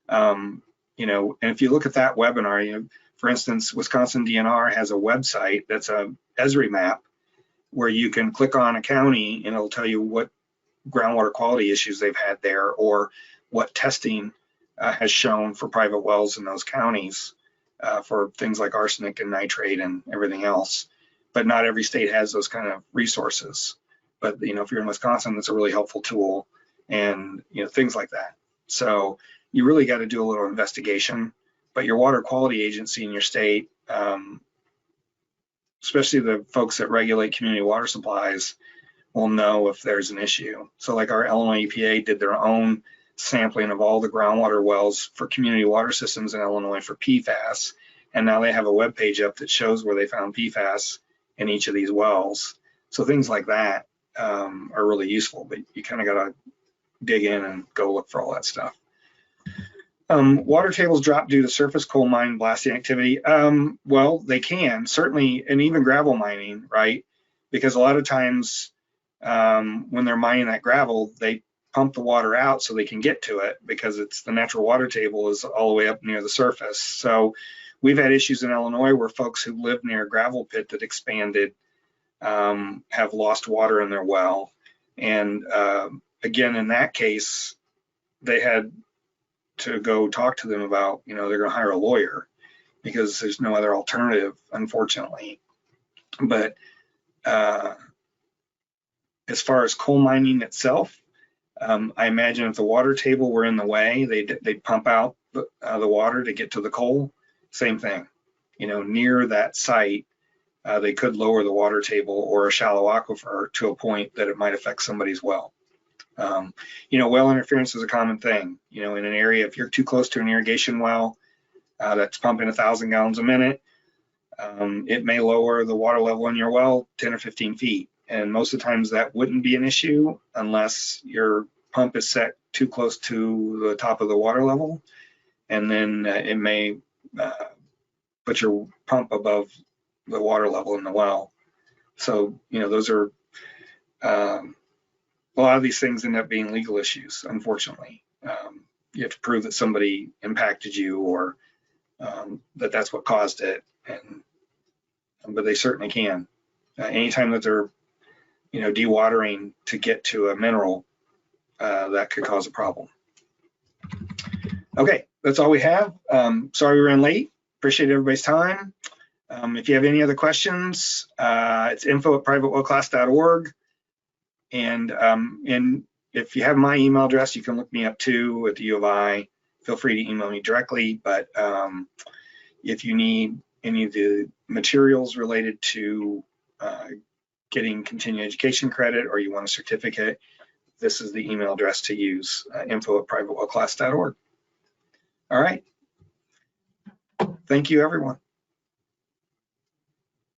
And if you look at that webinar, for instance, Wisconsin DNR has a website that's a Esri map where you can click on a county and it'll tell you what groundwater quality issues they've had there, or what testing has shown for private wells in those counties for things like arsenic and nitrate and everything else. But not every state has those kind of resources. But if you're in Wisconsin, that's a really helpful tool, and things like that. So you really got to do a little investigation. But your water quality agency in your state, especially the folks that regulate community water supplies, will know if there's an issue. So like our Illinois EPA did their own sampling of all the groundwater wells for community water systems in Illinois for PFAS, and now they have a web page up that shows where they found PFAS in each of these wells. So things like that are really useful, but you kind of got to dig in and go look for all that stuff. Water tables drop due to surface coal mine blasting activity. Well, they can certainly, and even gravel mining, right? Because a lot of times when they're mining that gravel, they pump the water out so they can get to it, because it's the natural water table is all the way up near the surface. So we've had issues in Illinois where folks who live near a gravel pit that expanded have lost water in their well. And again, in that case, they had to go talk to them about, they're going to hire a lawyer because there's no other alternative, unfortunately. But as far as coal mining itself, I imagine if the water table were in the way, they'd pump out the water to get to the coal. Same thing, near that site, they could lower the water table or a shallow aquifer to a point that it might affect somebody's well. Well interference is a common thing. In an area, if you're too close to an irrigation well that's pumping 1,000 gallons a minute, it may lower the water level in your well 10 or 15 feet. And most of the times that wouldn't be an issue unless your pump is set too close to the top of the water level. And then it may put your pump above the water level in the well. So, those are, a lot of these things end up being legal issues, unfortunately. You have to prove that somebody impacted you, or that's what caused it. But they certainly can. Anytime that they're, dewatering to get to a mineral, that could cause a problem. Okay, that's all we have. Sorry we ran late. Appreciate everybody's time. If you have any other questions, it's info@privatewellclass.org. And if you have my email address, you can look me up too at the U of I. Feel free to email me directly. But if you need any of the materials related to getting continuing education credit or you want a certificate, this is the email address to use, info@privatewellclass.org. All right. Thank you, everyone.